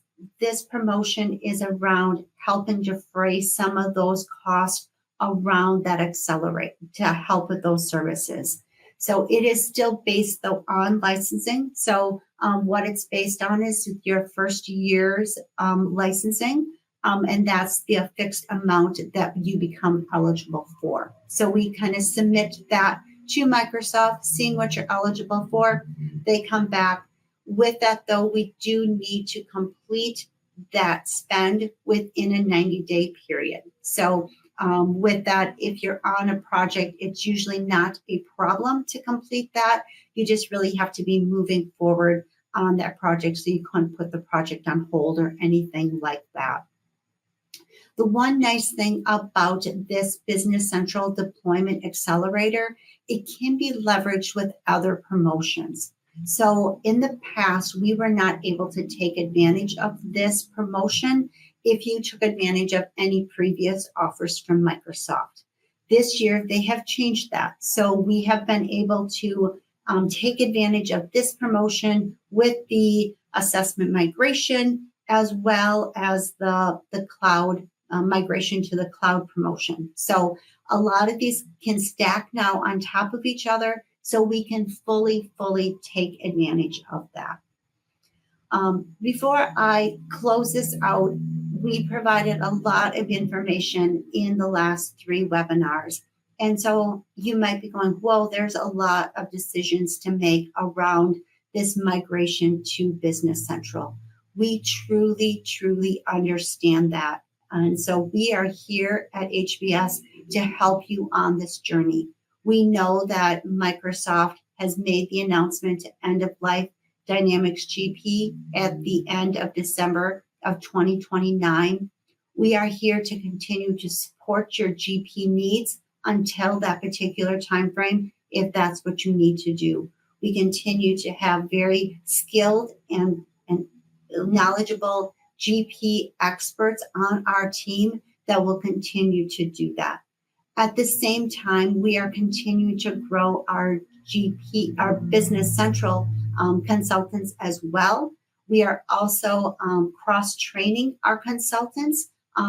promotion is around helping defray some of those costs around that accelerate to help with those services. So it is still based though on licensing. So what it's based on is your first year's licensing, and that's the fixed amount that you become eligible for. So we kind of submit that to Microsoft, seeing what you're eligible for. They come back. With that though, we do need to complete that spend within a 90-day period. So with that, if you're on a project, it's usually not a problem to complete that. You just really have to be moving forward on that project, so you couldn't put the project on hold or anything like that. The one nice thing about this Business Central Deployment Accelerator, it can be leveraged with other promotions. So in the past, we were not able to take advantage of this promotion if you took advantage of any previous offers from Microsoft. This year, they have changed that. So we have been able to take advantage of this promotion with the assessment migration, as well as the cloud migration to the cloud promotion. So a lot of these can stack now on top of each other, so we can fully take advantage of that. Before I close this out, we provided a lot of information in the last 3 webinars. And so you might be going, well, there's a lot of decisions to make around this migration to Business Central. We truly understand that. And so we are here at HBS to help you on this journey. We know that Microsoft has made the announcement to end of life Dynamics GP at the end of December of 2029. We are here to continue to support your GP needs until that particular time frame, if that's what you need to do. We continue to have very skilled and knowledgeable GP experts on our team that will continue to do that. At the same time, we are continuing to grow our Business Central consultants as well. We are also cross-training our consultants.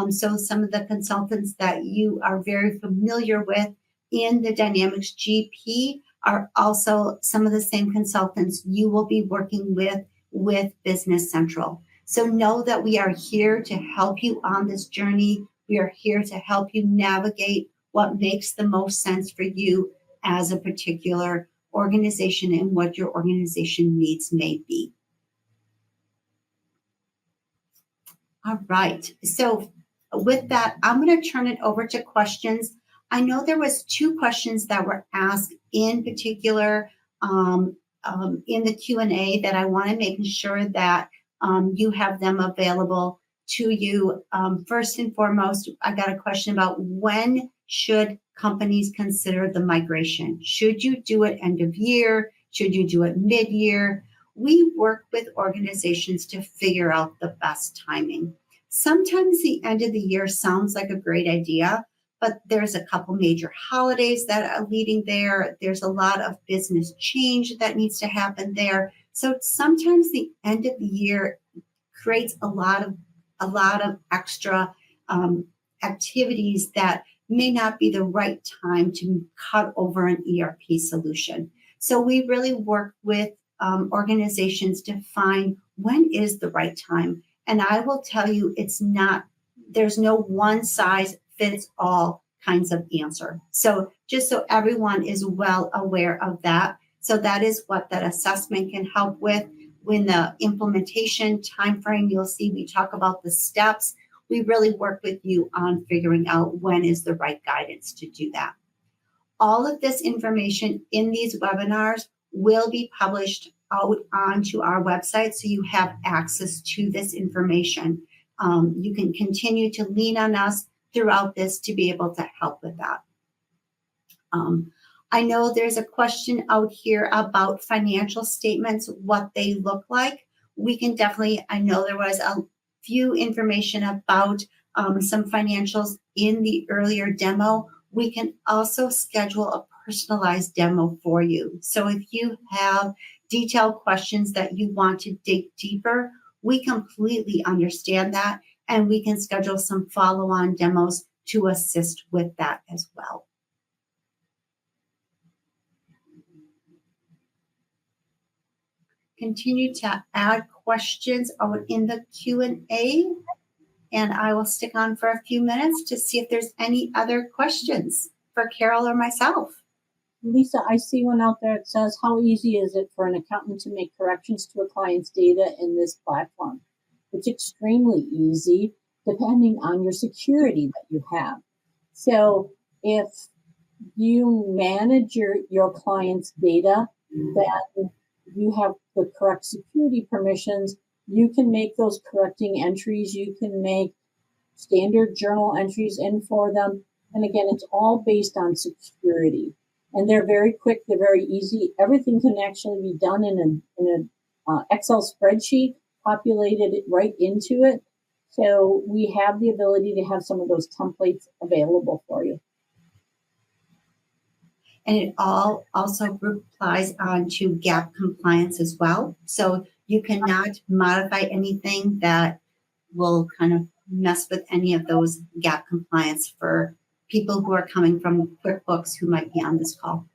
So some of the consultants that you are very familiar with in the Dynamics GP are also some of the same consultants you will be working with Business Central. So know that we are here to help you on this journey. We are here to help you navigate what makes the most sense for you as a particular organization and what your organization needs may be. All right. So with that, I'm going to turn it over to questions. I know there was 2 questions that were asked in particular in the Q&A that I want to make sure that you have them available to you. First and foremost, I got a question about when should companies consider the migration? Should you do it end of year? Should you do it mid-year? We work with organizations to figure out the best timing. Sometimes the end of the year sounds like a great idea, but there's a couple major holidays that are leading there. There's a lot of business change that needs to happen there. So sometimes the end of the year creates a lot of extra activities that may not be the right time to cut over an ERP solution. So we really work with organizations to find when is the right time. And I will tell you, there's no one size fits all kinds of answer. So just so everyone is well aware of that. So that is what that assessment can help with. When the implementation timeframe, you'll see we talk about the steps. We really work with you on figuring out when is the right guidance to do that. All of this information in these webinars will be published out onto our website, so you have access to this information. You can continue to lean on us throughout this to be able to help with that. I know there's a question out here about financial statements, what they look like. We can definitely, I know there was a few information about some financials in the earlier demo. We can also schedule a personalized demo for you. So if you have detailed questions that you want to dig deeper, we completely understand that, and we can schedule some follow-on demos to assist with that as well. Continue to add questions out in the Q&A, and I will stick on for a few minutes to see if there's any other questions for Carol or myself. Lisa, I see one out there that says, how easy is it for an accountant to make corrections to a client's data in this platform? It's extremely easy, depending on your security that you have. So if you manage your client's data, then you have the correct security permissions, you can make those correcting entries, you can make standard journal entries in for them. And again, it's all based on security. And they're very quick, they're very easy. Everything can actually be done in an Excel spreadsheet, populated right into it. So we have the ability to have some of those templates available for you. And it all also applies onto GAAP compliance as well. So you cannot modify anything that will kind of mess with any of those GAAP compliance for people who are coming from QuickBooks who might be on this call.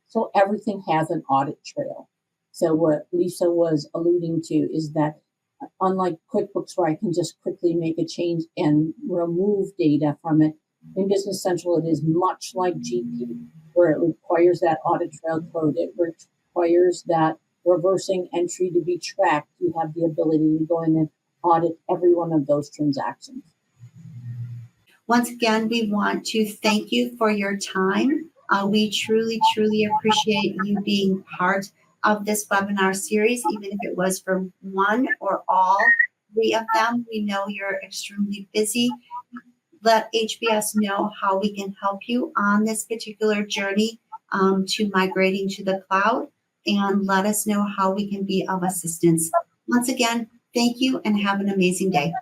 So everything has an audit trail. So what Lisa was alluding to is that unlike QuickBooks, where I can just quickly make a change and remove data from it, in Business Central, it is much like GP, where it requires that audit trail code. It requires that reversing entry to be tracked. You have the ability to go in and audit every one of those transactions. Once again, we want to thank you for your time. We truly, truly appreciate you being part of this webinar series, even if it was for one or all three of them. We know you're extremely busy. Let HBS know how we can help you on this particular journey to migrating to the cloud, and let us know how we can be of assistance. Once again, thank you and have an amazing day.